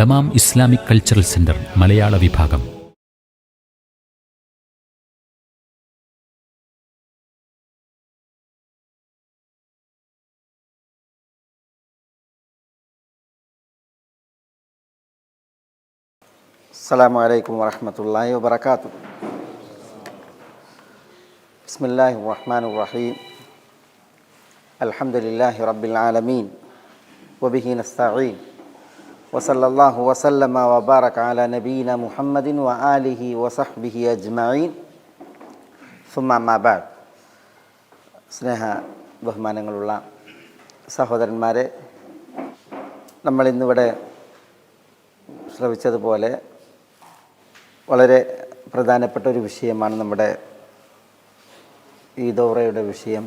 Dammam Islamic cultural centre മലയാള വിഭാഗം. അസ്സലാമു അലൈക്കും വറഹ്മത്തുള്ളാഹി വബറകാതുഹു. ബിസ്മില്ലാഹിർ റഹ്മാനിർ റഹീം. അൽഹംദുലില്ലാഹി റബ്ബിൽ ആലമീൻ വബിഹി നസ്തഈൻ വസല്ലല്ലാഹു വസല്ലമ വബാറക അലാ നബിയിന മുഹമ്മദിൻ വആലിഹി വസഹ്ബിഹി അജ്മഈൻ. സുമ്മ അമ്മാ ബഅദ്. സ്നേഹ ബഹുമാനങ്ങളുള്ള സഹോദരന്മാരെ, നമ്മളിന്നിവിടെ ശ്രവിച്ചതുപോലെ വളരെ പ്രധാനപ്പെട്ട ഒരു വിഷയമാണ് നമ്മുടെ ഈ ദൗറയുടെ വിഷയം.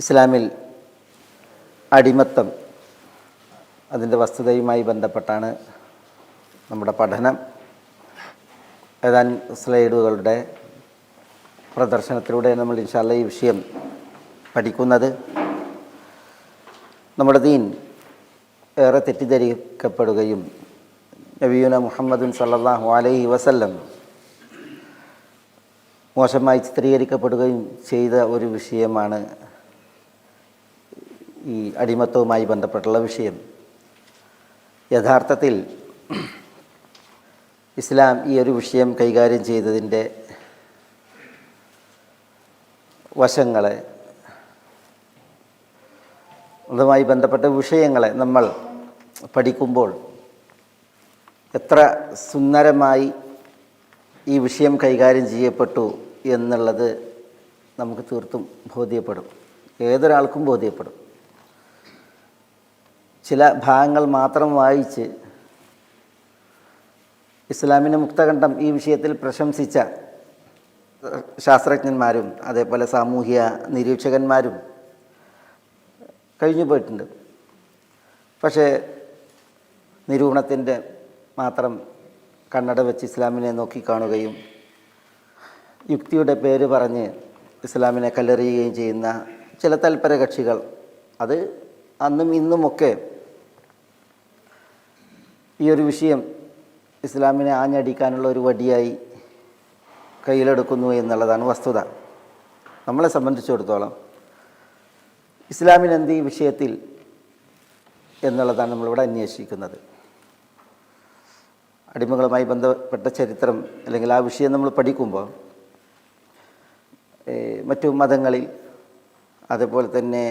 ഇസ്ലാമിൽ അടിമത്തം, അതിൻ്റെ വസ്തുതയുമായി ബന്ധപ്പെട്ടാണ് നമ്മുടെ പഠനം. ഏതാനും സ്ലൈഡുകളുടെ പ്രദർശനത്തിലൂടെ നമ്മൾ ഇൻഷാ അല്ലാഹ് ഈ വിഷയം പഠിക്കുന്നത്. നമ്മുടെ ദീൻ ഏറെ തെറ്റിദ്ധരിക്കപ്പെടുകയും നബിയുന മുഹമ്മദുൻ സല്ലല്ലാഹു അലൈഹി വസല്ലം മോശമായി ചിത്രീകരിക്കപ്പെടുകയും ചെയ്ത ഒരു വിഷയമാണ് ഈ അടിമത്തവുമായി ബന്ധപ്പെട്ടുള്ള വിഷയം. യഥാർത്ഥത്തിൽ ഇസ്ലാം ഈ ഒരു വിഷയം കൈകാര്യം ചെയ്തതിൻ്റെ വശങ്ങളെ, അതുമായി ബന്ധപ്പെട്ട വിഷയങ്ങളെ നമ്മൾ പഠിക്കുമ്പോൾ എത്ര സുന്ദരമായി ഈ വിഷയം കൈകാര്യം ചെയ്യപ്പെട്ടു എന്നുള്ളത് നമുക്ക് തീർത്തും ബോധ്യപ്പെടും, ഏതൊരാൾക്കും ബോധ്യപ്പെടും. ചില ഭാഗങ്ങൾ മാത്രം വായിച്ച് ഇസ്ലാമിൻ്റെ മുക്തകണ്ഠം ഈ വിഷയത്തിൽ പ്രശംസിച്ച ശാസ്ത്രജ്ഞന്മാരും അതേപോലെ സാമൂഹ്യ നിരീക്ഷകന്മാരും കഴിഞ്ഞു പോയിട്ടുണ്ട്. പക്ഷേ നിരൂപണത്തിൻ്റെ മാത്രം കണ്ണട വെച്ച് ഇസ്ലാമിനെ നോക്കിക്കാണുകയും യുക്തിയുടെ പേര് പറഞ്ഞ് ഇസ്ലാമിനെ കല്ലെറിയുകയും ചെയ്യുന്ന ചില തൽപര കക്ഷികൾ, അത് അന്നും ഇന്നുമൊക്കെ ഈ ഒരു വിഷയം ഇസ്ലാമിനെ ആഞ്ഞടിക്കാനുള്ള ഒരു വടിയായി കയ്യിലെടുക്കുന്നു എന്നുള്ളതാണ് വസ്തുത. നമ്മളെ സംബന്ധിച്ചിടത്തോളം ഇസ്ലാമിനെന്ത് ഈ വിഷയത്തിൽ എന്നുള്ളതാണ് നമ്മളിവിടെ അന്വേഷിക്കുന്നത്. അടിമകളുമായി ബന്ധപ്പെട്ട ചരിത്രം അല്ലെങ്കിൽ ആ വിഷയം നമ്മൾ പഠിക്കുമ്പോൾ മറ്റു മതങ്ങളിൽ, അതുപോലെ തന്നെ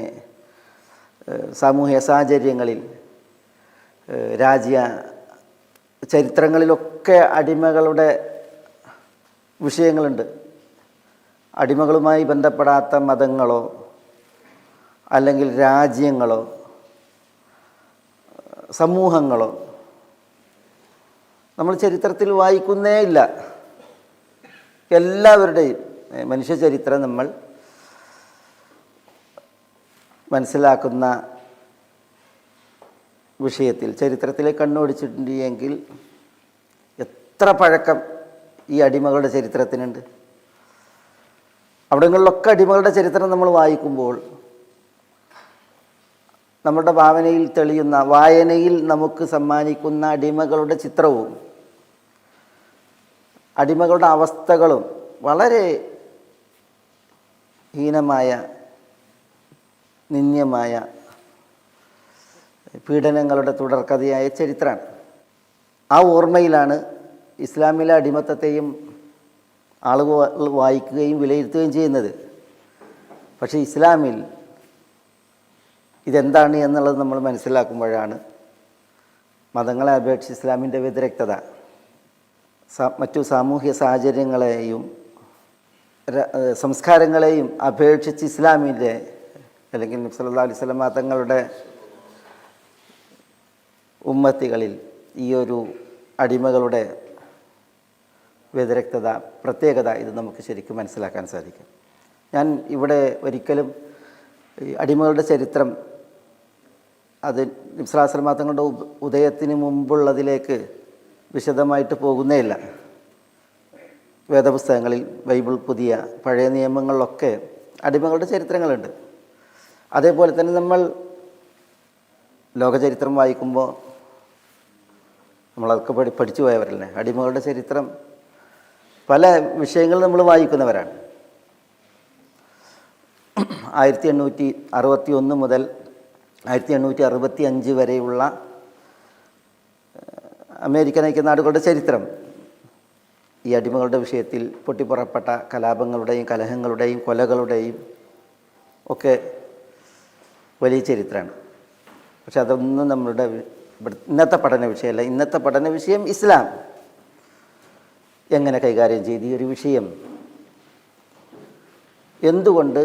സാമൂഹ്യ സാഹചര്യങ്ങളിൽ, രാജ്യ ചരിത്രങ്ങളിലൊക്കെ അടിമകളുടെ വിഷയങ്ങളുണ്ട്. അടിമകളുമായി ബന്ധപ്പെടാത്ത മതങ്ങളോ അല്ലെങ്കിൽ രാജ്യങ്ങളോ സമൂഹങ്ങളോ നമ്മൾ ചരിത്രത്തിൽ വായിക്കുന്നേ ഇല്ല. എല്ലാവരുടെയും മനുഷ്യ ചരിത്രം നമ്മൾ മനസ്സിലാക്കുന്ന വിഷയത്തിൽ ചരിത്രത്തിലേക്ക് കണ്ണോടിച്ചിട്ടുണ്ടെങ്കിൽ എത്ര പഴക്കം ഈ അടിമകളുടെ ചരിത്രത്തിനുണ്ട്. അവിടങ്ങളിലൊക്കെ അടിമകളുടെ ചരിത്രം നമ്മൾ വായിക്കുമ്പോൾ നമ്മുടെ ഭാവനയിൽ തെളിയുന്ന, വായനയിൽ നമുക്ക് സമ്മാനിക്കുന്ന അടിമകളുടെ ചിത്രവും അടിമകളുടെ അവസ്ഥകളും വളരെ ഹീനമായ, നിന്ദ്യമായ പീഡനങ്ങളുടെ തുടർക്കഥയായ ചരിത്രമാണ്. ആ ഓർമ്മയിലാണ് ഇസ്ലാമിലെ അടിമത്തത്തെയും ആളുകൾ വായിക്കുകയും വിലയിരുത്തുകയും ചെയ്യുന്നത്. പക്ഷേ ഇസ്ലാമിൽ ഇതെന്താണ് എന്നുള്ളത് നമ്മൾ മനസ്സിലാക്കുമ്പോഴാണ് മതങ്ങളെ അപേക്ഷിച്ച് ഇസ്ലാമിൻ്റെ വ്യതിരക്തത, മറ്റു സാമൂഹ്യ സാഹചര്യങ്ങളെയും സംസ്കാരങ്ങളെയും അപേക്ഷിച്ച് ഇസ്ലാമിൻ്റെ അല്ലെങ്കിൽ നബി സല്ലല്ലാഹു അലൈഹി വസല്ലം തങ്ങളുടെ ഉമ്മത്തികളിൽ ഈ ഒരു അടിമകളുടെ വ്യതിരക്തത, പ്രത്യേകത, ഇത് നമുക്ക് ശരിക്കും മനസ്സിലാക്കാൻ സാധിക്കും. ഞാൻ ഇവിടെ ഒരിക്കലും അടിമകളുടെ ചരിത്രം അത് നബി സല്ലല്ലാഹു അലൈഹി വസല്ലം തങ്ങളുടെ ഉദയത്തിന് മുമ്പുള്ളതിലേക്ക് വിശദമായിട്ട് പോകുന്നേയില്ല. വേദപുസ്തകങ്ങളിൽ, ബൈബിൾ, പുതിയ പഴയ നിയമങ്ങളിലൊക്കെ അടിമകളുടെ ചരിത്രങ്ങളുണ്ട്. അതേപോലെ തന്നെ നമ്മൾ ലോകചരിത്രം വായിക്കുമ്പോൾ നമ്മളതൊക്കെ പഠിച്ചു പോയവരല്ലേ. അടിമകളുടെ ചരിത്രം പല വിഷയങ്ങൾ നമ്മൾ വായിക്കുന്നവരാണ്. 1861 മുതൽ 1865 വരെയുള്ള അമേരിക്കൻ ഐക്യനാടുകളുടെ ചരിത്രം ഈ അടിമകളുടെ വിഷയത്തിൽ പൊട്ടിപ്പുറപ്പെട്ട കലാപങ്ങളുടെയും കലഹങ്ങളുടെയും കൊലകളുടെയും ഒക്കെ വലിയ ചരിത്രമാണ്. പക്ഷെ അതൊന്നും നമ്മളുടെ ഇന്നത്തെ പഠന വിഷയമല്ല. ഇന്നത്തെ പഠന വിഷയം ഇസ്ലാം എങ്ങനെ കൈകാര്യം ചെയ്ത് ഈ ഒരു വിഷയം, എന്തുകൊണ്ട്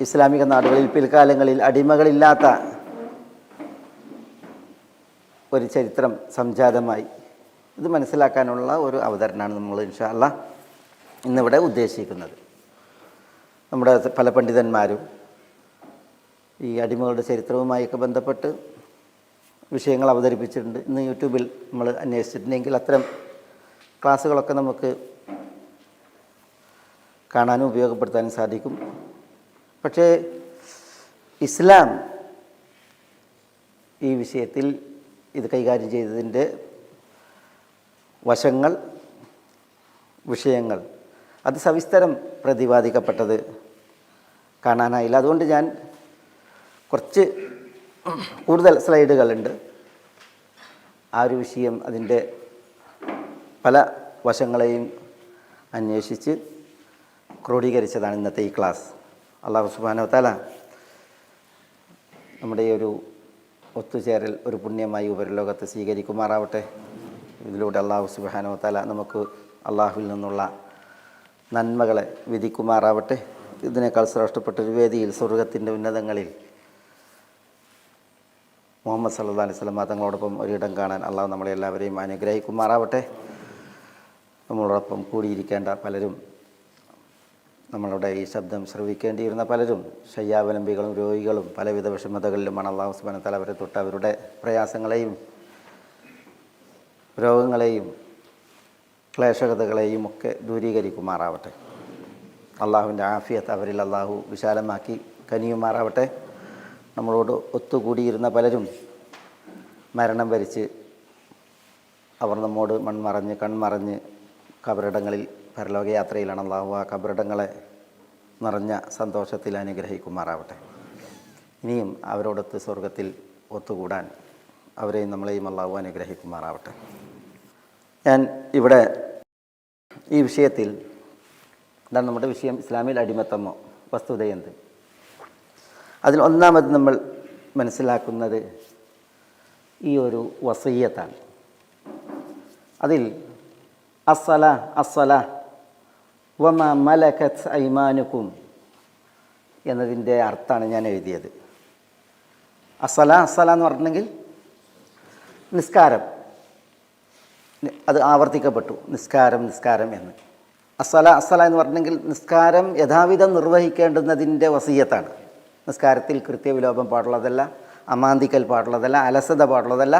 ഇസ്ലാമിക നാടുകളിൽ പിൽക്കാലങ്ങളിൽ അടിമകളില്ലാത്ത ഒരു ചരിത്രം സംജാതമായി, ഇത് മനസ്സിലാക്കാനുള്ള ഒരു അവതരണമാണ് നമ്മൾ ഇൻഷാ അല്ലാഹ് ഇന്നിവിടെ ഉദ്ദേശിക്കുന്നത്. നമ്മുടെ പല പണ്ഡിതന്മാരും ഈ അടിമകളുടെ ചരിത്രവുമായൊക്കെ ബന്ധപ്പെട്ട് വിഷയങ്ങൾ അവതരിപ്പിച്ചിട്ടുണ്ട്. ഇന്ന് യൂട്യൂബിൽ നമ്മൾ അന്വേഷിച്ചിട്ടുണ്ടെങ്കിൽ അത്തരം ക്ലാസ്സുകളൊക്കെ നമുക്ക് കാണാനും ഉപയോഗപ്പെടുത്താനും സാധിക്കും. പക്ഷേ ഇസ്ലാം ഈ വിഷയത്തിൽ ഇത് കൈകാര്യം ചെയ്തതിൻ്റെ വശങ്ങൾ, വിഷയങ്ങൾ അത് സവിസ്തരം പ്രതിപാദിക്കപ്പെട്ടത് കാണാനായില്ല. അതുകൊണ്ട് ഞാൻ കുറച്ച് കൂടുതൽ സ്ലൈഡുകളുണ്ട്. ആ ഒരു വിഷയം അതിൻ്റെ പല വശങ്ങളെയും അന്വേഷിച്ച് ക്രോഡീകരിച്ചതാണ് ഇന്നത്തെ ഈ ക്ലാസ്. അല്ലാഹു സുബ്ഹാനഹു വ തആല നമ്മുടെ ഈ ഒരു ഒത്തുചേരൽ ഒരു പുണ്യമായി ഉപരിലോകത്ത് സ്വീകരിക്കുമാറാവട്ടെ. ഇതിലൂടെ അല്ലാഹു സുബ്ഹാനഹു വ തആല നമുക്ക് അള്ളാഹുവിൽ നിന്നുള്ള നന്മകളെ വിധിക്കുമാറാവട്ടെ. ഇതിനേക്കാൾ ശ്രേഷ്ഠപ്പെട്ടൊരു വേദിയിൽ സ്വർഗത്തിൻ്റെ ഉന്നതങ്ങളിൽ മുഹമ്മദ് സല്ലല്ലാഹു അലൈഹി വസല്ലം തങ്ങളോടൊപ്പം ഒരിടം കാണാൻ അള്ളാഹു നമ്മളെ എല്ലാവരെയും അനുഗ്രഹിക്കുമാറാവട്ടെ. നമ്മളോടൊപ്പം കൂടിയിരിക്കേണ്ട പലരും, നമ്മളുടെ ഈ ശബ്ദം ശ്രവിക്കേണ്ടിയിരുന്ന പലരും ശയ്യാവലംബികളും രോഗികളും പലവിധ വിഷമതകളിലുമാണ്. അല്ലാഹു സുബ്ഹാനഹു വ തആല അവരെ തൊട്ട് അവരുടെ പ്രയാസങ്ങളെയും രോഗങ്ങളെയും ക്ലേശകതകളെയും ഒക്കെ ദൂരീകരിക്കുമാറാവട്ടെ. അള്ളാഹുവിൻ്റെ ആഫിയത്ത് അവരിൽ അള്ളാഹു വിശാലമാക്കി കനിയുമാറാവട്ടെ. നമ്മളോട് ഒത്തുകൂടിയിരുന്ന പലരും മരണം വരിച്ച് അവർ നമ്മോട് മൺമറഞ്ഞ് കൺമറഞ്ഞ് കബറിടങ്ങളിൽ പരലോകയാത്രയിലാണ്. അള്ളാഹു ആ കബറിടങ്ങളെ നിറഞ്ഞ സന്തോഷത്തിൽ അനുഗ്രഹിക്കുമാറാവട്ടെ. ഇനിയും അവരോടൊത്ത് സ്വർഗത്തിൽ ഒത്തുകൂടാൻ അവരെയും നമ്മളെയും അള്ളാഹു അനുഗ്രഹിക്കുമാറാവട്ടെ. ഞാൻ ഇവിടെ ഈ വിഷയത്തിൽ, ഇതാണ് നമ്മുടെ വിഷയം, ഇസ്ലാമിൽ അടിമത്തമോ വസ്തുതയെന്ത്. അതിൽ ഒന്നാമത് നമ്മൾ മനസ്സിലാക്കുന്നത് ഈ ഒരു വസിയ്യത്താണ്. അതിൽ അസ്സല അസ്സല വമ മലകത് ഐമാനുക്കും എന്നതിൻ്റെ അർത്ഥമാണ് ഞാൻ എഴുതിയത്. അസ്സല അസ്സല എന്ന് പറഞ്ഞിട്ടുണ്ടെങ്കിൽ നിസ്കാരം, അത് ആവർത്തിക്കപ്പെട്ടു, നിസ്കാരം നിസ്കാരം എന്ന്. അസ്സല അസ്സല എന്ന് പറഞ്ഞിട്ടുണ്ടെങ്കിൽ നിസ്കാരം യഥാവിധം നിർവഹിക്കേണ്ടുന്നതിൻ്റെ വസിയ്യത്താണ്. നിസ്കാരത്തിൽ കൃത്യവിലോപം പാടുള്ളതല്ല, അമാന്തിക്കൽ പാടുള്ളതല്ല, അലസത പാടുള്ളതല്ല,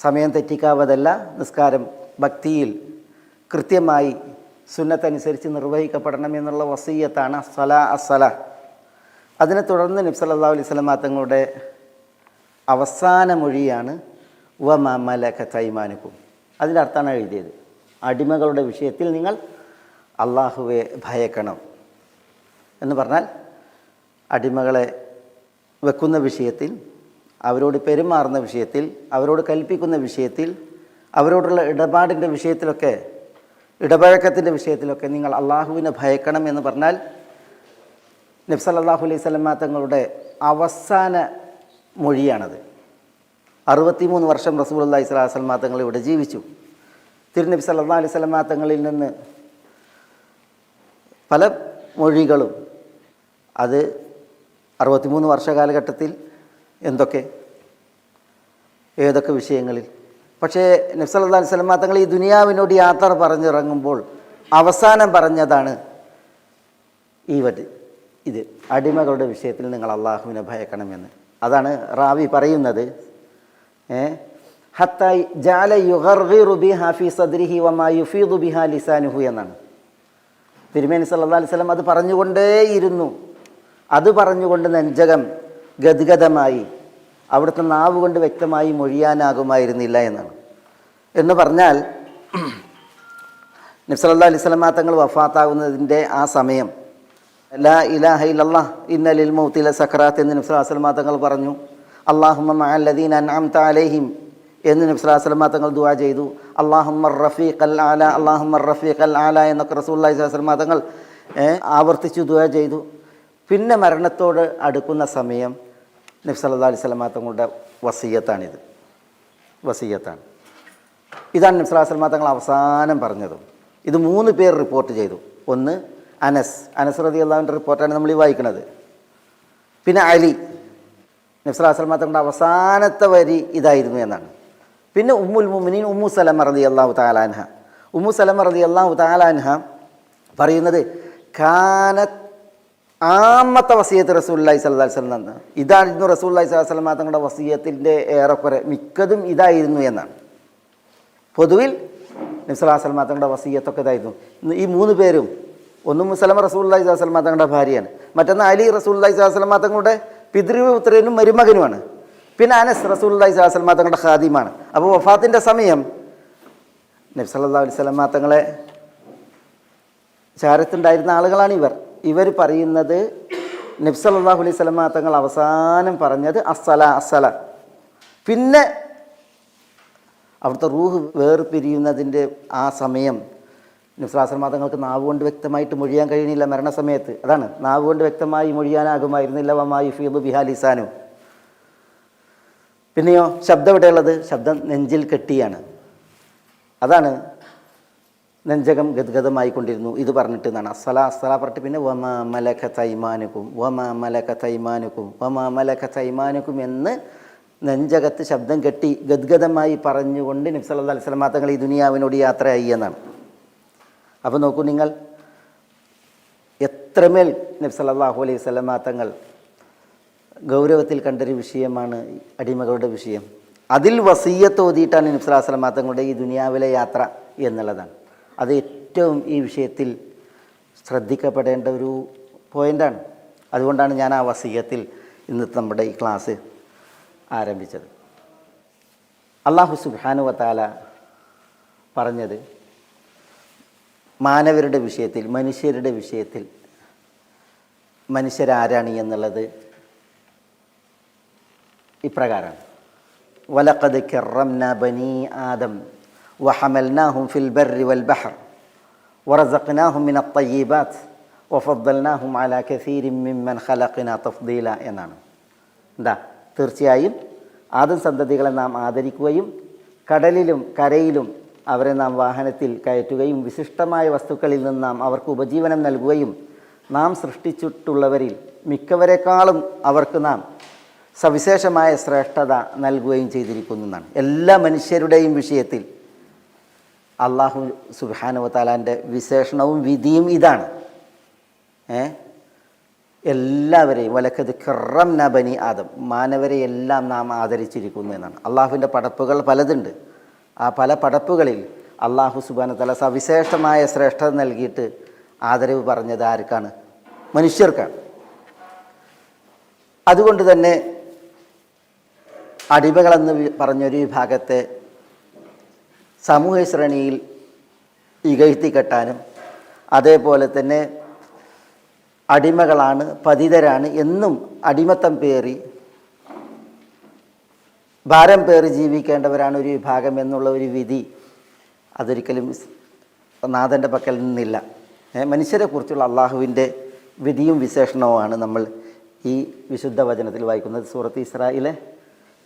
സമയം തെറ്റിക്കാവതല്ല. നിസ്കാരം ഭക്തിയിൽ കൃത്യമായി സുന്നത്തനുസരിച്ച് നിർവഹിക്കപ്പെടണം എന്നുള്ള വസിയ്യത്താണ് അസ്സല അസ്സല. അതിനെ തുടർന്ന് നബി സല്ലല്ലാഹു അലൈഹി വസല്ലം തങ്ങളുടെ അവസാന മൊഴിയാണ് വമ മലകത് ഐമാനുക്കും. അതിൻ്റെ അർത്ഥമാണ് എഴുതിയത്. അടിമകളുടെ വിഷയത്തിൽ നിങ്ങൾ അള്ളാഹുവെ ഭയക്കണം എന്ന് പറഞ്ഞാൽ അടിമകളെ വെക്കുന്ന വിഷയത്തിൽ, അവരോട് പെരുമാറുന്ന വിഷയത്തിൽ, അവരോട് കൽപ്പിക്കുന്ന വിഷയത്തിൽ, അവരോടുള്ള ഇടപാടിൻ്റെ വിഷയത്തിലൊക്കെ, ഇടപഴക്കത്തിൻ്റെ വിഷയത്തിലൊക്കെ നിങ്ങൾ അള്ളാഹുവിനെ ഭയക്കണം എന്ന് പറഞ്ഞാൽ നബി സല്ലല്ലാഹു അലൈഹി വസല്ലം തങ്ങളുടെ അവസാന മൊഴിയാണത്. 63 വർഷം റസൂലുള്ളാഹി സ്വല്ലല്ലാഹു അലൈഹി വസല്ലം തങ്ങൾ ഇവിടെ ജീവിച്ചു. തിരുനബി സല്ലല്ലാഹു അലൈഹി വസല്ലം തങ്ങളിൽ നിന്ന് പല മൊഴികളും, അത് 63 വർഷ കാലഘട്ടത്തിൽ ഏതൊക്കെ വിഷയങ്ങളിൽ. പക്ഷേ നബി സല്ലല്ലാഹു അലൈഹി വസല്ലം തങ്ങൾ ഈ ദുനിയാവിനോട് യാത്ര പറഞ്ഞിറങ്ങുമ്പോൾ അവസാനം പറഞ്ഞതാണ് ഇത് അടിമകളുടെ വിഷയത്തിൽ നിങ്ങൾ അള്ളാഹുവിനെ ഭയക്കണമെന്ന്. അതാണ് റാവി പറയുന്നത്, ഹത്തായി ജഅല യുഗർഗിറു ബിഹാ ഫീ സദ്രിഹി വമാ യുഫീദു ബിഹാ ലിസാനുഹു എന്നാണ്. തിരുമേനി സല്ലല്ലാഹു അലൈഹി വസല്ലം അത് പറഞ്ഞുകൊണ്ടേയിരുന്നു. അത് പറഞ്ഞുകൊണ്ട് നെഞ്ചകം ഗദ്ഗദമായി അവിടുത്തെ നാവ് കൊണ്ട് വ്യക്തമായി മൊഴിയാനാകുമായിരുന്നില്ല എന്നാണ്. എന്ന് പറഞ്ഞാൽ നബി സല്ലല്ലാഹു അലൈഹി വസല്ലം തങ്ങൾ വഫാത്താകുന്നതിൻ്റെ ആ സമയം ലാ ഇലാഹ ഇല്ലല്ലാഹ് ഇന്ന ലിൽ മൗതി ലസക്രാത്ത് എന്ന് നബി സല്ലല്ലാഹു അലൈഹി വസല്ലം തങ്ങൾ പറഞ്ഞു. അല്ലാഹുമ്മ മഅല്ലദീന അൻഅംത അലൈഹിം എന്ന് നബി സല്ലല്ലാഹു അലൈഹി വസല്ലം തങ്ങൾ ദുആ ചെയ്തു. അല്ലാഹുമ്മ റഫീഖൽ ആല അല്ലാഹുമ്മ റഫീഖൽ ആല എന്നൊക്കെ റസൂലുള്ളാഹി സ്വല്ലല്ലാഹു അലൈഹി വസല്ലം തങ്ങൾ ആവർത്തിച്ച് ദുആ ചെയ്തു. പിന്നെ മരണത്തോട് അടുക്കുന്ന സമയം നബി സല്ലല്ലാഹു അലൈഹി വസല്ലം തങ്ങളുടെ വസിയ്യത്താണിത്. വസിയ്യത്താണ്. ഇതാണ് നബി സല്ലല്ലാഹു അലൈഹി വസല്ലം തങ്ങൾ അവസാനം പറഞ്ഞതും. ഇത് 3 പേർ റിപ്പോർട്ട് ചെയ്തു. ഒന്ന് അനസ് റളിയല്ലാഹു അൻഹുവിൻ്റെ റിപ്പോർട്ടാണ് നമ്മൾ ഈ വായിക്കുന്നത്. പിന്നെ അലി, നബി സല്ലല്ലാഹു അലൈഹി വസല്ലം തങ്ങളുടെ അവസാനത്തെ വരി ഇതായിരുന്നു എന്നാണ്. പിന്നെ ഉമ്മുൽ മുഅ്മിനീൻ ഉമ്മു സലമ റളിയല്ലാഹു തആല അൻഹ, ഉമ്മു സലമ റളിയല്ലാഹു തആല അൻഹ പറയുന്നത് കാനത്ത് ആമത്തെ വസിയത്ത് റസൂലുള്ളാഹി സ്വല്ലല്ലാഹു അലൈഹി വസല്ലം എന്നാണ്. ഇതായിരുന്നു റസൂലുള്ളാഹി സ്വല്ലല്ലാഹു അലൈഹി വസല്ലം തങ്ങളുടെ വസിയത്തിൻ്റെ ഏറെക്കുറെ മിക്കതും ഇതായിരുന്നു എന്നാണ്. പൊതുവിൽ നബി സല്ലല്ലാഹു അലൈഹി വസല്ലം തങ്ങളുടെ വസിയത്തൊക്കെ ഇതായിരുന്നു. ഈ 3 പേരും, ഒന്ന് ഉമ്മു സലമ റസൂലുള്ളാഹി സ്വല്ലല്ലാഹു അലൈഹി വസല്ലം തങ്ങളുടെ ഭാര്യയാണ്, മറ്റൊന്ന് അലി റസൂലുള്ളാഹി സ്വല്ലല്ലാഹു അലൈഹി വസല്ലം തങ്ങളുടെ പിതൃപുത്രനും മരുമകനുമാണ്, പിന്നെ അനസ് റസൂലുള്ളാഹി സ്വല്ലല്ലാഹു അലൈഹി വസല്ലം തങ്ങളുടെ ഖാദിമാണ്. അപ്പോൾ വഫാത്തിൻ്റെ സമയം നബി സല്ലല്ലാഹു അലൈഹി വസല്ലം തങ്ങളെ ചാരത്തുണ്ടായിരുന്ന ആളുകളാണ് ഇവർ പറയുന്നത്. നബി സല്ലല്ലാഹു അലൈഹി വസല്ലം തങ്ങൾ അവസാനം പറഞ്ഞത് അസ്സല. പിന്നെ അവിടുത്തെ റൂഹ് വേർപിരിയുന്നതിൻ്റെ ആ സമയം നബി സല്ലല്ലാഹു അലൈഹി വസല്ലം തങ്ങൾക്ക് നാവ് കൊണ്ട് വ്യക്തമായിട്ട് മൊഴിയാൻ കഴിയുന്നില്ല മരണസമയത്ത്. അതാണ്, നാവ് കൊണ്ട് വ്യക്തമായി മൊഴിയാനാകുമായിരുന്നില്ല. വമായി ഫീദു ബിഹാ ലിസാനു. പിന്നെയോ ശബ്ദം എവിടെയുള്ളത്? ശബ്ദം നെഞ്ചിൽ കെട്ടിയാണ്. അതാണ് നെഞ്ചകം ഗദ്ഗതമായിക്കൊണ്ടിരുന്നു. ഇത് പറഞ്ഞിട്ട് എന്നാണ് അസ്സല പറഞ്ഞിട്ട് പിന്നെ വമാ മലക്കത ഐമാനുക്കും എന്ന് നെഞ്ചകത്ത് ശബ്ദം കെട്ടി ഗദ്ഗതമായി പറഞ്ഞുകൊണ്ട് നബി സല്ലല്ലാഹു അലൈഹി വസല്ലം തങ്ങൾ ഈ ദുനിയാവിനോട് യാത്രയായി എന്നാണ്. അപ്പോൾ നോക്കൂ നിങ്ങൾ, എത്രമേൽ നബി സല്ലല്ലാഹു അലൈഹി വസല്ലം തങ്ങൾ ഗൗരവത്തിൽ കണ്ടൊരു വിഷയമാണ് അടിമകളുടെ വിഷയം. അതിൽ വസിയ്യത്ത് ഓതിയിട്ടാണ് നബി സല്ലല്ലാഹു അലൈഹി വസല്ലം തങ്ങളുടെ ഈ ദുനിയാവിലെ യാത്ര എന്നുള്ളതാണ്. അത് ഏറ്റവും ഈ വിഷയത്തിൽ ശ്രദ്ധിക്കപ്പെടേണ്ട ഒരു പോയിൻ്റാണ്. അതുകൊണ്ടാണ് ഞാൻ ആ വസിയ്യത്തിൽ ഇന്നത്തെ നമ്മുടെ ഈ ക്ലാസ് ആരംഭിച്ചത്. അല്ലാഹു സുബ്ഹാനഹു വ തആല പറഞ്ഞത് മാനവരുടെ വിഷയത്തിൽ, മനുഷ്യരുടെ വിഷയത്തിൽ മനുഷ്യരാരാണ് എന്നുള്ളത് ഇപ്രകാരമാണ്. വലഖദ് കറംനാ ബനീ ആദം വഹമൽനാഹും ഫിൽ ബർരി വൽ ബഹർ വറസഖ്നാഹും മിനത് ത്വയ്യിബാത്ത് വഫദ്ദൽനാഹും അലാ കസീരിൻ മിമ്മൻ ഖലഖ്നാ തഫ്ദീല എന്നാണ്. എന്താ? തീർച്ചയായും ആദം സന്തതികളെ നാം ആദരിക്കുകയും കടലിലും കരയിലും അവരെ നാം വാഹനത്തിൽ കയറ്റുകയും വിശിഷ്ടമായ വസ്തുക്കളിൽ നിന്ന് നാം അവർക്ക് ഉപജീവനം നൽകുകയും നാം സൃഷ്ടിച്ചിട്ടുള്ളവരിൽ മിക്കവരെക്കാളും അവർക്ക് നാം സവിശേഷമായ ശ്രേഷ്ഠത നൽകുകയും ചെയ്തിരിക്കുന്നു എന്നാണ്. എല്ലാ മനുഷ്യരുടെയും വിഷയത്തിൽ അല്ലാഹു സുബ്ഹാനഹു വ തആലാൻ്റെ വിശേഷണവും വിധിയും ഇതാണ്. എല്ലാവരെയും വലഖദ് കറംനാ ബനീ ആദം, മാനവരെ എല്ലാം നാം ആദരിച്ചിരിക്കുന്നു എന്നാണ്. അള്ളാഹുവിൻ്റെ പടപ്പുകൾ പലതുണ്ട്. ആ പല പടപ്പുകളിൽ അല്ലാഹു സുബ്ഹാനഹു വ തആല സവിശേഷമായ ശ്രേഷ്ഠത നൽകിയിട്ട് ആദരവ് പറഞ്ഞത് ആർക്കാണ്? മനുഷ്യർക്കാണ്. അതുകൊണ്ട് തന്നെ അടിമകളെന്ന് പറഞ്ഞൊരു വിഭാഗത്തെ സമൂഹ ശ്രേണിയിൽ ഇകഴ്ത്തിക്കെട്ടാനും അതേപോലെ തന്നെ അടിമകളാണ്, പതിതരാണ് എന്നും അടിമത്തം പേറി ഭാരം പേറി ജീവിക്കേണ്ടവരാണ് ഒരു വിഭാഗം എന്നുള്ള ഒരു വിധി അതൊരിക്കലും നാഥൻ്റെ പക്കൽ നിന്നില്ല. മനുഷ്യരെക്കുറിച്ചുള്ള അള്ളാഹുവിൻ്റെ വിധിയും വിശേഷണവുമാണ് നമ്മൾ ഈ വിശുദ്ധ വചനത്തിൽ വായിക്കുന്നത്. സൂറത്ത് ഇസ്രായിലെ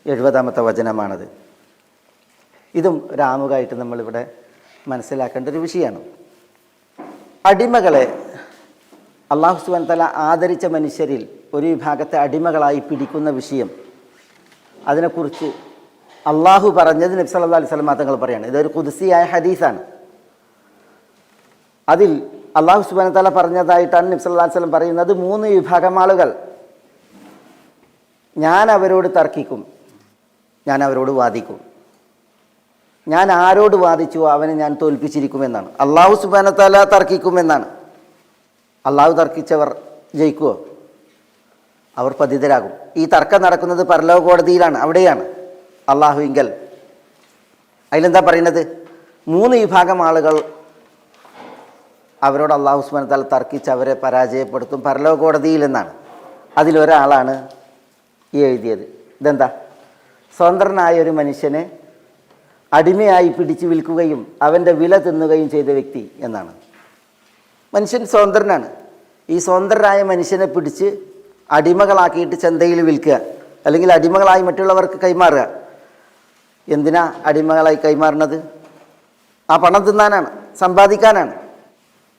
70-ാമത്തെ വചനമാണത്. ഇതും രാമുകായിട്ട് നമ്മളിവിടെ മനസ്സിലാക്കേണ്ട ഒരു വിഷയമാണ്. അടിമകളെ അല്ലാഹു സുബ്ഹാനഹു വ തആല ആദരിച്ച മനുഷ്യരിൽ ഒരു വിഭാഗത്തെ അടിമകളായി പിടിക്കുന്ന വിഷയം, അതിനെക്കുറിച്ച് അള്ളാഹു പറഞ്ഞത് നബി സല്ലല്ലാഹു അലൈഹി വസല്ലം തങ്ങൾ പറയാണ്. ഇതൊരു ഖുദ്സിയായ ഹദീസാണ്. അതിൽ അല്ലാഹു സുബ്ഹാനഹു വ തആല പറഞ്ഞതായിട്ടാണ് നബി സല്ലല്ലാഹു അലൈഹി വസല്ലം പറയുന്നത്, 3 വിഭാഗം ആളുകൾ ഞാൻ അവരോട് തർക്കിക്കും, ഞാൻ അവരോട് വാദിക്കും, ഞാൻ ആരോട് വാദിച്ചുവോ അവനെ ഞാൻ തോൽപ്പിച്ചിരിക്കുമെന്നാണ്. അല്ലാഹു സുബ്ഹാനഹു വ തആല തർക്കിക്കുമെന്നാണ്. അള്ളാഹു തർക്കിച്ചവർ ജയിക്കുമോ? അവർ പതിതരാകും. ഈ തർക്കം നടക്കുന്നത് പരലോക കോടതിയിലാണ്, അവിടെയാണ്, അള്ളാഹുവിങ്കൽ. അതിലെന്താ പറയുന്നത്? 3 വിഭാഗം ആളുകൾ അവരോട് അള്ളാഹു സുബ്ഹാനഹു വ തആല തർക്കിച്ച് അവരെ പരാജയപ്പെടുത്തും പരലോക കോടതിയിൽ എന്നാണ്. അതിലൊരാളാണ് ഈ എഴുതിയത്. ഇതെന്താ? സ്വതന്ത്രനായ ഒരു മനുഷ്യനെ അടിമയായി പിടിച്ചു വിൽക്കുകയും അവൻ്റെ വില തിന്നുകയും ചെയ്ത വ്യക്തി എന്നാണ്. മനുഷ്യൻ സ്വതന്ത്രനാണ്. ഈ സ്വതന്ത്രനായ മനുഷ്യനെ പിടിച്ച് അടിമകളാക്കിയിട്ട് ചന്തയിൽ വിൽക്കുക, അല്ലെങ്കിൽ അടിമകളായി മറ്റുള്ളവർക്ക് കൈമാറുക. എന്തിനാ അടിമകളായി കൈമാറുന്നത്? ആ പണം തിന്നാനാണ്, സമ്പാദിക്കാനാണ്.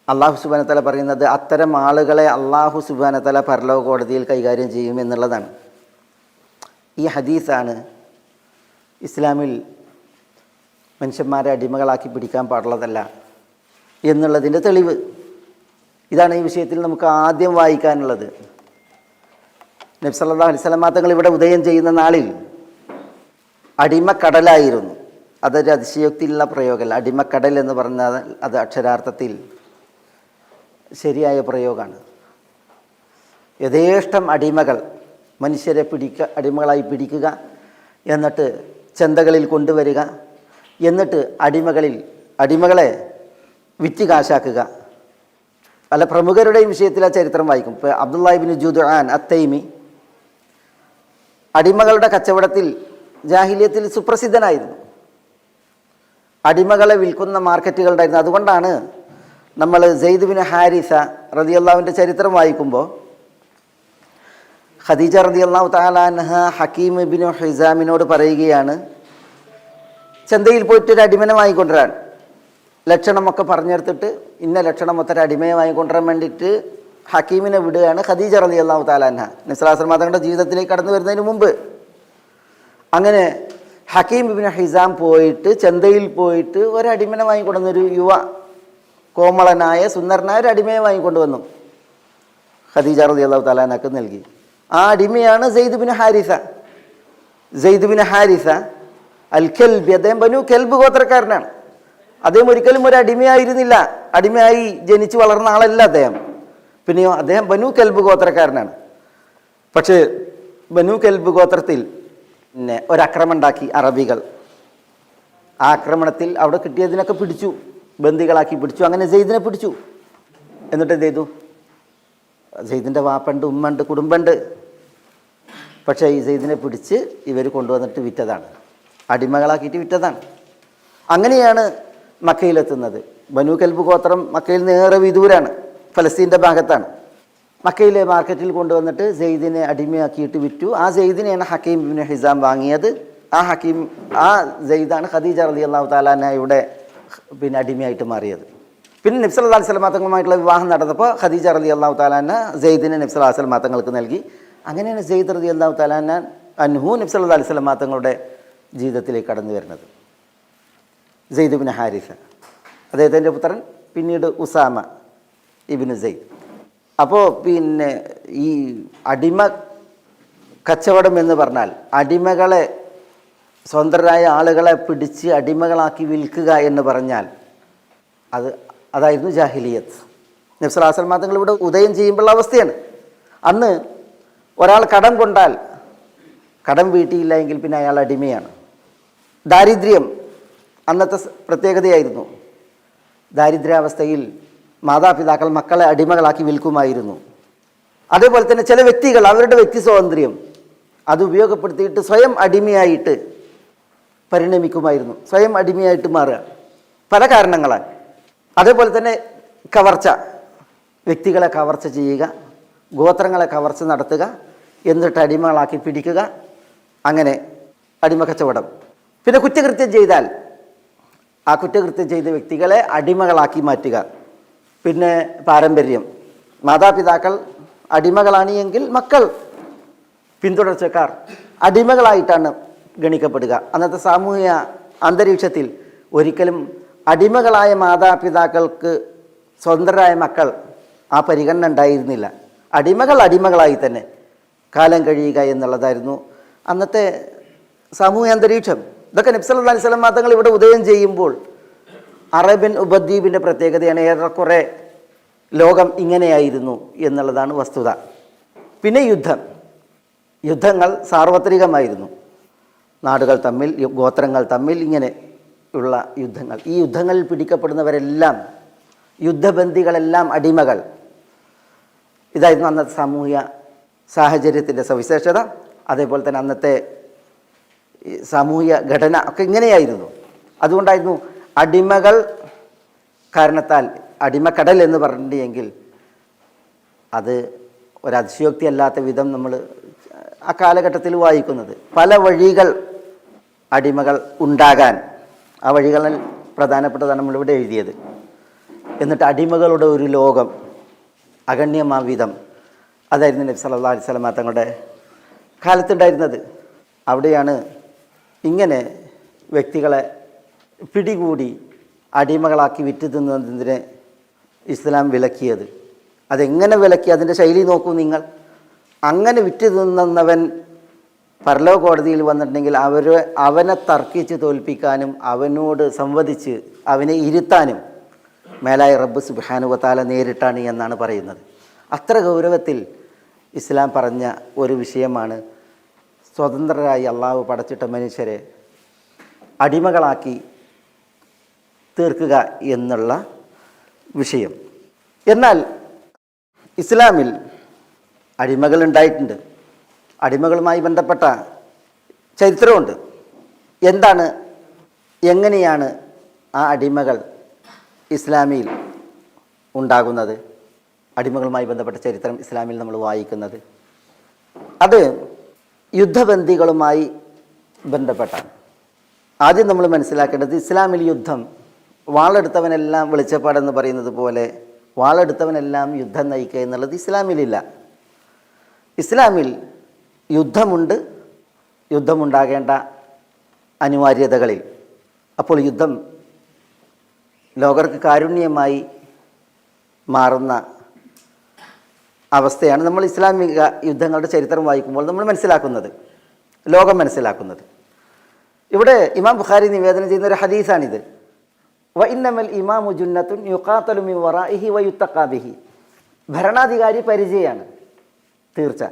അള്ളാഹു സുബ്ഹാനഹു വ തആല പറയുന്നത് അത്തരം ആളുകളെ അള്ളാഹു സുബ്ഹാനഹു വ തആല പരലോക കോടതിയിൽ കൈകാര്യം ചെയ്യും എന്നുള്ളതാണ്. ഈ ഹദീസാണ് ഇസ്ലാമിൽ മനുഷ്യന്മാരെ അടിമകളാക്കി പിടിക്കാൻ പാടുള്ളതല്ല എന്നുള്ളതിൻ്റെ തെളിവ്. ഇതാണ് ഈ വിഷയത്തിൽ നമുക്ക് ആദ്യം വായിക്കാനുള്ളത്. നബി സല്ലല്ലാഹു അലൈഹി വസല്ലം തങ്ങൾ ഇവിടെ ഉദയം ചെയ്യുന്ന നാളിൽ അടിമക്കടലായിരുന്നു. അതൊരു അതിശയോക്തിയുള്ള പ്രയോഗമല്ല. അടിമക്കടൽ എന്ന് പറഞ്ഞാൽ അത് അക്ഷരാർത്ഥത്തിൽ ശരിയായ പ്രയോഗമാണ്. യഥേഷ്ടം അടിമകൾ മനുഷ്യരെ അടിമകളായി പിടിക്കുക, എന്നിട്ട് ചന്തകളിൽ കൊണ്ടുവരിക, എന്നിട്ട് അടിമകളെ വിറ്റ് കാശാക്കുക. പല പ്രമുഖരുടെയും വിഷയത്തിൽ ആ ചരിത്രം വായിക്കും. ഇപ്പോൾ അബ്ദുല്ലാഹി ഇബ്നു ജുദ്ആൻ അത്തൈമി അടിമകളുടെ കച്ചവടത്തിൽ ജാഹിലിയത്തിൽ സുപ്രസിദ്ധനായിരുന്നു. അടിമകളെ വിൽക്കുന്ന മാർക്കറ്റുകളുണ്ടായിരുന്നു. അതുകൊണ്ടാണ് നമ്മൾ സെയ്ദ് ബിൻ ഹാരിസ റളിയല്ലാഹുവിൻ്റെ ചരിത്രം വായിക്കുമ്പോൾ ഖദീജ റളിയല്ലാഹു തആല അൻഹ ഹക്കീം ഇബ്നു ഹിസാമിനോട് പറയുകയാണ്, ചന്തയിൽ പോയിട്ട് ഒരു അടിമനെ വാങ്ങിക്കൊണ്ടുവരാൻ. ലക്ഷണമൊക്കെ പറഞ്ഞെടുത്തിട്ട് ഇന്ന ലക്ഷണം മൊത്തം അടിമയെ വാങ്ങിക്കൊണ്ടുവരാൻ വേണ്ടിയിട്ട് ഹക്കീമിനെ വിടുകയാണ് ഖദീജ റളിയല്ലാഹു തആല അൻഹ, നബി സല്ലല്ലാഹു അലൈഹി വസല്ലം തങ്ങളുടെ ജീവിതത്തിലേക്ക് കടന്നു വരുന്നതിന് മുമ്പ്. അങ്ങനെ ഹക്കീം ഇബ്നു ഹിസാം പോയിട്ട് ചന്തയിൽ പോയിട്ട് ഒരടിമനെ വാങ്ങിക്കൊണ്ടുവന്നൊരു യുവ കോമളനായ സുന്ദരനായ ഒരു അടിമയെ വാങ്ങിക്കൊണ്ടുവന്നു. ഖദീജ റളിയല്ലാഹു തആല അൻഹക്ക് നൽകി. ആ അടിമയാണ് സെയ്ദ് ബിൻ ഹാരിസ. സെയ്ദ് ബിൻ ഹാരിസ അൽ കൽബി, അദ്ദേഹം ബനു കൽബ് ഗോത്രക്കാരനാണ്. അദ്ദേഹം ഒരിക്കലും ഒരു അടിമയായിരുന്നില്ല, അടിമയായി ജനിച്ചു വളർന്ന ആളല്ല അദ്ദേഹം. പിന്നെയോ അദ്ദേഹം ബനു കൽബ് ഗോത്രക്കാരനാണ്. പക്ഷേ ബനു കൽബ് ഗോത്രത്തിൽ പിന്നെ ഒരക്രമം ഉണ്ടാക്കി അറബികൾ. ആ ആക്രമണത്തിൽ അവിടെ കിട്ടിയതിനൊക്കെ പിടിച്ചു, ബന്ദികളാക്കി പിടിച്ചു. അങ്ങനെ സെയ്ദിനെ പിടിച്ചു. എന്നിട്ട് എന്ത് ചെയ്തു? സെയ്ദിൻ്റെ വാപ്പുണ്ട്, ഉമ്മണ്ട്, കുടുംബമുണ്ട്. പക്ഷേ ഈ സെയ്ദിനെ പിടിച്ച് ഇവർ കൊണ്ടുവന്നിട്ട് വിറ്റതാണ്, അടിമകളാക്കിയിട്ട് വിറ്റതാണ്. അങ്ങനെയാണ് മക്കയിലെത്തുന്നത്. ബനു കൽബ് ഗോത്രം മക്കയിൽ നിന്ന് ഏറെ വിദൂരാണ്, ഫലസ്തീൻ്റെ ഭാഗത്താണ്. മക്കയിലെ മാർക്കറ്റിൽ കൊണ്ടുവന്നിട്ട് സെയ്ദിനെ അടിമയാക്കിയിട്ട് വിറ്റു. ആ സെയ്ദിനെയാണ് ഹക്കീം ഇബ്നു ഹിസാം വാങ്ങിയത്. ആ സെയ്ദാണ് ഖദീജ റളിയല്ലാഹു തആല അൻഹയുടെ പിന്നെ അടിമയായിട്ട് മാറിയത്. പിന്നെ നബി സല്ലല്ലാഹു അലൈഹി വസല്ലം തങ്ങളുമായിട്ടുള്ള വിവാഹം നടന്നപ്പോൾ ഖദീജ റളിയല്ലാഹു തആല അൻഹ സെയ്ദിനെ നബി സല്ലല്ലാഹു അലൈഹി വസല്ലം തങ്ങൾക്ക് നൽകി. അങ്ങനെയാണ് സെയ്ദ് റളിയല്ലാഹു തആല അൻഹു നബി സല്ലല്ലാഹു അലൈഹി വസല്ലം തങ്ങളുടെ ജീവിതത്തിലേക്ക് കടന്നു വരുന്നത്. സെയ്ദ് ഇബ്നു ഹാരിസ, അദ്ദേഹത്തിൻ്റെ പുത്രൻ, പിന്നീട് ഉസാമ ഇബ്നു സെയ്ദ്. അപ്പോൾ പിന്നെ ഈ അടിമ കച്ചവടം എന്ന് പറഞ്ഞാൽ അടിമകളെ, സ്വതന്ത്രരായ ആളുകളെ പിടിച്ച് അടിമകളാക്കി വിൽക്കുക എന്ന് പറഞ്ഞാൽ അതായിരുന്നു ജാഹിലിയത്ത്. നബി സല്ലല്ലാഹു അലൈഹി വസല്ലം തങ്ങൾ ഇവിടെ ഉദയം ചെയ്യുമ്പോഴുള്ള അവസ്ഥയാണ്. അന്ന് ഒരാൾ കടം കൊണ്ടാൽ കടം വീട്ടിയില്ല എങ്കിൽ പിന്നെ അയാൾ അടിമയാണ്. ദാരിദ്ര്യം അന്നത്തെ പ്രത്യേകതയായിരുന്നു. ദാരിദ്ര്യാവസ്ഥയിൽ മാതാപിതാക്കൾ മക്കളെ അടിമകളാക്കി വിൽക്കുമായിരുന്നു. അതേപോലെ തന്നെ ചില വ്യക്തികൾ അവരുടെ വ്യക്തി സ്വാതന്ത്ര്യം അത് ഉപയോഗപ്പെടുത്തിയിട്ട് സ്വയം അടിമയായിട്ട് പരിണമിക്കുമായിരുന്നു, സ്വയം അടിമയായിട്ട് മാറുക, പല കാരണങ്ങളാൽ. അതേപോലെ തന്നെ കവർച്ച, വ്യക്തികളെ കവർച്ച ചെയ്യുക, ഗോത്രങ്ങളെ കവർച്ച നടത്തുക, എന്നിട്ട് അടിമകളാക്കി പിടിക്കുക, അങ്ങനെ അടിമ കച്ചവടം. പിന്നെ കുറ്റകൃത്യം ചെയ്താൽ ആ കുറ്റകൃത്യം ചെയ്ത വ്യക്തികളെ അടിമകളാക്കി മാറ്റുക. പിന്നെ പാരമ്പര്യം, മാതാപിതാക്കൾ അടിമകളാണ് എങ്കിൽ മക്കൾ, പിന്തുടർച്ചക്കാർ അടിമകളായിട്ടാണ് ഗണിക്കപ്പെടുക. അന്നത്തെ സാമൂഹിക അന്തരീക്ഷത്തിൽ ഒരിക്കലും അടിമകളായ മാതാപിതാക്കൾക്ക് സ്വതന്ത്രരായ മക്കൾ ആ പരിഗണന ഉണ്ടായിരുന്നില്ല. അടിമകളായി തന്നെ കാലം കഴിയുക എന്നുള്ളതായിരുന്നു അന്നത്തെ സാമൂഹിക അന്തരീക്ഷം. ഇതൊക്കെ നബി സല്ലല്ലാഹു അലൈഹി വസല്ലം തങ്ങൾ ഇവിടെ ഉദയം ചെയ്യുമ്പോൾ അറേബ്യൻ ഉപദ്വീപിൻ്റെ പ്രത്യേകതയാണ്. ഏറെക്കുറെ ലോകം ഇങ്ങനെയായിരുന്നു എന്നുള്ളതാണ് വസ്തുത. പിന്നെ യുദ്ധം. യുദ്ധങ്ങൾ സാർവത്രികമായിരുന്നു. നാടുകൾ തമ്മിൽ, ഗോത്രങ്ങൾ തമ്മിൽ ഇങ്ങനെ ഉള്ള യുദ്ധങ്ങൾ. ഈ യുദ്ധങ്ങളിൽ പിടിക്കപ്പെടുന്നവരെല്ലാം, യുദ്ധബന്ദികളെല്ലാം അടിമകൾ. ഇതായിരുന്നു അന്നത്തെ സാമൂഹിക സാഹചര്യത്തിൻ്റെ സവിശേഷത. അതേപോലെ തന്നെ അന്നത്തെ സാമൂഹിക ഘടന ഒക്കെ ഇങ്ങനെയായിരുന്നു. അതുകൊണ്ടായിരുന്നു അടിമകൾ കാരണത്താൽ, അടിമക്കടൽ എന്ന് പറഞ്ഞിട്ടുണ്ടെങ്കിൽ അത് ഒരതിശയോക്തി അല്ലാത്ത വിധം നമ്മൾ ആ കാലഘട്ടത്തിൽ വായിക്കുന്നത്. പല വഴികൾ അടിമകൾ ഉണ്ടാകാൻ, ആ വഴികളിൽ പ്രധാനപ്പെട്ടതാണ് നമ്മളിവിടെ എഴുതിയത്. എന്നിട്ട് അടിമകളുടെ ഒരു ലോകം അഗണ്യമാവിധം, അതായിരുന്നു നബി സല്ലല്ലാഹു അലൈഹി വസല്ലം തങ്ങളുടെ കാലത്തുണ്ടായിരുന്നത്. അവിടെയാണ് ഇങ്ങനെ വ്യക്തികളെ പിടികൂടി അടിമകളാക്കി വിറ്റ് തിന്നതിനെ ഇസ്ലാം വിലക്കിയത്. അതെങ്ങനെ വിലക്കി, അതിൻ്റെ ശൈലി നോക്കൂ നിങ്ങൾ. അങ്ങനെ വിറ്റ് തിന്നവൻ പരലോക കോടതിയിൽ വന്നിട്ടുണ്ടെങ്കിൽ അവനെ തർക്കിച്ച് തോൽപ്പിക്കാനും അവനോട് സംവദിച്ച് അവനെ ഇരുത്താനും മേലായ റബ്ബ് സുബ്ഹാനഹു വ തആല നേരിട്ടാണ് എന്നാണ് പറയുന്നത്. അത്ര ഗൗരവത്തിൽ ഇസ്ലാം പറഞ്ഞ ഒരു വിഷയമാണ് സ്വതന്ത്രരായി അള്ളാഹു പടച്ചിട്ട മനുഷ്യരെ അടിമകളാക്കി തീർക്കുക എന്നുള്ള വിഷയം. എന്നാൽ ഇസ്ലാമിൽ അടിമകൾ ഉണ്ടായിട്ടുണ്ട്. അടിമകളുമായി ബന്ധപ്പെട്ട ചരിത്രമുണ്ട്. എന്താണ്, എങ്ങനെയാണ് ആ അടിമകൾ ഇസ്ലാമിൽ ഉണ്ടാകുന്നത്? അടിമകളുമായി ബന്ധപ്പെട്ട ചരിത്രം ഇസ്ലാമിൽ നമ്മൾ വായിക്കുന്നത് അത് യുദ്ധബന്ദികളുമായി ബന്ധപ്പെട്ടാണ്. ആദ്യം നമ്മൾ മനസ്സിലാക്കേണ്ടത്, ഇസ്ലാമിൽ യുദ്ധം വാളെടുത്തവനെല്ലാം വെളിച്ചപ്പാടെന്ന് പറയുന്നത് പോലെ വാളെടുത്തവനെല്ലാം യുദ്ധം നയിക്കുക എന്നുള്ളത് ഇസ്ലാമിലില്ല. ഇസ്ലാമിൽ യുദ്ധമുണ്ട്, യുദ്ധമുണ്ടാകേണ്ട അനിവാര്യതകളിൽ. അപ്പോൾ യുദ്ധം ലോകർക്ക് കാരുണ്യമായി മാറുന്ന അവസ്ഥയാണ് നമ്മൾ ഇസ്ലാമിക യുദ്ധങ്ങളുടെ ചരിത്രം വായിക്കുമ്പോൾ നമ്മൾ മനസ്സിലാക്കുന്നത്, ലോകം മനസ്സിലാക്കുന്നത്. ഇവിടെ ഇമാം ബുഖാരി നിവേദനം ചെയ്യുന്ന ഒരു ഹദീസാണിത്. വ ഇന്നമൽ ഇമാമു ജുന്നത്തുൻ യുഖാതലു മിൻ വറാഇഹി വ യുത്തഖാ ബിഹി. ഭരണാധികാരി പരിചയമാണ്, തീർച്ച.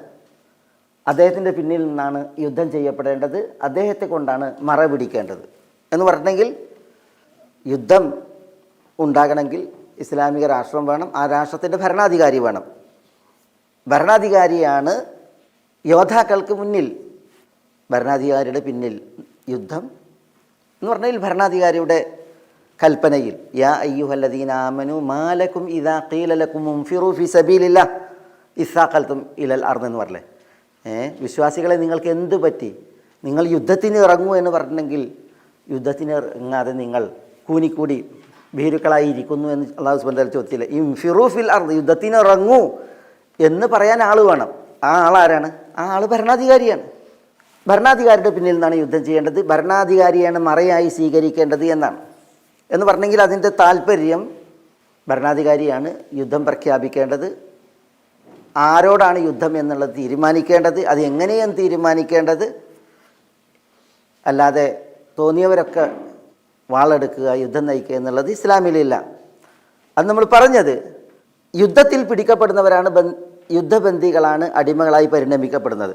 അദ്ദേഹത്തിൻ്റെ പിന്നിൽ നിന്നാണ് യുദ്ധം ചെയ്യപ്പെടേണ്ടത്, അദ്ദേഹത്തെ കൊണ്ടാണ് മറ പിടിക്കേണ്ടത് എന്ന് പറഞ്ഞെങ്കിൽ, യുദ്ധം ഉണ്ടാകണമെങ്കിൽ ഇസ്ലാമിക രാഷ്ട്രം വേണം, ആ രാഷ്ട്രത്തിൻ്റെ ഭരണാധികാരി വേണം. ഭരണാധികാരിയാണ് യോദ്ധാക്കൾക്ക് മുന്നിൽ, ഭരണാധികാരിയുടെ പിന്നിൽ യുദ്ധം എന്ന് പറഞ്ഞാൽ ഭരണാധികാരിയുടെ കൽപ്പനയിൽ യാ അയ്യുഹല്ലദീന ആമനു മാലക്കും ഇദാ ഖീല ലക്കും മുൻഫിറു ഫി സബീലില്ലാഹ് ഇസ്സാഖൽതും ഇലൽ അർദ് എന്ന് പറഞ്ഞേ. വിശ്വാസികളെ, നിങ്ങൾക്ക് എന്ത് പറ്റി? നിങ്ങൾ യുദ്ധത്തിന് ഇറങ്ങൂ എന്ന് പറഞ്ഞെങ്കിൽ യുദ്ധത്തിന് ഇറങ്ങാതെ നിങ്ങൾ കൂനിക്കൂടി ഭീരുക്കളായി ഇരിക്കുന്നു എന്ന് അല്ലാഹു സുബ്ഹാനഹു വ തആല ചോദിച്ചില്ല. ഇൻഫിറു ഫിൽ അർദ്, യുദ്ധത്തിന് ഇറങ്ങൂ എന്ന് പറയാൻ ആൾ വേണം. ആ ആളാരാണ്? ആ ആൾ ഭരണാധികാരിയാണ്. ഭരണാധികാരിയുടെ പിന്നിൽ നിന്നാണ് യുദ്ധം ചെയ്യേണ്ടത്, ഭരണാധികാരിയാണ് മറയായി സ്വീകരിക്കേണ്ടത് എന്നാണ്. എന്ന് പറഞ്ഞെങ്കിൽ അതിൻ്റെ താല്പര്യം, ഭരണാധികാരിയാണ് യുദ്ധം പ്രഖ്യാപിക്കേണ്ടത്, ആരോടാണ് യുദ്ധം എന്നുള്ളത് തീരുമാനിക്കേണ്ടത്, അത് എങ്ങനെയും തീരുമാനിക്കേണ്ടത്. അല്ലാതെ തോന്നിയവരൊക്കെ വാളെടുക്കുക, യുദ്ധം നയിക്കുക എന്നുള്ളത് ഇസ്ലാമിലില്ല. അത് നമ്മൾ പറഞ്ഞത്, യുദ്ധത്തിൽ പിടിക്കപ്പെടുന്നവരാണ് യുദ്ധബന്ദികളാണ് അടിമകളായി പരിണമിക്കപ്പെടുന്നത്.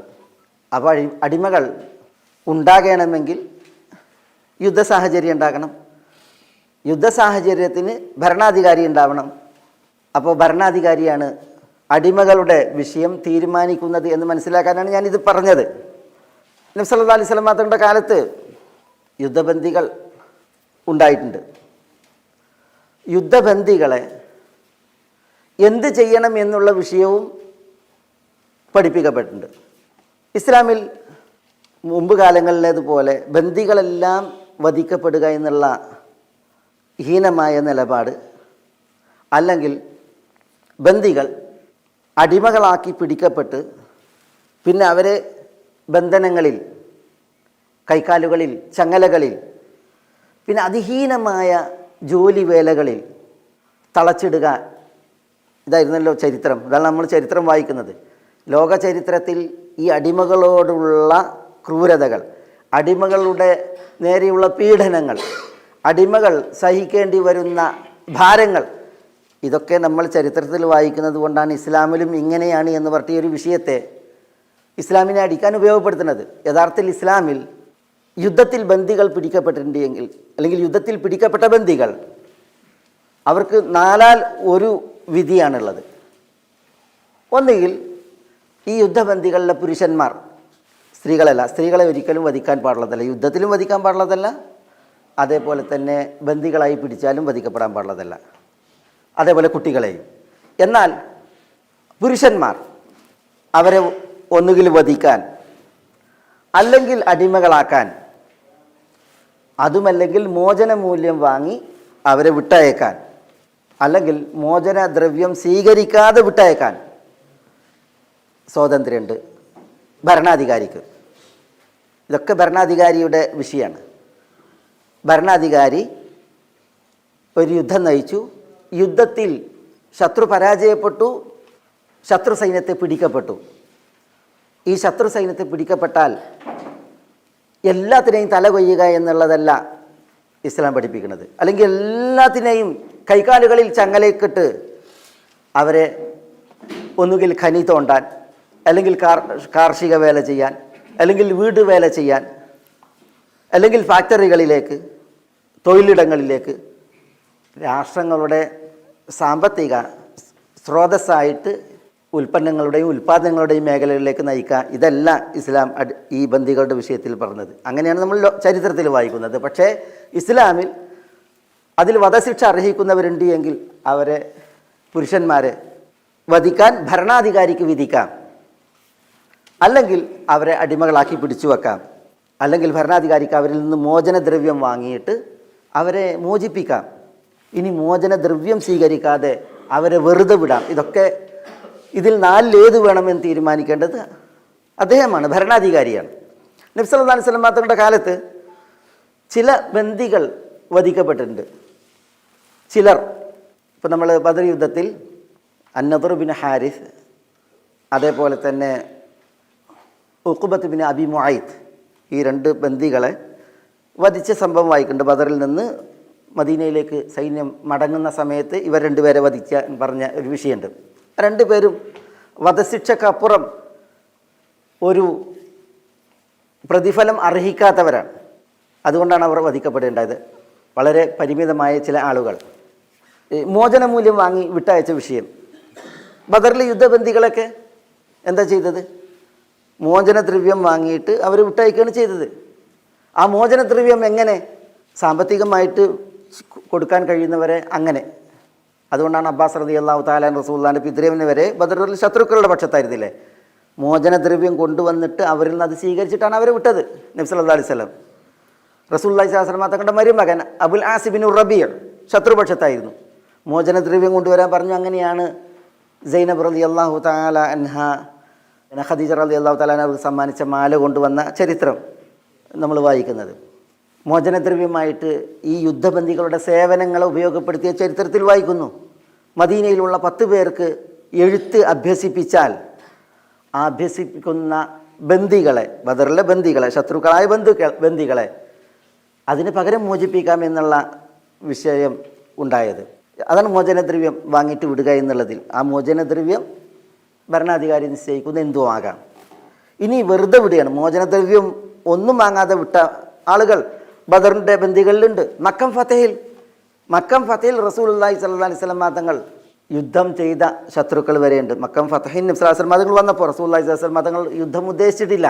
അപ്പോൾ അടിമകൾ ഉണ്ടാകണമെങ്കിൽ യുദ്ധസാഹചര്യം ഉണ്ടാകണം, യുദ്ധസാഹചര്യത്തിന് ഭരണാധികാരി ഉണ്ടാവണം. അപ്പോൾ ഭരണാധികാരിയാണ് അടിമകളുടെ വിഷയം തീരുമാനിക്കുന്നത് എന്ന് മനസ്സിലാക്കാനാണ് ഞാനിത് പറഞ്ഞത്. നബി സല്ലല്ലാഹു അലൈഹി വസല്ലം തങ്ങളുടെ കാലത്ത് യുദ്ധബന്ദികൾ ഉണ്ടായിട്ടുണ്ട്. യുദ്ധബന്ദികളെ എന്ത് ചെയ്യണം എന്നുള്ള വിഷയവും പഠിപ്പിക്കപ്പെട്ടിട്ടുണ്ട്. ഇസ്ലാമിൽ മുമ്പ് കാലങ്ങളിലേതുപോലെ ബന്ദികളെല്ലാം വധിക്കപ്പെടുക എന്നുള്ള ഹീനമായ നിലപാട്, അല്ലെങ്കിൽ ബന്ദികൾ അടിമകളാക്കി പിടിക്കപ്പെട്ട് പിന്നെ അവരെ ബന്ധനങ്ങളിൽ, കൈക്കാലുകളിൽ, ചങ്ങലകളിൽ, പിന്നെ അതിഹീനമായ ജോലി വേലകളിൽ തളച്ചിടുക, ഇതായിരുന്നല്ലോ ചരിത്രം. ഇതാണ് നമ്മൾ ചരിത്രം വായിക്കുന്നത്. ലോക ചരിത്രത്തിൽ ഈ അടിമകളോടുള്ള ക്രൂരതകൾ, അടിമകളുടെ നേരെയുള്ള പീഡനങ്ങൾ, അടിമകൾ സഹിക്കേണ്ടി വരുന്ന ഭാരങ്ങൾ, ഇതൊക്കെ നമ്മൾ ചരിത്രത്തിൽ വായിക്കുന്നത് കൊണ്ടാണ് ഇസ്ലാമിലും ഇങ്ങനെയാണ് എന്ന് പറഞ്ഞ ഒരു വിഷയത്തെ ഇസ്ലാമിനെ അടിക്കാൻ ഉപയോഗപ്പെടുത്തുന്നത്. യഥാർത്ഥത്തിൽ ഇസ്ലാമിൽ യുദ്ധത്തിൽ ബന്ദികൾ പിടിക്കപ്പെട്ടിട്ടുണ്ടെങ്കിൽ, അല്ലെങ്കിൽ യുദ്ധത്തിൽ പിടിക്കപ്പെട്ട ബന്ദികൾ, അവർക്ക് 4 വിധിയാണുള്ളത്. ഒന്നുകിൽ ഈ യുദ്ധബന്ദികളിലെ പുരുഷന്മാർ, സ്ത്രീകളല്ല, സ്ത്രീകളെ ഒരിക്കലും വധിക്കാൻ പാടുള്ളതല്ല, യുദ്ധത്തിലും വധിക്കാൻ പാടുള്ളതല്ല, അതേപോലെ തന്നെ ബന്ദികളായി പിടിച്ചാലും വധിക്കപ്പെടാൻ പാടുള്ളതല്ല, അതേപോലെ കുട്ടികളെയും. എന്നാൽ പുരുഷന്മാർ അവരെ ഒന്നുകിൽ വധിക്കാൻ, അല്ലെങ്കിൽ അടിമകളാക്കാൻ, അതുമല്ലെങ്കിൽ മോചനമൂല്യം വാങ്ങി അവരെ വിട്ടയക്കാൻ, അല്ലെങ്കിൽ മോചനദ്രവ്യം സ്വീകരിക്കാതെ വിട്ടയക്കാൻ സ്വാതന്ത്ര്യമുണ്ട് ഭരണാധികാരിക്ക്. ഇതൊക്കെ ഭരണാധികാരിയുടെ വിഷയമാണ്. ഭരണാധികാരി ഒരു യുദ്ധം നയിച്ചു, യുദ്ധത്തിൽ ശത്രു പരാജയപ്പെട്ടു, ശത്രു സൈന്യത്തെ പിടിക്കപ്പെട്ടു. ഈ ശത്രു സൈന്യത്തെ പിടിക്കപ്പെട്ടാൽ എല്ലാത്തിനെയും തല കൊയ്യുക എന്നുള്ളതല്ല ഇസ്ലാം പഠിപ്പിക്കുന്നത്. അല്ലെങ്കിൽ എല്ലാത്തിനെയും കൈകാലുകളിൽ ചങ്ങലയിക്കിട്ട് അവരെ ഒന്നുകിൽ ഖനി തോണ്ടാൻ, അല്ലെങ്കിൽ കാർഷിക വേല ചെയ്യാൻ, അല്ലെങ്കിൽ വീട് വേല ചെയ്യാൻ, അല്ലെങ്കിൽ ഫാക്ടറികളിലേക്ക്, തൊഴിലിടങ്ങളിലേക്ക്, രാഷ്ട്രങ്ങളുടെ സാമ്പത്തിക സ്രോതസ്സായിട്ട് ഉൽപ്പന്നങ്ങളുടെയും ഉൽപ്പാദനങ്ങളുടെയും മേഖലകളിലേക്ക് നയിക്കാൻ, ഇതല്ല ഇസ്ലാം ഈ ബന്ദികളുടെ വിഷയത്തിൽ പറഞ്ഞത്. അങ്ങനെയാണ് നമ്മൾ ചരിത്രത്തിൽ വായിക്കുന്നത്. പക്ഷേ ഇസ്ലാമിൽ അതിൽ വധശിക്ഷ അർഹിക്കുന്നവരുണ്ട് എങ്കിൽ അവരെ, പുരുഷന്മാരെ വധിക്കാൻ ഭരണാധികാരിക്ക് വിധിക്കാം, അല്ലെങ്കിൽ അവരെ അടിമകളാക്കി പിടിച്ചു വെക്കാം, അല്ലെങ്കിൽ ഭരണാധികാരിക്ക് അവരിൽ നിന്ന് മോചനദ്രവ്യം വാങ്ങിയിട്ട് അവരെ മോചിപ്പിക്കാം. ഇനി മോചനദ്രവ്യം സ്വീകരിക്കാതെ അവരെ വെറുതെ വിടാം. ഇതൊക്കെ ഇതിൽ 4 ഏത് വേണമെന്ന് തീരുമാനിക്കേണ്ടത് അദ്ദേഹമാണ്, ഭരണാധികാരിയാണ്. നബി സല്ലല്ലാഹു അലൈഹി വസല്ലം തങ്ങളുടെ കാലത്ത് ചില ബന്ദികൾ വധിക്കപ്പെട്ടിട്ടുണ്ട്. ചിലർ, ഇപ്പം നമ്മൾ ബദർ യുദ്ധത്തിൽ അന്നദർ ബിൻ ഹാരിസ്, അതേപോലെ തന്നെ ഉഖ്ബത്ത് ബിൻ അബി മുഅയ്ത്ത്, ഈ 2 ബന്ദികളെ വധിച്ച സംഭവം വായിക്കുന്നുണ്ട്. ബദറിൽ നിന്ന് മദീനയിലേക്ക് സൈന്യം മടങ്ങുന്ന സമയത്ത് ഇവർ 2 പേരെ വധിച്ച പറഞ്ഞ ഒരു വിഷയമുണ്ട്. 2 പേരും വധശിക്ഷക്കപ്പുറം ഒരു പ്രതിഫലം അർഹിക്കാത്തവരാണ്. അതുകൊണ്ടാണ് അവർ വധിക്കപ്പെടേണ്ടത്. വളരെ പരിമിതമായ ചില ആളുകൾ. മോചനമൂല്യം വാങ്ങി വിട്ടയച്ച വിഷയം, ബദറിലെ യുദ്ധബന്ദികളൊക്കെ എന്താ ചെയ്തത്? മോചനദ്രവ്യം വാങ്ങിയിട്ട് അവർ വിട്ടയക്കുകയാണ് ചെയ്തത്. ആ മോചനദ്രവ്യം എങ്ങനെ? സാമ്പത്തികമായിട്ട് കൊടുക്കാൻ കഴിയുന്നവരെ അങ്ങനെ. അതുകൊണ്ടാണ് അബ്ബാസ് റളിയല്ലാഹു തആല റസൂലുള്ളാഹിന്റെ പിതൃവിന് വരെ ബദറിൽ ശത്രുക്കളുടെ പക്ഷത്തായിരുന്നില്ലേ, മോചനദ്രവ്യം കൊണ്ടുവന്നിട്ട് അവരിൽ നിന്ന് അത് സ്വീകരിച്ചിട്ടാണ് അവരെ വിട്ടത്. നബി സല്ലല്ലാഹു അലൈഹി വസല്ലം, റസൂലുള്ളാഹി സ്വല്ലല്ലാഹു അലൈഹി വസല്ലം തങ്ങളുടെ മരുമകൻ അബുൽ ആസ് ബിൻ റബീഅ ശത്രുപക്ഷത്തായിരുന്നു. മോചനദ്രവ്യം കൊണ്ടുവരാൻ പറഞ്ഞു. അങ്ങനെയാണ് സൈനബ് റളിയല്ലാഹു തആല അൻഹ ഖദീജ റളിയല്ലാഹു തആല അവർക്ക് സമ്മാനിച്ച മാല കൊണ്ടുവന്ന ചരിത്രം നമ്മൾ വായിക്കുന്നത്. മോചനദ്രവ്യമായിട്ട് ഈ യുദ്ധബന്ദികളുടെ സേവനങ്ങളെ ഉപയോഗപ്പെടുത്തിയ ചരിത്രത്തിൽ വായിക്കുന്നു. മദീനയിലുള്ള 10 പേർക്ക് എഴുത്ത് അഭ്യസിപ്പിച്ചാൽ ആ അഭ്യസിപ്പിക്കുന്ന ബന്ദികളെ, ബദറിലെ ബന്ദികളെ, ശത്രുക്കളായ ബന്ദികളെ അതിന് പകരം മോചിപ്പിക്കാമെന്നുള്ള വിഷയം ഉണ്ടായത്. അതാണ് മോചനദ്രവ്യം വാങ്ങിയിട്ട് വിടുക എന്നുള്ളതിൽ. ആ മോചനദ്രവ്യം ഭരണാധികാരി നിശ്ചയിക്കുന്ന എന്തോ ആകാം. ഇനി വെറുതെ വിടുകയാണ്. മോചനദ്രവ്യം ഒന്നും വാങ്ങാതെ വിട്ട ആളുകൾ ബദറിൻ്റെ ബന്ദികളിലുണ്ട്. മക്കം ഫതഹിൽ റസൂലുള്ളാഹി സ്വല്ലല്ലാഹു അലൈഹി വസല്ലം തങ്ങൾ യുദ്ധം ചെയ്ത ശത്രുക്കൾ വരെയുണ്ട്. മക്കം ഫതഹിൻ നബി സല്ലല്ലാഹു അലൈഹി വസല്ലം തങ്ങൾ വന്നപ്പോൾ റസൂലുള്ളാഹി സ്വല്ലല്ലാഹു അലൈഹി വസല്ലം തങ്ങൾ യുദ്ധം ഉദ്ദേശിച്ചിട്ടില്ല.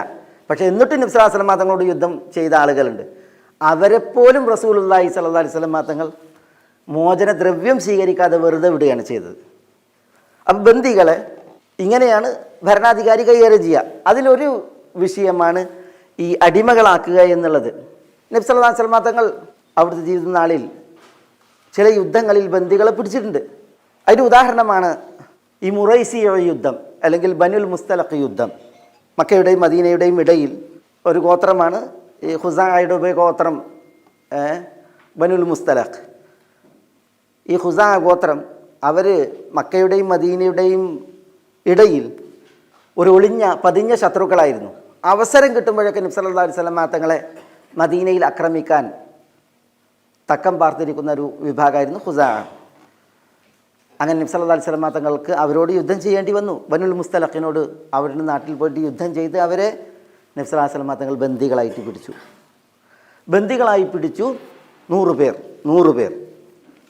പക്ഷേ എന്നിട്ടും നബി സല്ലല്ലാഹു അലൈഹി വസല്ലം തങ്ങളോട് യുദ്ധം ചെയ്ത ആളുകളുണ്ട്. അവരെപ്പോലും റസൂലുള്ളാഹി സ്വല്ലല്ലാഹു അലൈഹി വസല്ലം തങ്ങൾ മോചനദ്രവ്യം സ്വീകരിക്കാതെ വെറുതെ വിടുകയാണ് ചെയ്തത്. അപ്പം ബന്ദികളെ ഇങ്ങനെയാണ് ഭരണാധികാരി കൈകാര്യം ചെയ്യുക. അതിലൊരു വിഷയമാണ് ഈ അടിമകളാക്കുക എന്നുള്ളത്. നബി സല്ലല്ലാഹു അലൈഹി വസല്ലം തങ്ങൾ അവിടുത്തെ ജീവിത നാളിൽ ചില യുദ്ധങ്ങളിൽ ബന്ദികളെ പിടിച്ചിട്ടുണ്ട്. അതിൻ്റെ ഉദാഹരണമാണ് ഈ മുറൈസിയ യുദ്ധം, അല്ലെങ്കിൽ ബനുൽ മുസ്തലഖ് യുദ്ധം. മക്കയുടെയും മദീനയുടെയും ഇടയിൽ ഒരു ഗോത്രമാണ് ഈ ഖുസാഅയുടെ ഉപഗോത്രം, ബനുൽ മുസ്തലഖ്. ഈ ഖുസാ ഗോത്രം അവർ മക്കയുടെയും മദീനയുടെയും ഇടയിൽ ഒരു പതിഞ്ഞ ശത്രുക്കളായിരുന്നു. അവസരം കിട്ടുമ്പോഴൊക്കെ നബി സല്ലല്ലാഹു അലൈഹി വസല്ലം തങ്ങളെ മദീനയിൽ ആക്രമിക്കാൻ തക്കം പാർത്തിരിക്കുന്ന ഒരു വിഭാഗമായിരുന്നു ഖുസാ. അങ്ങനെ നബി സല്ലല്ലാഹു അലൈഹി വസല്ലം തങ്ങൾക്ക് അവരോട് യുദ്ധം ചെയ്യേണ്ടി വന്നു. ബനുൽ മുസ്തലഖിനോട് അവരുടെ നാട്ടിൽ പോയിട്ട് യുദ്ധം ചെയ്ത് അവരെ നബി സല്ലല്ലാഹു അലൈഹി വസല്ലം തങ്ങൾ ബന്ദികളായിട്ട് പിടിച്ചു. ബന്ദികളായി പിടിച്ചു 100 പേർ.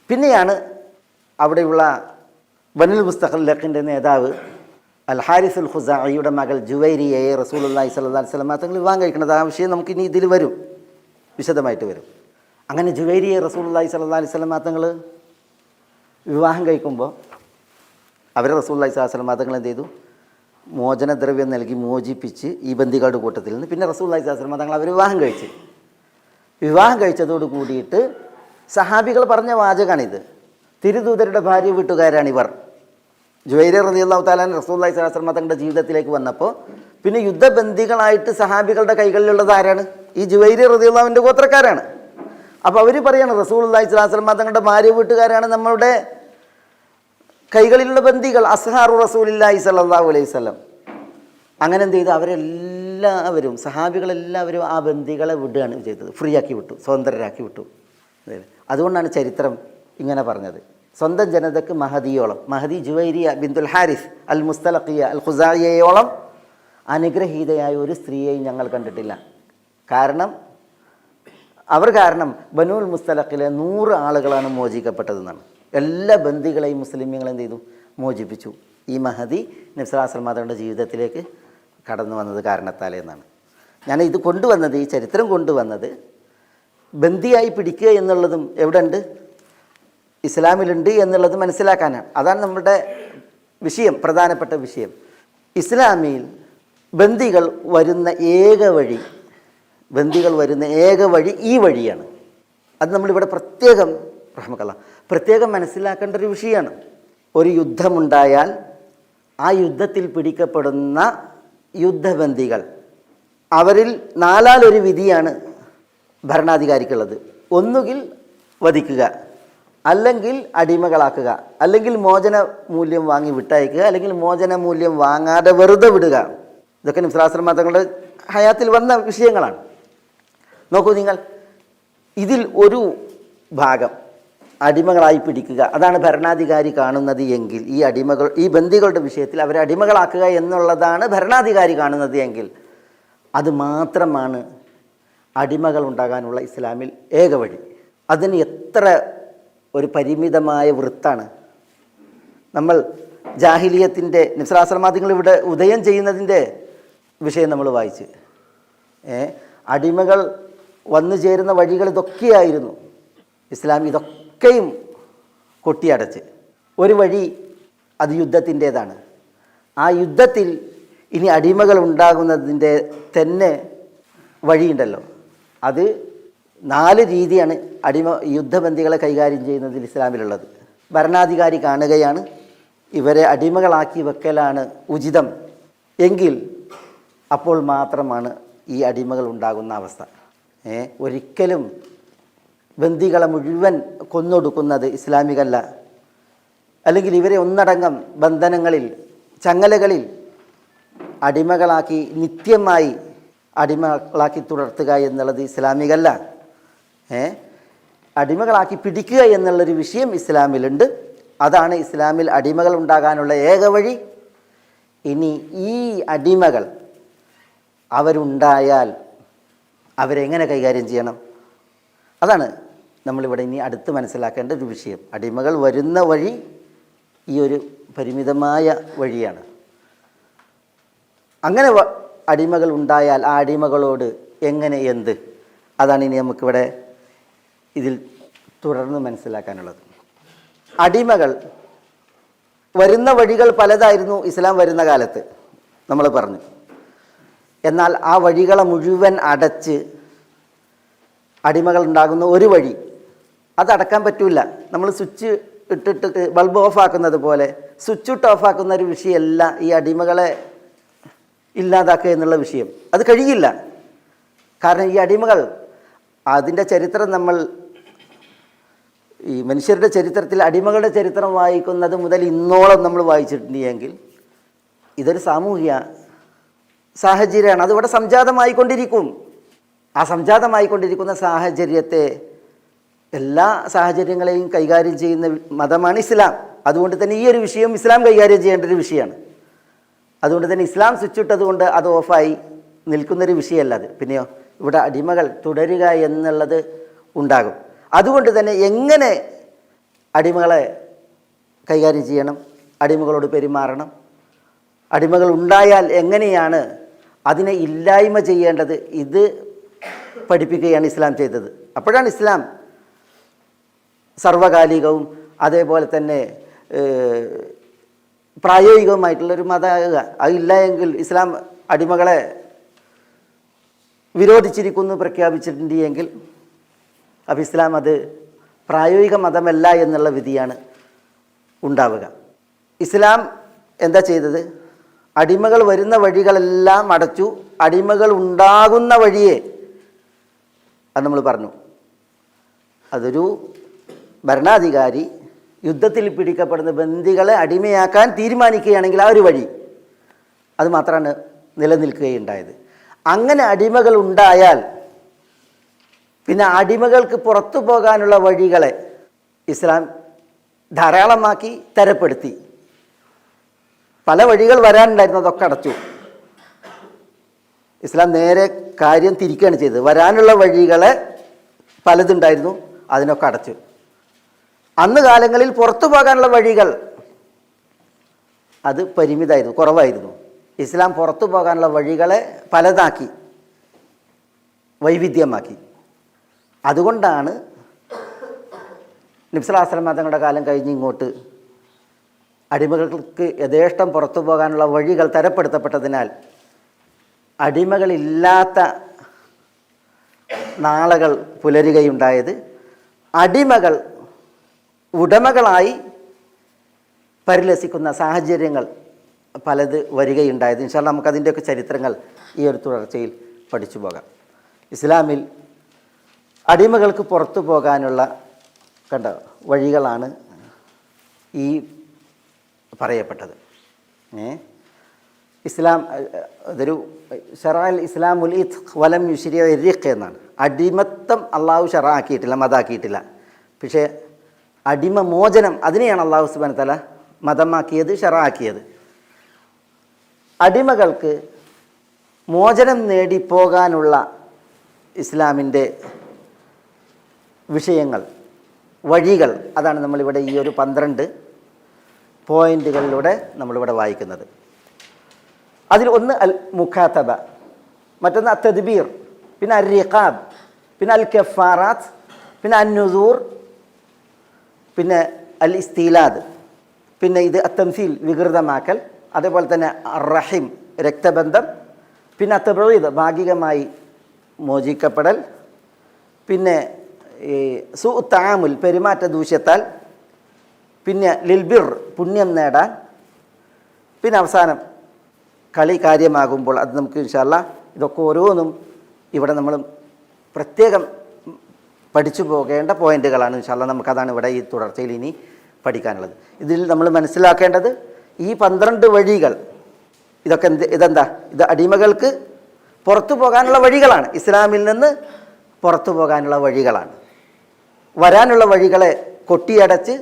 പിന്നെയാണ് അവിടെയുള്ള ബനുൽ മുസ്തഖലിൻ്റെ നേതാവ് അൽ ഹാരിസുൽ ഖുസാഇയുടെ മകൾ ജുവൈരിയയെ റസൂലുള്ളാഹി സ്വല്ലല്ലാഹു അലൈഹി വസല്ലം തങ്ങൾ വിവാഹം കഴിക്കുന്നത്. ആ വിഷയം നമുക്കിനി ഇതിൽ വരും, വിശദമായിട്ട് വരും. അങ്ങനെ ജുവൈരിയെ റസൂലുള്ളാഹി സ്വല്ലല്ലാഹു അലൈഹി വസല്ലം തങ്ങൾ വിവാഹം കഴിക്കുമ്പോൾ അവരെ റസൂലുള്ളാഹി സ്വല്ലല്ലാഹു അലൈഹി വസല്ലം തങ്ങൾ എന്ത് ചെയ്തു? മോചനദ്രവ്യം നൽകി മോചിപ്പിച്ച് ഈ ബന്ദികളുടെ കൂട്ടത്തിൽ നിന്ന് പിന്നെ റസൂലുള്ളാഹി സ്വല്ലല്ലാഹു അലൈഹി വസല്ലം തങ്ങൾ അവർ വിവാഹം കഴിച്ചതോട് കൂടിയിട്ട് സഹാബികൾ പറഞ്ഞ വാചകമാണിത്. തിരുദൂതരുടെ ഭാര്യ വീട്ടുകാരാണിവർ. ജുവൈരിയ റളിയല്ലാഹു തആല റസൂലുള്ളാഹി സ്വല്ലല്ലാഹു അലൈഹി വസല്ലം തങ്ങളുടെ ജീവിതത്തിലേക്ക് വന്നപ്പോൾ പിന്നെ യുദ്ധബന്ദികളായിട്ട് സഹാബികളുടെ കൈകളിലുള്ളത് ആരാണ്? ഈ ജുവൈരിയ റളിയല്ലാഹുവിൻ്റെ ഗോത്രക്കാരാണ്. അപ്പോൾ അവർ പറയാണ് റസൂലുള്ളാഹി സ്വല്ലല്ലാഹു അലൈഹി വസല്ലം തങ്ങളുടെ ഭാര്യ വീട്ടുകാരാണ് നമ്മളുടെ കൈകളിലുള്ള ബന്ദികൾ, അസ്ഹാറു റസൂലില്ലാഹി സ്വല്ലല്ലാഹു അലൈഹി വസല്ലം. അങ്ങനെ എന്ത് ചെയ്തു? അവരെല്ലാവരും സഹാബികളെല്ലാവരും ആ ബന്ദികളെ വിടുകയാണ് ചെയ്തത്. ഫ്രീ ആക്കി വിട്ടു, സ്വതന്ത്രരാക്കി വിട്ടു. അതുകൊണ്ടാണ് ചരിത്രം ഇങ്ങനെ പറഞ്ഞത്. സ്വന്തം ജനതയ്ക്ക് മഹദിയോളം, മഹദി ജുവൈരിയ ബിന്തുൽ ഹാരിസ് അൽ മുസ്തലഖിയ അൽ ഖുസായിയയോളം അനുഗ്രഹീതയായ ഒരു സ്ത്രീയെയും ഞങ്ങൾ കണ്ടിട്ടില്ല. കാരണം ബനുൽ മുസ്തലഖിലെ 100 ആളുകളാണ് മോചിക്കപ്പെട്ടതെന്നാണ്. എല്ലാ ബന്ദികളെയും മുസ്ലിമീങ്ങൾ എന്ത് ചെയ്തു? മോചിപ്പിച്ചു. ഈ മഹദി നബി സല്ലല്ലാഹു അലൈഹി വസല്ലം തങ്ങളുടെ ജീവിതത്തിലേക്ക് കടന്നു വന്നത് കാരണത്താലേ എന്നാണ് ഞാൻ ഇത് കൊണ്ടുവന്നത്. ഈ ചരിത്രം കൊണ്ടുവന്നത് ബന്ദിയായി പിടിക്കുക എന്നുള്ളതും എവിടെ ഉണ്ട്? ഇസ്ലാമിലുണ്ട് എന്നുള്ളത് മനസ്സിലാക്കാനാണ്. അതാണ് നമ്മുടെ വിഷയം, പ്രധാനപ്പെട്ട വിഷയം. ഇസ്ലാമിൽ ബന്ദികൾ വരുന്ന ഏക വഴി ഈ വഴിയാണ്. അത് നമ്മളിവിടെ പ്രത്യേകം മനസ്സിലാക്കേണ്ട ഒരു വിഷയമാണ്. ഒരു യുദ്ധമുണ്ടായാൽ ആ യുദ്ധത്തിൽ പിടിക്കപ്പെടുന്ന യുദ്ധബന്ദികൾ, അവരിൽ 4 വിധിയാണ് ഭരണാധികാരിക്കുള്ളത്. ഒന്നുകിൽ വധിക്കുക, അല്ലെങ്കിൽ അടിമകളാക്കുക, അല്ലെങ്കിൽ മോചന മൂല്യം വാങ്ങി വിട്ടയക്കുക, അല്ലെങ്കിൽ മോചന മൂല്യം വാങ്ങാതെ വെറുതെ വിടുക. ഇതൊക്കെ നബി സല്ലല്ലാഹു അലൈഹി വസല്ലം തങ്ങളുടെ ഹയാത്തിൽ വന്ന വിഷയങ്ങളാണ്. നോക്കൂ നിങ്ങൾ, ഇതിൽ ഒരു ഭാഗം അടിമകളായി പിടിക്കുക, അതാണ് ഭരണാധികാരി കാണുന്നത് എങ്കിൽ, ഈ ബന്ദികളുടെ വിഷയത്തിൽ അവരെ അടിമകളാക്കുക എന്നുള്ളതാണ് ഭരണാധികാരി കാണുന്നത് എങ്കിൽ, അത് മാത്രമാണ് അടിമകൾ ഉണ്ടാകാനുള്ള ഇസ്ലാമിൽ ഏക വഴി. അതിന് എത്ര ഒരു പരിമിതമായ വൃത്താണ്. നമ്മൾ ജാഹിലിയത്തിൻ്റെ നബി സല്ലല്ലാഹു അലൈഹി വസല്ലം തങ്ങൾ ഇവിടെ ഉദയം ചെയ്യുന്നതിൻ്റെ വിഷയം നമ്മൾ വായിച്ച്, അടിമകൾ വന്നു ചേരുന്ന വഴികൾ ഇതൊക്കെയായിരുന്നു. ഇസ്ലാം ഇതൊക്കെയും കൊട്ടിയടച്ച് ഒരു വഴി, അത് യുദ്ധത്തിൻ്റേതാണ്. ആ യുദ്ധത്തിൽ ഇനി അടിമകൾ ഉണ്ടാകുന്നതിൻ്റെ തന്നെ വഴിയുണ്ടല്ലോ. അത് 4 രീതിയാണ് യുദ്ധബന്ദികളെ കൈകാര്യം ചെയ്യുന്നതിൽ ഇസ്ലാമിലുള്ളത്. ഭരണാധികാരി കാണുകയാണ് ഇവരെ അടിമകളാക്കി വെക്കലാണ് ഉചിതം എങ്കിൽ അപ്പോൾ മാത്രമാണ് ഈ അടിമകൾ ഉണ്ടാകുന്ന അവസ്ഥ. ഒരിക്കലും ബന്ദികളെ മുഴുവൻ കൊന്നൊടുക്കുന്നത് ഇസ്ലാമികല്ല. അല്ലെങ്കിൽ ഇവരെ ഒന്നടങ്കം ബന്ധനങ്ങളിൽ, ചങ്ങലകളിൽ അടിമകളാക്കി നിത്യമായി അടിമകളാക്കി തുടർത്തുക എന്നുള്ളത് ഇസ്ലാമികല്ല. അടിമകളാക്കി പിടിക്കുക എന്നുള്ളൊരു വിഷയം ഇസ്ലാമിലുണ്ട്. അതാണ് ഇസ്ലാമിൽ അടിമകൾ ഉണ്ടാകാനുള്ള ഏക വഴി. ഇനി ഈ അടിമകൾ അവരുണ്ടായാൽ അവരെങ്ങനെ കൈകാര്യം ചെയ്യണം? അതാണ് നമ്മളിവിടെ ഇനി അടുത്ത് മനസ്സിലാക്കേണ്ട ഒരു വിഷയം. അടിമകൾ വരുന്ന വഴി ഈ ഒരു പരിമിതമായ വഴിയാണ്. അങ്ങനെ അടിമകൾ ഉണ്ടായാൽ ആ അടിമകളോട് എങ്ങനെ അതാണ് ഇനി നമുക്കിവിടെ ഇതിൽ തുടർന്ന് മനസ്സിലാക്കാനുള്ളത്. അടിമകൾ വരുന്ന വഴികൾ പലതായിരുന്നു ഇസ്ലാം വരുന്ന കാലത്ത്, നമ്മൾ പറഞ്ഞു. എന്നാൽ ആ വഴികളെ മുഴുവൻ അടച്ച് അടിമകൾ ഉണ്ടാകുന്ന ഒരു വഴി, അതടക്കാൻ പറ്റില്ല. നമ്മൾ സ്വിച്ച് ഇട്ടിട്ട് ബൾബ് ഓഫാക്കുന്നത് പോലെ സ്വിച്ച് ഇട്ട് ഓഫാക്കുന്ന ഒരു വിഷയമല്ല ഈ അടിമകളെ ഇല്ലാതാക്കുക എന്നുള്ള വിഷയം. അത് കഴിയില്ല. കാരണം ഈ അടിമകൾ, അതിൻ്റെ ചരിത്രം നമ്മൾ ഈ മനുഷ്യരുടെ ചരിത്രത്തിൽ അടിമകളുടെ ചരിത്രം വായിക്കുന്നത് മുതൽ ഇന്നോളം നമ്മൾ വായിച്ചിട്ടുണ്ടെങ്കിൽ ഇതൊരു സാമൂഹിക സാഹചര്യമാണ്. അതിവിടെ സംജാതമായിക്കൊണ്ടിരിക്കും. ആ സംജാതമായിക്കൊണ്ടിരിക്കുന്ന സാഹചര്യത്തെ, എല്ലാ സാഹചര്യങ്ങളെയും കൈകാര്യം ചെയ്യുന്ന മതമാണ് ഇസ്ലാം. അതുകൊണ്ട് തന്നെ ഈ ഒരു വിഷയം ഇസ്ലാം കൈകാര്യം ചെയ്യേണ്ട ഒരു വിഷയമാണ്. അതുകൊണ്ട് തന്നെ ഇസ്ലാം സ്വിച്ച് ഇട്ടത് കൊണ്ട് അത് ഓഫായി നിൽക്കുന്നൊരു വിഷയമല്ല അത്. പിന്നെയോ ഇവിടെ അടിമകൾ തുടരുക എന്നുള്ളത് ഉണ്ടാകും. അതുകൊണ്ട് തന്നെ എങ്ങനെ അടിമകളെ കൈകാര്യം ചെയ്യണം, അടിമകളോട് പെരുമാറണം, അടിമകൾ ഉണ്ടായാൽ എങ്ങനെയാണ് അതിനെ ഇല്ലായ്മ ചെയ്യേണ്ടത്, ഇത് പഠിപ്പിക്കുകയാണ് ഇസ്ലാം ചെയ്തത്. അപ്പോഴാണ് ഇസ്ലാം സർവകാലികവും അതേപോലെ തന്നെ പ്രായോഗികവുമായിട്ടുള്ളൊരു മതമാകുക. അതില്ല എങ്കിൽ ഇസ്ലാം അടിമകളെ വിരോധിച്ചിരിക്കുന്നു പ്രഖ്യാപിച്ചിട്ടുണ്ട് എങ്കിൽ അപ്പോൾ ഇസ്ലാം അത് പ്രായോഗിക മതമല്ല എന്നുള്ള വിധിയാണ് ഉണ്ടാവുക. ഇസ്ലാം എന്താ ചെയ്തത്? അടിമകൾ വരുന്ന വഴികളെല്ലാം അടച്ചു, അടിമകൾ ഉണ്ടാകുന്ന വഴിയെ അത് നമ്മൾ പറഞ്ഞു. അതൊരു ഭരണാധികാരി യുദ്ധത്തിൽ പിടിക്കപ്പെടുന്ന ബന്ദികളെ അടിമയാക്കാൻ തീരുമാനിക്കുകയാണെങ്കിൽ ആ ഒരു വഴി അത് മാത്രമാണ് നിലനിൽക്കുകയുണ്ടായത്. അങ്ങനെ അടിമകൾ ഉണ്ടായാൽ പിന്നെ അടിമകൾക്ക് പുറത്തു പോകാനുള്ള വഴികളെ ഇസ്ലാം ധാരാളമാക്കി തരപ്പെടുത്തി. പല വഴികൾ വരാനുണ്ടായിരുന്നു, അതൊക്കെ അടച്ചു. ഇസ്ലാം നേരെ കാര്യം തിരിക്കുകയാണ് ചെയ്തത്. വരാനുള്ള വഴികളെ പലതുണ്ടായിരുന്നു, അതിനൊക്കെ അടച്ചു. അന്ന് കാലങ്ങളിൽ പുറത്തു പോകാനുള്ള വഴികൾ അത് പരിമിതമായിരുന്നു, കുറവായിരുന്നു. ഇസ്ലാം പുറത്തു പോകാനുള്ള വഴികളെ പലതാക്കി, വൈവിധ്യമാക്കി. അതുകൊണ്ടാണ് നബി സല്ലല്ലാഹു അലൈഹി വസല്ലം തങ്ങളുടെ കാലം കഴിഞ്ഞ് ഇങ്ങോട്ട് അടിമകൾക്ക് യഥേഷ്ടം പുറത്തു പോകാനുള്ള വഴികൾ തരപ്പെടുത്തപ്പെട്ടതിനാൽ അടിമകളില്ലാത്ത നാളുകൾ പുലരുകയുണ്ടായത്. അടിമകൾ ഉടമകളായി പരിലസിക്കുന്ന സാഹചര്യങ്ങൾ പലത് വരികയുണ്ടായത്. ഇൻഷാ അല്ലാഹ് നമുക്കതിൻ്റെയൊക്കെ ചരിത്രങ്ങൾ ഈ ഒരു തുടർച്ചയിൽ പഠിച്ചു പോകാം. ഇസ്ലാമിൽ അടിമകൾക്ക് പുറത്തു പോകാനുള്ള വഴികളാണ് ഈ പറയപ്പെട്ടത്. ഇസ്ലാം ഇതൊരു ഷറഅൽ ഇസ്ലാമുൽ ഇത്ഖ് വലം യുശ്രിഅ ഇർഖ് എന്നാണ്. അടിമത്തം അള്ളാഹു ഷറഅാക്കിയിട്ടില്ല, മതാക്കിയിട്ടില്ല. പക്ഷേ അടിമ മോചനം അതിനെയാണ് അള്ളാഹു സുബ്ഹാനഹു വ തആല മതമാക്കിയത്, ഷറഅാക്കിയത്. അടിമകൾക്ക് മോചനം നേടിപ്പോകാനുള്ള ഇസ്ലാമിൻ്റെ വിഷയങ്ങൾ, വഴികൾ, അതാണ് നമ്മളിവിടെ ഈ ഒരു 12 പോയിന്റുകളിലൂടെ നമ്മളിവിടെ വായിക്കുന്നത്. അതിൽ ഒന്ന് അൽ മുഖാതബ, മറ്റൊന്ന് അത്തദ്ബീർ, പിന്നെ അൽ റിഖാബ്, പിന്നെ അൽ കഫാറാത്ത്, പിന്നെ അന്നുദൂർ, പിന്നെ അൽ ഇസ്തീലാദ്, പിന്നെ ഇത് അത്തംസീൽ വികൃതമാക്കൽ, അതേപോലെ തന്നെ റഹിം രക്തബന്ധം, പിന്നെ അത്തബീദ് ഭാഗികമായി മോചിക്കപ്പെടൽ, പിന്നെ ഈ സു താമുൽ പെരുമാറ്റ ദൂഷ്യത്താൽ, പിന്നെ ലിൽബിർ പുണ്യം നേടാൻ, പിന്നെ അവസാനം കളി കാര്യമാകുമ്പോൾ അത് നമുക്ക് ഇൻഷാ അല്ലാഹ് ഇതൊക്കെ ഓരോന്നും ഇവിടെ നമ്മൾ പ്രത്യേകം പഠിച്ചു പോകേണ്ട പോയിന്റുകളാണ്. ഇൻഷാ അല്ലാഹ് നമുക്കതാണ് ഇവിടെ ഈ തുടർച്ചയിൽ ഇനി പഠിക്കാനുള്ളത്. ഇതിൽ നമ്മൾ മനസ്സിലാക്കേണ്ടത് ഈ 12 വഴികൾ ഇതൊക്കെ ഇതെന്താ? ഇത് അടിമകൾക്ക് പുറത്തു പോകാനുള്ള വഴികളാണ്, ഇസ്ലാമിൽ നിന്ന് പുറത്തു പോകാനുള്ള വഴികളാണ്. വരാനുള്ള വഴികളെ കൊട്ടിയടച്ച്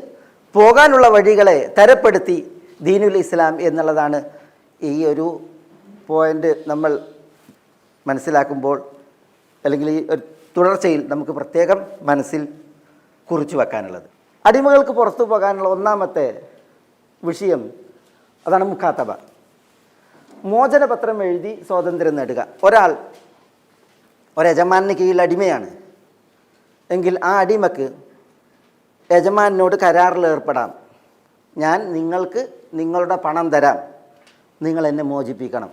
പോകാനുള്ള വഴികളെ തരപ്പെടുത്തി ദീനുൽ ഇസ്ലാം എന്നുള്ളതാണ് ഈ ഒരു പോയിൻ്റ് നമ്മൾ മനസ്സിലാക്കുമ്പോൾ, അല്ലെങ്കിൽ ഈ ഒരു തുടർച്ചയിൽ നമുക്ക് പ്രത്യേകം മനസ്സിൽ കുറിച്ചു വെക്കാനുള്ളത്. അടിമകൾക്ക് പുറത്തു പോകാനുള്ള ഒന്നാമത്തെ വിഷയം അതാണ് മുഖാത്തബ, മോചനപത്രം എഴുതി സ്വാതന്ത്ര്യം നേടുക. ഒരാൾ ഒരജമാനിന് കീഴിൽ അടിമയാണ് എങ്കിൽ ആ അടിമക്ക് യജമാനോട് കരാറിൽ ഏർപ്പെടാം. ഞാൻ നിങ്ങൾക്ക് നിങ്ങളുടെ പണം തരാം, നിങ്ങൾ എന്നെ മോചിപ്പിക്കണം.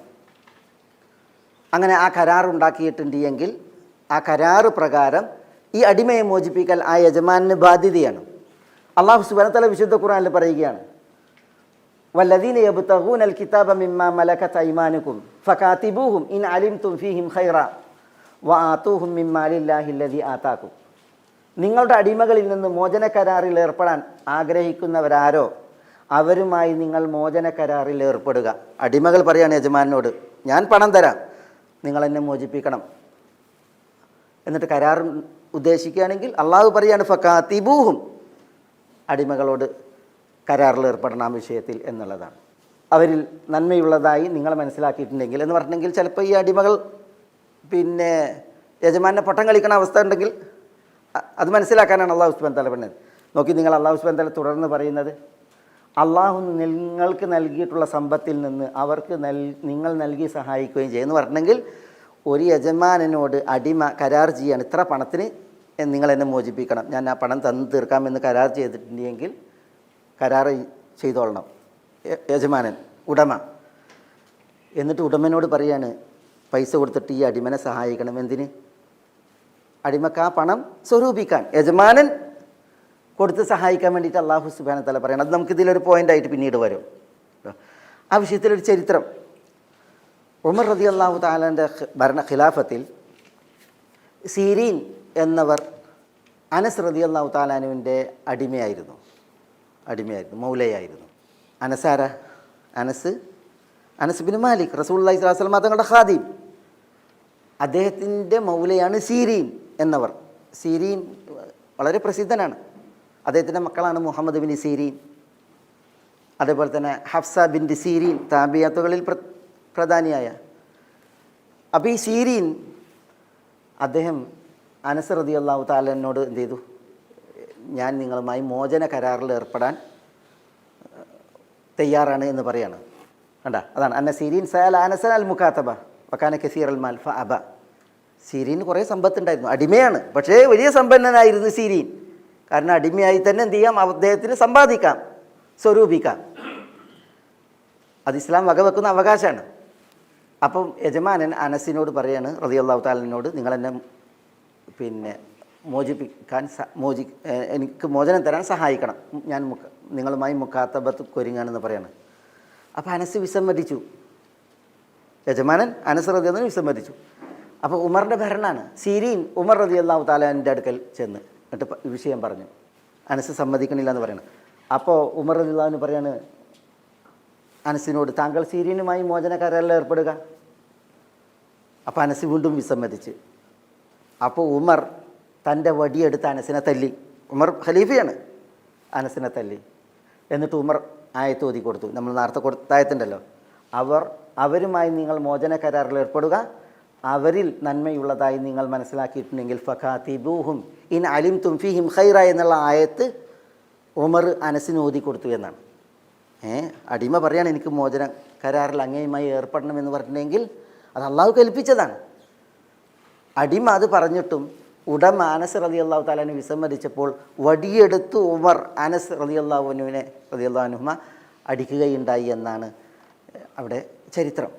അങ്ങനെ ആ കരാറുണ്ടാക്കിയിട്ടുണ്ട് എങ്കിൽ ആ കരാറ് പ്രകാരം ഈ അടിമയെ മോചിപ്പിക്കൽ ആ യജമാനിന് ബാധ്യതയാണ്. അല്ലാഹു സുബ്ഹാനഹു വ തആല വിശുദ്ധ ഖുർആനിൽ പറയുകയാണ്, വല്ലദീന യബ്തഗൂനൽ കിതാബ മിമ്മാ മലകത് അയ്മാനുകും ഫകാതിബൂഹും ഇൻ അലിംതും ഫീഹിം ഖൈറ വആതൂഹും മിമ്മാ ലില്ലാഹി അല്ലദീ ആതാകും. നിങ്ങളുടെ അടിമകളിൽ നിന്ന് മോചന കരാറിൽ ഏർപ്പെടാൻ ആഗ്രഹിക്കുന്നവരാരോ അവരുമായി നിങ്ങൾ മോചന കരാറിൽ ഏർപ്പെടുക. അടിമകൾ പറയാണ് യജമാനോട്, ഞാൻ പണം തരാം, നിങ്ങളെന്നെ മോചിപ്പിക്കണം. എന്നിട്ട് കരാർ ഉദ്ദേശിക്കുകയാണെങ്കിൽ അള്ളാഹു പറയാണ് ഫകാതിബൂഹും, അടിമകളോട് കരാറിൽ ഏർപ്പെടണം ആ വിഷയത്തിൽ എന്നുള്ളതാണ്. അവരിൽ നന്മയുള്ളതായി നിങ്ങൾ മനസ്സിലാക്കിയിട്ടുണ്ടെങ്കിൽ എന്ന് പറഞ്ഞെങ്കിൽ ചിലപ്പോൾ ഈ അടിമകൾ പിന്നെ യജമാനെ പൊട്ടം കളിക്കുന്ന അവസ്ഥ ഉണ്ടെങ്കിൽ അത് മനസ്സിലാക്കാനാണ് അള്ളാഹു സുബ്ഹാനഹു വ തആല പറഞ്ഞത്. നോക്കി, നിങ്ങൾ അള്ളാഹു സുബ്ഹാനഹു വ തആല തുടർന്ന് പറയുന്നത്, അള്ളാഹു നിങ്ങൾക്ക് നൽകിയിട്ടുള്ള സമ്പത്തിൽ നിന്ന് അവർക്ക് നിങ്ങൾ നൽകി സഹായിക്കുകയും ചെയ്യുമെന്ന് പറഞ്ഞെങ്കിൽ ഒരു യജമാനനോട് അടിമ കരാർ ചെയ്യാണ്, ഇത്ര പണത്തിന് നിങ്ങൾ എന്നെ മോചിപ്പിക്കണം, ഞാൻ ആ പണം തന്നു തീർക്കാമെന്ന് കരാർ ചെയ്തിട്ടുണ്ടെങ്കിൽ കരാർ ചെയ്തോളണം യജമാനൻ, ഉടമ. എന്നിട്ട് ഉടമനോട് പറയാണ് പൈസ കൊടുത്തിട്ട് ഈ അടിമനെ സഹായിക്കണം. എന്തിന്? അടിമക്ക് ആ പണം സ്വരൂപിക്കാൻ, യജമാനൻ കൊടുത്ത് സഹായിക്കാൻ വേണ്ടിയിട്ട് അള്ളാഹു സുബ്ഹാനഹു വ തആല പറയണം. അത് നമുക്കിതിലൊരു പോയിൻ്റായിട്ട് പിന്നീട് വരും. ആ വിഷയത്തിലൊരു ചരിത്രം, ഉമർ റളിയല്ലാഹു തആലയുടെ ഖിലാഫത്തിൽ സീരീൻ എന്നവർ അനസ് റളിയല്ലാഹു തആലാനുവിൻ്റെ അടിമയായിരുന്നു, മൗലയായിരുന്നു. അനസാര? അനസ് ബിൻ മാലിക്, റസൂലുള്ളാഹി സ്വല്ലല്ലാഹു അലൈഹി വസല്ലം തങ്ങളുടെ ഖാദിം. അദ്ദേഹത്തിൻ്റെ മൗലയാണ് സീരീൻ എന്നവർ. സീരീൻ വളരെ പ്രസിദ്ധനാണ്. അദ്ദേഹത്തിൻ്റെ മക്കളാണ് മുഹമ്മദ് ബിൻ സീരീൻ, അതേപോലെ തന്നെ ഹഫ്സ ബിൻ സീരീൻ, താബിയത്തുകളിൽ പ്രധാനിയായ. അപ്പോൾ ഈ സീരീൻ അദ്ദേഹം അനസ് റളിയല്ലാഹു തആലയോട് എന്ത് ചെയ്തു? ഞാൻ നിങ്ങളുമായി മോചന കരാറിൽ ഏർപ്പെടാൻ തയ്യാറാണ് എന്ന് പറയാണ്. കണ്ട, അതാണ് അന്ന സീരീൻ സഅല അനസൻ അൽ മുകാതബ വകാന കസീർ അൽ മാൽ ഫഅബ. സീരീൻ കുറേ സമ്പത്തുണ്ടായിരുന്നു, അടിമയാണ്, പക്ഷേ വലിയ സമ്പന്നനായിരുന്നു സീരീൻ. കാരണം അടിമയായി തന്നെ എന്ത് ചെയ്യാം? അദ്ദേഹത്തിന് സമ്പാദിക്കാം, സ്വരൂപിക്കാം. അത് ഇസ്ലാം വകവെക്കുന്ന അവകാശമാണ്. അപ്പം യജമാനൻ അനസിനോട് പറയാണ് റളിയല്ലാഹു തആലയോട്, നിങ്ങളെന്നെ പിന്നെ മോചിപ്പിക്കാൻ എനിക്ക് മോചനം തരാൻ സഹായിക്കണം, ഞാൻ നിങ്ങളുമായി മുക്കാത്തബത്ത് ഒരുങ്ങാണെന്ന് പറയാണ്. അപ്പോൾ അനസ് വിസമ്മതിച്ചു, യജമാനൻ അനസ് റളിയല്ലാഹു അൻഹു വിസമ്മതിച്ചു. അപ്പോൾ ഉമറിൻ്റെ ഭരണമാണ്. സീരീൻ ഉമർ റളിയല്ലാഹു തആലാൻ്റെ അടുക്കൽ ചെന്ന് എന്നിട്ട് വിഷയം പറഞ്ഞു. അനസ് സമ്മതിക്കണില്ല എന്ന് പറയണം. അപ്പോൾ ഉമർ റളിയല്ലാഹു അൻഹു പറയാണ് അനസിനോട്, താങ്കൾ സീരീനുമായി മോചന കരാറിൽ ഏർപ്പെടുക. അപ്പോൾ അനസ് വീണ്ടും വിസമ്മതിച്ച്. അപ്പോൾ ഉമർ തൻ്റെ വടിയെടുത്ത് അനസിനെ തല്ലി. ഉമർ ഖലീഫയാണ്, അനസിനെ തല്ലി. എന്നിട്ട് ഉമർ ആയത്ത് ഓതി കൊടുത്തു. നമ്മൾ നേരത്തെ കൊടുത്ത ആയത്തുണ്ടല്ലോ, അവരുമായി നിങ്ങൾ മോചന കരാറിൽ ഏർപ്പെടുക, അവരിൽ നന്മയുള്ളതായി നിങ്ങൾ മനസ്സിലാക്കിയിട്ടുണ്ടെങ്കിൽ ഫഖാതിബൂഹും ഇൻ അലിംതും ഫീഹിം ഖൈറ എന്നുള്ള ആയത്ത് ഉമർ അനസിന് ഓതി കൊടുത്തു എന്നാണ്. അടിമ പറയാണ് എനിക്ക് മോചന കരാറിൽ അങ്ങയുമായി ഏർപ്പെടണമെന്ന് പറഞ്ഞിട്ടുണ്ടെങ്കിൽ അത് അള്ളാഹു കൽപ്പിച്ചതാണ്. അടിമ അത് പറഞ്ഞിട്ടും ഉടമ അനസ് റളിയല്ലാഹു തആലയെ വിസമ്മതിച്ചപ്പോൾ വടിയെടുത്ത് ഉമർ അനസ് റളിയല്ലാഹു അൻഹുമ അടിക്കുകയുണ്ടായി എന്നാണ് അവിടെ ചരിത്രം.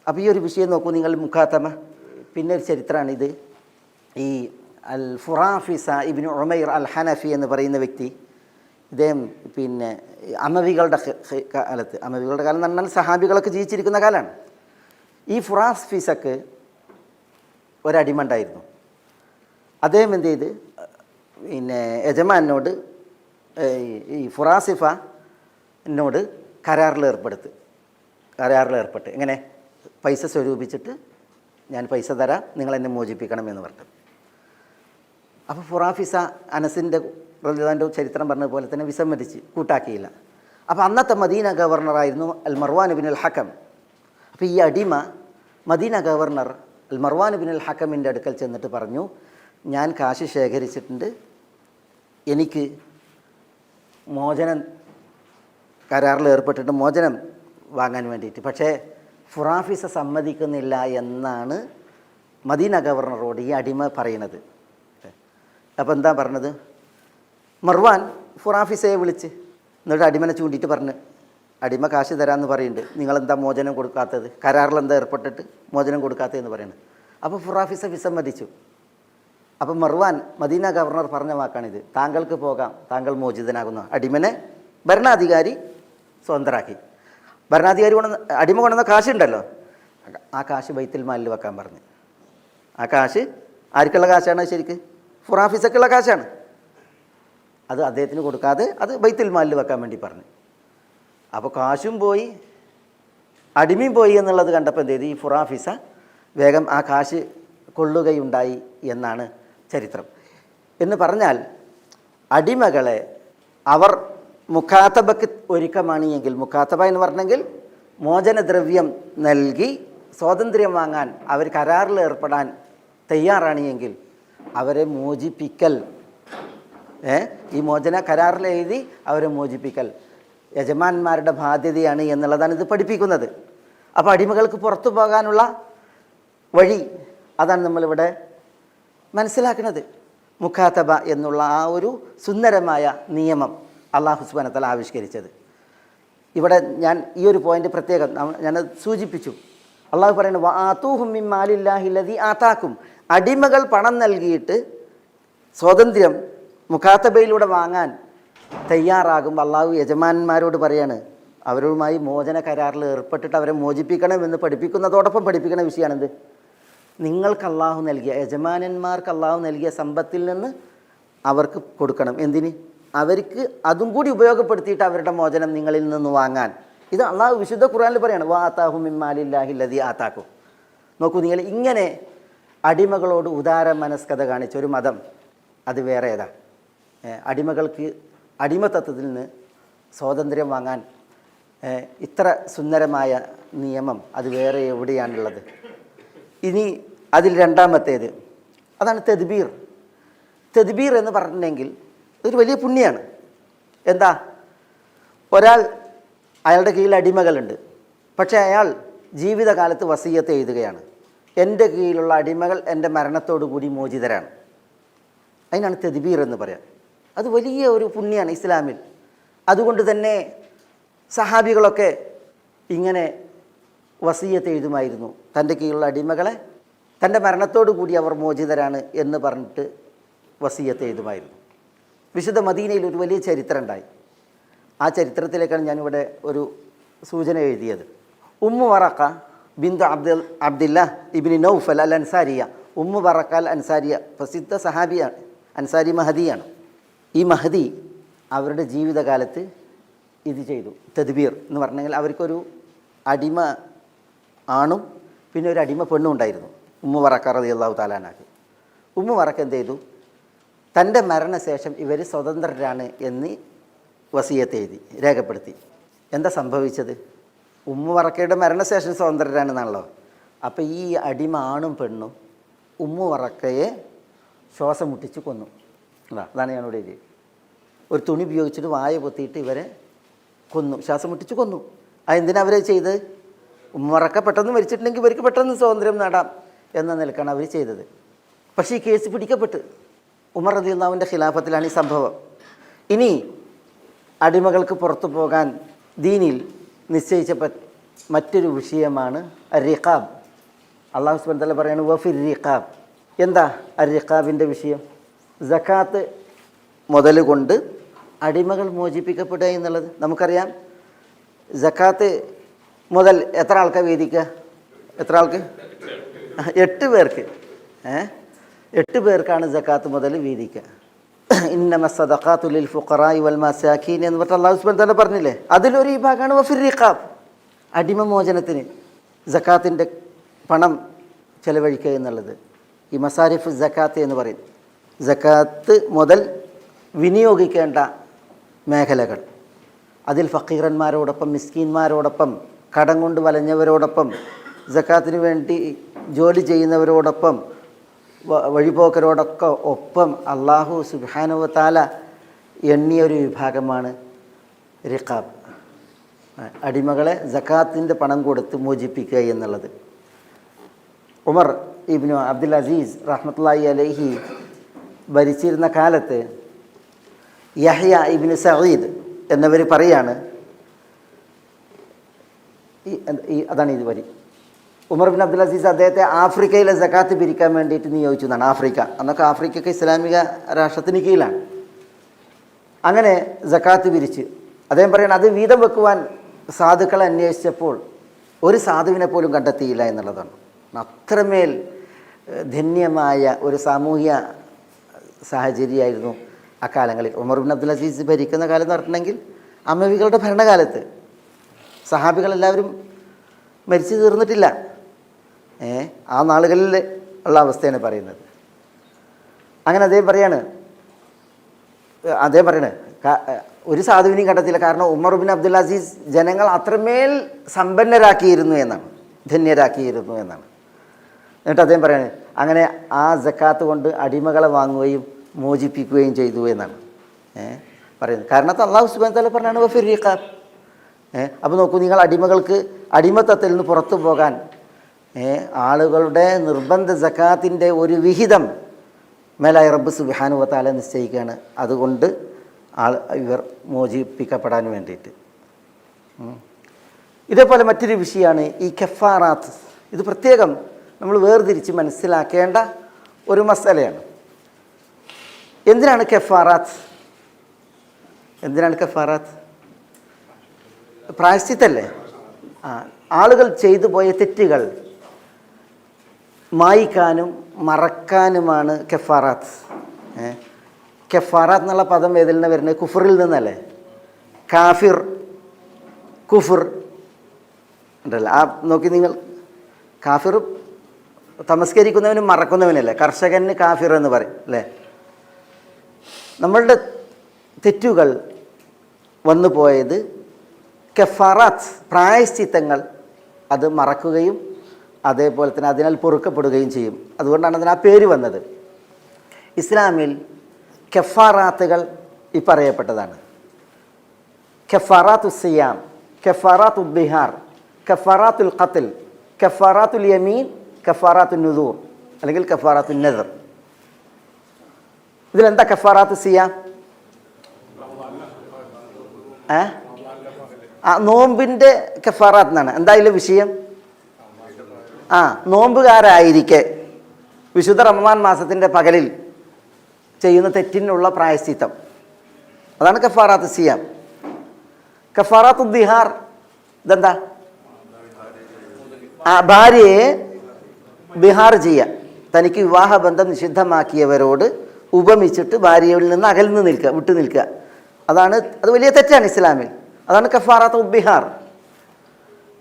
അപ്പോൾ ഈ ഒരു വിഷയം നോക്കൂ നിങ്ങൾ, മുഖാത്തമ. പിന്നെ ഒരു ചരിത്രമാണിത്. ഈ അൽ ഫുറാഫിസ ഇബ്നു ഉമൈർ അൽ ഹനഫി എന്ന് പറയുന്ന വ്യക്തി, ഇദ്ദേഹം പിന്നെ അമവികളുടെ കാലം എന്ന് പറഞ്ഞാൽ സഹാബികളൊക്കെ ജീവിച്ചിരിക്കുന്ന കാലമാണ്. ഈ ഫുറാഫിസക്ക് ഒരടിമ ഉണ്ടായിരുന്നു. അദ്ദേഹം എന്ത് ചെയ്ത് പിന്നെ യജമാനോട് ഈ ഫുറാസിഫ എന്നോട് കരാറിൽ ഏർപ്പെട്ട് എങ്ങനെ പൈസ സ്വരൂപിച്ചിട്ട് ഞാൻ പൈസ തരാം, നിങ്ങളെന്നെ മോചിപ്പിക്കണം എന്ന് പറഞ്ഞു. അപ്പോൾ ഫുറാഫിസ അനസിൻ്റെ റളിയല്ലാഹു ചരിത്രം പറഞ്ഞതുപോലെ തന്നെ വിസമ്മതിച്ച് കൂട്ടാക്കിയില്ല. അപ്പോൾ അന്നത്തെ മദീന ഗവർണറായിരുന്നു അൽ മർവാൻ ബിൻ അൽ ഹക്കം. അപ്പോൾ ഈ അടിമ മദീന ഗവർണർ അൽ മർവാൻ ബിൻ അൽ ഹക്കമിൻ്റെ അടുക്കൽ ചെന്നിട്ട് പറഞ്ഞു, ഞാൻ കാശ് ശേഖരിച്ചിട്ടുണ്ട്, എനിക്ക് മോചനം കരാറിൽ ഏർപ്പെട്ടിട്ട് മോചനം വാങ്ങാൻ വേണ്ടിയിട്ട്, പക്ഷേ ഫുറാഫിസ സമ്മതിക്കുന്നില്ല എന്നാണ് മദീന ഗവർണറോട് ഈ അടിമ പറയുന്നത്. അപ്പോൾ എന്താ പറഞ്ഞത്? മർവാൻ ഫുറാഫിസയെ വിളിച്ച് എന്നിട്ട് അടിമനെ ചൂണ്ടിയിട്ട് പറഞ്ഞ്, അടിമ കാശ് തരാമെന്ന് പറയുന്നുണ്ട്, നിങ്ങളെന്താ മോചനം കൊടുക്കാത്തത്, കരാറിലെന്താ ഏർപ്പെട്ടിട്ട് മോചനം കൊടുക്കാത്തതെന്ന് പറയുന്നത്. അപ്പോൾ ഫുറാഫിസ വിസമ്മതിച്ചു. അപ്പം മർവാൻ മദീന ഗവർണർ പറഞ്ഞ വാക്കാണിത്, താങ്കൾക്ക് പോകാം, താങ്കൾ മോചിതനാകുന്നു. അടിമനെ ഭരണാധികാരി സ്വതന്ത്രരാക്കി. ഭരണാധികാരി അടിമ കൊണ്ടുവന്ന കാശുണ്ടല്ലോ, ആ കാശ് ബൈത്തുൽ മാലിൽ വെക്കാൻ പറഞ്ഞു. ആ കാശ് ആർക്കുള്ള കാശാണ്? ശരിക്ക് ഫുറാഫിസക്കുള്ള കാശാണ്. അത് അദ്ദേഹത്തിന് കൊടുക്കാതെ അത് ബൈത്തുൽ മാലിൽ വെക്കാൻ വേണ്ടി പറഞ്ഞു. അപ്പോൾ കാശും പോയി അടിമയും പോയി എന്നുള്ളത് കണ്ടപ്പോൾ എന്ത് ചെയ്തു? ഈ ഫുറാഫിസ വേഗം ആ കാശ് കൊള്ളുകയുണ്ടായി എന്നാണ് ചരിത്രം. എന്ന് പറഞ്ഞാൽ അടിമകളെ അവർ മുഖാത്തബക്ക് ഒരുക്കമാണ് എങ്കിൽ, മുഖാത്തബ എന്ന് പറഞ്ഞെങ്കിൽ മോചനദ്രവ്യം നൽകി സ്വാതന്ത്ര്യം വാങ്ങാൻ അവർ കരാറിൽ ഏർപ്പെടാൻ തയ്യാറാണ് എങ്കിൽ അവരെ മോചിപ്പിക്കൽ, ഈ മോചന കരാറിൽ എഴുതി അവരെ മോചിപ്പിക്കൽ യജമാന്മാരുടെ ബാധ്യതയാണ് എന്നുള്ളതാണ് ഇത് പഠിപ്പിക്കുന്നത്. അപ്പോൾ അടിമകൾക്ക് പുറത്തു പോകാനുള്ള വഴി അതാണ് നമ്മളിവിടെ മനസ്സിലാക്കുന്നത്. മുഖാത്തബ എന്നുള്ള ആ ഒരു സുന്ദരമായ നിയമം അല്ലാഹു സുബ്ഹാനഹു വ തആല ആവിഷ്കരിച്ചത്. ഇവിടെ ഞാൻ ഈ ഒരു പോയിന്റ് പ്രത്യേകം ഞാനത് സൂചിപ്പിച്ചു. അള്ളാഹു പറയുന്നത് വആതൂഹും മിൻ മാലില്ലാഹി ലദീ ആതാക്കും, അടിമകൾ പണം നൽകിയിട്ട് സ്വാതന്ത്ര്യം മുഖാത്തബയിലൂടെ വാങ്ങാൻ തയ്യാറാകുമ്പോൾ അള്ളാഹു യജമാനന്മാരോട് പറയാണ് അവരുമായി മോചന കരാറിൽ ഏർപ്പെട്ടിട്ട് അവരെ മോചിപ്പിക്കണമെന്ന് പഠിപ്പിക്കുന്നതോടൊപ്പം പഠിപ്പിക്കുന്ന വിഷയമാണെന്ത്? നിങ്ങൾക്ക് അള്ളാഹു നൽകിയ, യജമാനന്മാർക്ക് അള്ളാഹു നൽകിയ സമ്പത്തിൽ നിന്ന് അവർക്ക് കൊടുക്കണം. എന്തിന്? അവർക്ക് അതും കൂടി ഉപയോഗപ്പെടുത്തിയിട്ട് അവരുടെ മോചനം നിങ്ങളിൽ നിന്ന് വാങ്ങാൻ. ഇത് അള്ളാഹു വിശുദ്ധ ഖുർആനിൽ പറയാണ് വആതാഹു മിൻ മാലില്ലാഹി ലദീ ആതാക്കും. നോക്കൂ നിങ്ങൾ, ഇങ്ങനെ അടിമകളോട് ഉദാര മനസ്കത കാണിച്ച ഒരു മതം അത് വേറെ ഏതാ? അടിമകൾക്ക് അടിമത്തത്തിൽ നിന്ന് സ്വാതന്ത്ര്യം വാങ്ങാൻ ഇത്ര സുന്ദരമായ നിയമം അത് വേറെ എവിടെയാണുള്ളത്? ഇനി അതിൽ രണ്ടാമത്തേത് അതാണ് തദ്ബീർ. തദ്ബീർ എന്ന് പറഞ്ഞിട്ടുണ്ടെങ്കിൽ ഇതൊരു വലിയ പുണ്യമാണ്. എന്താ? ഒരാൾ, അയാളുടെ കീഴിൽ അടിമകളുണ്ട്, പക്ഷേ അയാൾ ജീവിതകാലത്ത് വസിയ്യത്ത് എഴുതുകയാണ്, എൻ്റെ കീഴിലുള്ള അടിമകൾ എൻ്റെ മരണത്തോടു കൂടി മോചിതരാണ്. അതിനാണ് തദ്ബീർ എന്ന് പറയാം. അത് വലിയ ഒരു പുണ്യമാണ് ഇസ്ലാമിൽ. അതുകൊണ്ട് തന്നെ സഹാബികളൊക്കെ ഇങ്ങനെ വസിയ്യത്ത് എഴുതുമായിരുന്നു, തൻ്റെ കീഴിലുള്ള അടിമകളെ തൻ്റെ മരണത്തോടു കൂടി അവർ മോചിതരാണ് എന്ന് പറഞ്ഞിട്ട് വസിയ്യത്ത് എഴുതുമായിരുന്നു. വിശുദ്ധ മദീനയിൽ ഒരു വലിയ ചരിത്രം ഉണ്ടായി. ആ ചരിത്രത്തിലേക്കാണ് ഞാനിവിടെ ഒരു സൂചന എഴുതിയത്. ഉമ്മു വറക്ക ബിന്ദു അബ്ദില്ല ഇബ്നു നൗഫൽ അൽ അൻസാരിയ, ഉമ്മു വറക്ക അൽ അൻസാരിയ പ്രസിദ്ധ സഹാബിയാണ്, അൻസാരി മഹദിയാണ്. ഈ മഹദി അവരുടെ ജീവിതകാലത്ത് ഇത് ചെയ്തു. തദ്ബീർ എന്ന് പറഞ്ഞെങ്കിൽ അവർക്കൊരു അടിമ ആണും പിന്നെ ഒരു അടിമ പെണ്ണും ഉണ്ടായിരുന്നു. ഉമ്മു വറക്ക റളിയല്ലാഹു തആല അൻഹ. ഉമ്മു വറക്ക എന്ത് ചെയ്തു? തൻ്റെ മരണശേഷം ഇവർ സ്വതന്ത്രരാണ് എന്ന് വസിയത്ത് എഴുതി രേഖപ്പെടുത്തി. എന്താ സംഭവിച്ചത്? ഉമ്മു വറക്കയുടെ മരണശേഷം സ്വതന്ത്രരാണെന്നാണല്ലോ. അപ്പോൾ ഈ അടിമ ആണും പെണ്ണും ഉമ്മു വറക്കയെ ശ്വാസം മുട്ടിച്ച് കൊന്നു. അതാണ് ഞാനിവിടെ എഴുതിയത്. ഒരു തുണി ഉപയോഗിച്ചിട്ട് വായ പൊത്തിയിട്ട് ഇവരെ കൊന്നു, ശ്വാസം മുട്ടിച്ച് കൊന്നു. അതെന്തിനാ അവരെ ചെയ്ത്? ഉമ്മു വറക്ക പെട്ടെന്ന് മരിച്ചിട്ടുണ്ടെങ്കിൽ ഇവർക്ക് പെട്ടെന്ന് സ്വാതന്ത്ര്യം നേടാം എന്ന നിലക്കാണ് അവർ ചെയ്തത്. പക്ഷേ ഈ കേസ് പിടിക്കപ്പെട്ട് ഉമർ റളിയല്ലാഹുവിൻ്റെ ഖിലാഫത്തിലാണ് ഈ സംഭവം. ഇനി അടിമകൾക്ക് പുറത്തു പോകാൻ ദീനിൽ നിശ്ചയിച്ച മറ്റൊരു വിഷയമാണ് റിഖാബ്. അല്ലാഹു സുബ്ഹാനഹു വ തആല പറയാണ് വഫിർ റിഖാബ്. എന്താ റിഖാബിൻ്റെ വിഷയം? സക്കാത്ത് മുതൽ കൊണ്ട് അടിമകൾ മോചിപ്പിക്കപ്പെടുക എന്നുള്ളത് നമുക്കറിയാം. സക്കാത്ത് മുതൽ എത്ര ആൾക്കാർ വീതിക്കുക? എത്ര ആൾക്ക്? 8 പേർക്ക്. 8 പേർക്കാണ് സക്കാത്ത് മുതൽ വീതിക്കുക. ഇന്നമ സദഖാത്തു ലിൽ ഫുഖറാഇ വൽ മസാകീൻ എന്ന് പറഞ്ഞിട്ട് അല്ലാഹു സുബ്ഹാനഹു വ തആല പറഞ്ഞില്ലേ? അതിലൊരു വിഭാഗമാണ് വഫിർ റിഖാബ്, അടിമ മോചനത്തിന് സക്കാത്തിൻ്റെ പണം ചെലവഴിക്കുക എന്നുള്ളത്. ഈ മസാരിഫ് സക്കാത്ത് എന്ന് പറയും. സക്കാത്ത് മുതൽ വിനിയോഗിക്കേണ്ട മേഖലകൾ, അതിൽ ഫക്കീറന്മാരോടൊപ്പം മിസ്കീന്മാരോടൊപ്പം കടം കൊണ്ട് വലഞ്ഞവരോടൊപ്പം സക്കാത്തിന് വേണ്ടി ജോലി ചെയ്യുന്നവരോടൊപ്പം വഴിപോക്കരോടൊക്കെ ഒപ്പം അല്ലാഹു സുബ്ഹാനഹു വ തആല എണ്ണിയൊരു വിഭാഗമാണ് റിഖാബ്, അടിമകളെ സക്കാത്തിൻ്റെ പണം കൊടുത്ത് മോചിപ്പിക്കുക എന്നുള്ളത്. ഉമർ ഇബ്നു അബ്ദുൽ അസീസ് റഹ്മത്തുള്ളാഹി അലൈഹി ഭരിച്ചിരുന്ന കാലത്ത് യഹ്യ ഇബ്നു സഈദ് എന്നവർ പറയാണ്, അതാണ് ഇത് വരി. ഉമർ ബിൻ അബ്ദുൽ അസീസ് അദ്ദേഹത്തെ ആഫ്രിക്കയിലെ സക്കാത്ത് പിരിക്കാൻ വേണ്ടിയിട്ട് നിയോഗിച്ചു എന്നാണ്. ആഫ്രിക്ക അന്നൊക്കെ ആഫ്രിക്കയ്ക്ക് ഇസ്ലാമിക രാഷ്ട്രത്തിന് കീഴിലാണ്. അങ്ങനെ സക്കാത്ത് പിരിച്ച് അദ്ദേഹം പറയണം, അത് വീതം വെക്കുവാൻ സാധുക്കളെ അന്വേഷിച്ചപ്പോൾ ഒരു സാധുവിനെ പോലും കണ്ടെത്തിയില്ല എന്നുള്ളതാണ്. അത്രമേൽ ധന്യമായ ഒരു സാമൂഹ്യ സാഹചര്യമായിരുന്നു അക്കാലങ്ങളിൽ. ഉമർ ബിൻ അബ്ദുൽ അസീസ് ഭരിക്കുന്ന കാലം എന്ന് പറഞ്ഞിട്ടുണ്ടെങ്കിൽ അമവികളുടെ ഭരണകാലത്ത് സഹാബികളെല്ലാവരും മരിച്ചു തീർന്നിട്ടില്ല. ആ നാളുകളിൽ ഉള്ള അവസ്ഥയാണ് പറയുന്നത്. അങ്ങനെ അദ്ദേഹം പറയാണ് ഒരു സാധുവിനെയും കണ്ടെത്തിയില്ല. കാരണം ഉമർ ബിൻ അബ്ദുൽ അസീസ് ജനങ്ങൾ അത്രമേൽ സമ്പന്നരാക്കിയിരുന്നു എന്നാണ്, ധന്യരാക്കിയിരുന്നു എന്നാണ്. എന്നിട്ട് അദ്ദേഹം പറയുന്നത് അങ്ങനെ ആ സക്കാത്ത് കൊണ്ട് അടിമകളെ വാങ്ങുകയും മോചിപ്പിക്കുകയും ചെയ്തു എന്നാണ് പറയുന്നത്. കാരണം അല്ലാഹു സുബ്ഹാനഹു വ തആല പറഞ്ഞാണ് വഫിർ റിഖാബ്. അപ്പോൾ നോക്കൂ, നിങ്ങൾ അടിമകൾക്ക് അടിമത്തത്തിൽ നിന്ന് പുറത്തു പോകാൻ ആളുകളുടെ നിർബന്ധ സക്കാത്തിൻ്റെ ഒരു വിഹിതം മേലായ റബ്ബ് സുബ്ഹാനഹു വ തആല നിശ്ചയിക്കുകയാണ്. അതുകൊണ്ട് ഇവർ മോചിപ്പിക്കപ്പെടാൻ വേണ്ടിയിട്ട്. ഇതേപോലെ മറ്റൊരു വിഷയമാണ് ഈ കഫാറാത്ത്. ഇത് പ്രത്യേകം നമ്മൾ വേർതിരിച്ച് മനസ്സിലാക്കേണ്ട ഒരു മസലയാണ്. എന്തിനാണ് കഫാറാത്ത്? എന്തിനാണ് കഫാറാത്ത്? പ്രായശ്ചിത്തല്ലേ? ആളുകൾ ചെയ്തു പോയ തെറ്റുകൾ മായ്ക്കാനും മറക്കാനുമാണ് കഫാറാത്ത്. കഫാറാത്ത് എന്നുള്ള പദം ഏതിൽ നിന്ന് വരുന്നത്? കുഫറിൽ നിന്നല്ലേ? കാഫിർ, കുഫർ ഉണ്ടല്ലോ. ആ നോക്കി നിങ്ങൾ, കാഫിർ തമസ്കരിക്കുന്നവനും മറക്കുന്നവനല്ലേ? കർഷകന് കാഫിർ എന്ന് പറയും അല്ലേ? നമ്മളുടെ തെറ്റുകൾ വന്നു പോയത് കഫാറാത്ത്, പ്രായശ്ചിത്തങ്ങൾ, അത് മറക്കുകയും അതേപോലെ തന്നെ അതിനാൽ പൊറുക്കപ്പെടുകയും ചെയ്യും. അതുകൊണ്ടാണ് അതിന് ആ പേര് വന്നത്. ഇസ്ലാമിൽ കഫാറാത്തുകൾ ഈ പറയപ്പെട്ടതാണ്. കഫാറാത്തു സിയാം, കഫാറാത്തു ദിഹാർ, കഫാറാത്തുൽ ഖത്ൽ, കഫാറാത്തുൽ യമീൻ, കഫാറാത്തുൻ നുദൂർ അല്ലെങ്കിൽ കഫാറാത്തുൻ നദർ. ഇതിലെന്താ കഫാറാത്തു സിയാം? നോമ്പിൻ്റെ കഫാറാത്ത് എന്നാണ്. എന്തായാലും വിഷയം നോമ്പുകാരായിരിക്കെ വിശുദ്ധ റമദാൻ മാസത്തിൻ്റെ പകലിൽ ചെയ്യുന്ന തെറ്റിനുള്ള പ്രായശ്ചിത്തം, അതാണ് കഫാറാത്ത് സിയാം. കഫാറാത്തു ദിഹാർ ഇതെന്താ? ഭാര്യയെ ദിഹാർ ചെയ്യുക, തനിക്ക് വിവാഹബന്ധം നിഷിദ്ധമാക്കിയവരോട് ഉപമിച്ചിട്ട് ഭാര്യയിൽ നിന്ന് അകൽന്ന് നിൽക്കുക, വിട്ടു നിൽക്കുക. അത് വലിയ തെറ്റാണ് ഇസ്ലാമിൽ. അതാണ് കഫാറാത്തു ദിഹാർ.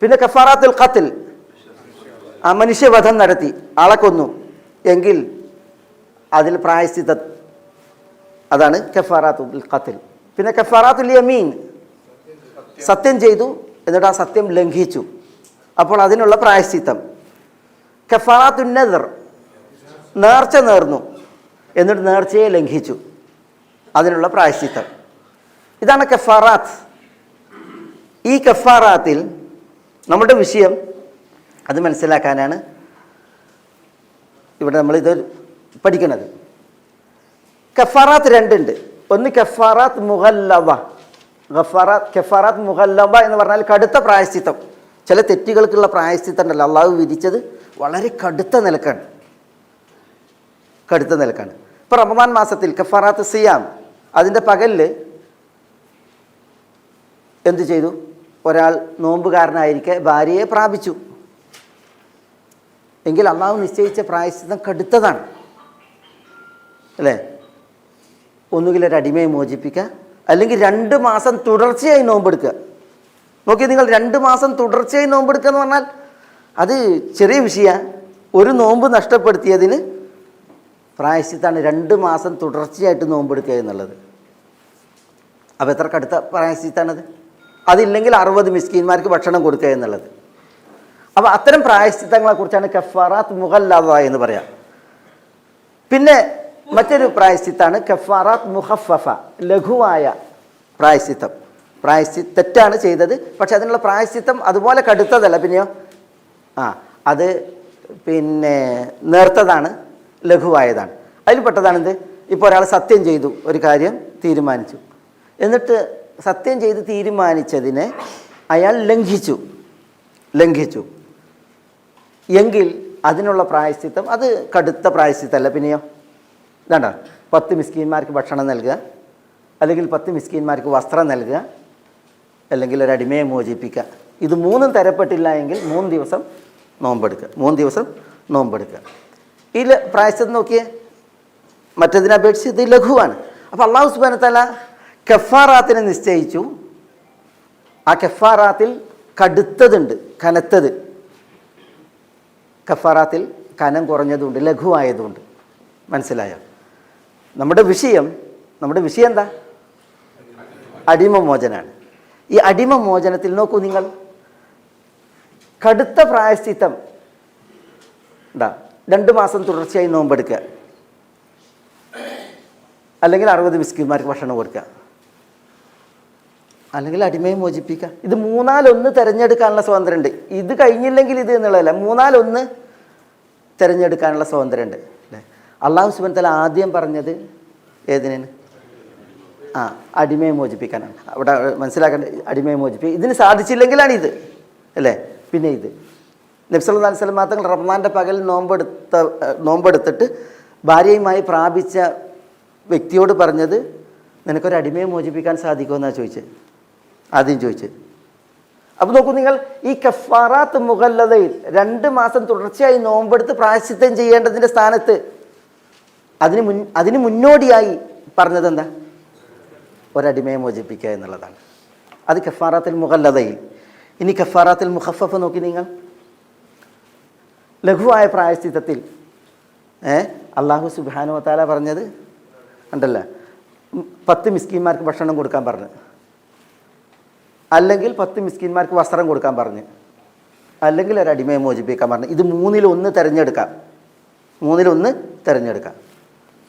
പിന്നെ കഫാറാത്തുൽ ഖത്ൽ, മനുഷ്യവധം നടത്തി ആളെ കൊന്നു എങ്കിൽ അതിൽ പ്രായശ്ചിത്തം, അതാണ് കഫാറാത്തുൽ ഖത്ൽ. പിന്നെ കഫാറാത്തുൽ യമീൻ, സത്യം ചെയ്തു എന്നിട്ട് ആ സത്യം ലംഘിച്ചു, അപ്പോൾ അതിനുള്ള പ്രായശ്ചിത്തം. കഫാറാത്തുൻ നദർ, നേർച്ച നേർന്നു എന്നിട്ട് നേർച്ചയെ ലംഘിച്ചു, അതിനുള്ള പ്രായശ്ചിത്തം. ഇതാണ് കഫാറാത്ത്. ഈ കഫാറാത്തിൽ നമ്മുടെ വിഷയം അത് മനസ്സിലാക്കാനാണ് ഇവിടെ നമ്മളിത് പഠിക്കുന്നത്. കഫാറാത്ത് രണ്ടുണ്ട്. ഒന്ന് കഫാറാത്ത് മുഗല്ലദ. കഫാറാത്ത് മുഗല്ലദ എന്ന് പറഞ്ഞാൽ കടുത്ത പ്രായശ്ചിത്തം. ചില തെറ്റുകൾക്കുള്ള പ്രായശ്ചിത്തം ഉണ്ടല്ലോ, അള്ളാഹു വിധിച്ചത് വളരെ കടുത്ത നിലക്കാണ്. ഇപ്പോൾ റമദാൻ മാസത്തിൽ കഫാറാത്ത് സിയാം, അതിൻ്റെ പകലിൽ എന്തു ചെയ്തു? ഒരാൾ നോമ്പുകാരനായിരിക്കെ ഭാര്യയെ പ്രാപിച്ചു എങ്കിൽ അള്ളാഹു നിശ്ചയിച്ച പ്രായശ്ചിത്തം കടുത്തതാണ് അല്ലേ? ഒന്നുകിൽ ഒരു അടിമയെ മോചിപ്പിക്കുക, അല്ലെങ്കിൽ 2 മാസം തുടർച്ചയായി നോമ്പെടുക്കുക. നോക്കി നിങ്ങൾ, 2 മാസം തുടർച്ചയായി നോമ്പെടുക്കുക എന്ന് പറഞ്ഞാൽ അത് ചെറിയ വിഷയമാണ്. ഒരു നോമ്പ് നഷ്ടപ്പെടുത്തിയതിന് പ്രായശ്ചിത്തമാണ് 2 മാസം തുടർച്ചയായിട്ട് നോമ്പെടുക്കുക എന്നുള്ളത്. അപ്പോൾ എത്ര കടുത്ത പ്രായശ്ചിത്താണത്? അതില്ലെങ്കിൽ 60 മിസ്കീന്മാർക്ക് ഭക്ഷണം കൊടുക്കുക എന്നുള്ളത്. അപ്പോൾ അത്തരം പ്രായശ്ചിത്തങ്ങളെക്കുറിച്ചാണ് കഫാറാത്ത് മുഗല്ലദ എന്ന് പറയാം. പിന്നെ മറ്റൊരു പ്രായശ്ചിത്താണ് കഫാറാത്ത് മുഖഫഫ, ലഘുവായ പ്രായശ്ചിത്തം. തെറ്റാണ് ചെയ്തത്, പക്ഷെ അതിനുള്ള പ്രായശ്ചിത്തം അതുപോലെ കടുത്തതല്ല. പിന്നെയോ അത് നേർത്തതാണ്, ലഘുവായതാണ്. അതിൽപ്പെട്ടതാണെന്ത്? ഇപ്പോൾ ഒരാൾ സത്യം ചെയ്തു, ഒരു കാര്യം തീരുമാനിച്ചു, എന്നിട്ട് സത്യം ചെയ്ത് തീരുമാനിച്ചതിനെ അയാൾ ലംഘിച്ചു എങ്കിൽ അതിനുള്ള പ്രായശ്ചിത്തം അത് കടുത്ത പ്രായശ്ചിത്തമല്ല. പിന്നെയോ ഇതാണ്ട 10 മിസ്കീന്മാർക്ക് ഭക്ഷണം നൽകുക, അല്ലെങ്കിൽ 10 മിസ്കീന്മാർക്ക് വസ്ത്രം നൽകുക, അല്ലെങ്കിൽ ഒരു അടിമയെ മോചിപ്പിക്കുക. ഇത് 3 തരപ്പെട്ടില്ല എങ്കിൽ 3 ദിവസം നോമ്പെടുക്കുക. ഈ പ്രായശ്ചിത്തം നോക്കിയേ, മറ്റതിനപേക്ഷിച്ച് ഇത് ലഘുവാണ്. അപ്പോൾ അല്ലാഹു സുബ്ഹാനഹു വ തആല കഫാറാത്തിനെ നിശ്ചയിച്ചു. ആ കഫാറാത്തിൽ കടുത്തതുണ്ട്, കനത്തത്. കഫാറാത്തിൽ കനം കുറഞ്ഞതുണ്ട്, ലഘുവായതുണ്ട്. മനസ്സിലായോ? നമ്മുടെ വിഷയം എന്താ? അടിമമോചനാണ്. ഈ അടിമമോചനത്തിൽ നോക്കൂ നിങ്ങൾ, കടുത്ത പ്രായശ്ചിത്തം ഉണ്ടാ. 2 മാസം തുടർച്ചയായി നോമ്പെടുക്കുക, അല്ലെങ്കിൽ 60 മിസ്കിന്മാർക്ക് ഭക്ഷണം കൊടുക്കുക, അല്ലെങ്കിൽ അടിമയെ മോചിപ്പിക്കുക. ഇത് 3-1 തിരഞ്ഞെടുക്കാനുള്ള സ്വാതന്ത്ര്യമുണ്ട്. ഇത് കഴിഞ്ഞില്ലെങ്കിൽ ഇത് എന്നുള്ളതല്ല, 3-1 തിരഞ്ഞെടുക്കാനുള്ള സ്വാതന്ത്ര്യമുണ്ട് അല്ലേ. അള്ളാഹു സുബ്ഹാനഹു വ തആല ആദ്യം പറഞ്ഞത് ഏതിനാണ്? അടിമയെ മോചിപ്പിക്കാനാണ്. അവിടെ മനസ്സിലാക്കേണ്ടത് അടിമയെ മോചിപ്പിക്കുക. ഇതിന് സാധിച്ചില്ലെങ്കിലാണ് ഇത് അല്ലേ. പിന്നെ ഇത് നബി സല്ലല്ലാഹു അലൈഹി വസല്ലം തങ്ങൾ റമദാൻ്റെ പകൽ നോമ്പെടുത്തിട്ട് ഭാര്യയുമായി പ്രാപിച്ച വ്യക്തിയോട് പറഞ്ഞത്, നിനക്കൊരു അടിമയെ മോചിപ്പിക്കാൻ സാധിക്കുമെന്നാണ് ചോദിച്ചത്, ആദ്യം ചോദിച്ചത്. അപ്പോൾ നോക്കൂ നിങ്ങൾ, ഈ കഫാറാത്ത് മുഗല്ലദയിൽ 2 മാസം തുടർച്ചയായി നോമ്പെടുത്ത് പ്രായശ്ചിത്തം ചെയ്യേണ്ടതിൻ്റെ സ്ഥാനത്ത് അതിന് മുന്നോടിയായി പറഞ്ഞത് എന്താ? ഒരടിമയെ മോചിപ്പിക്കുക എന്നുള്ളതാണ്. അത് കഫാറാത്തിൽ മുഗല്ലദയിൽ. ഇനി കഫാറാത്തിൽ മുഖഫഫ നോക്കി നിങ്ങൾ, ലഘുവായ പ്രായശ്ചിത്തത്തിൽ അല്ലാഹു സുബ്ഹാനഹു വ തആല പറഞ്ഞത് ഉണ്ടല്ലോ, 10 മിസ്കീന്മാർക്ക് ഭക്ഷണം കൊടുക്കാൻ പറഞ്ഞു, അല്ലെങ്കിൽ 10 മിസ്കീന്മാർക്ക് വസ്ത്രം കൊടുക്കാൻ പറഞ്ഞു, അല്ലെങ്കിൽ ഒരു അടിമയെ മോചിപ്പിക്കാൻ പറഞ്ഞു. ഇത് 3-1 തിരഞ്ഞെടുക്കാം, 3-1 തിരഞ്ഞെടുക്കാം.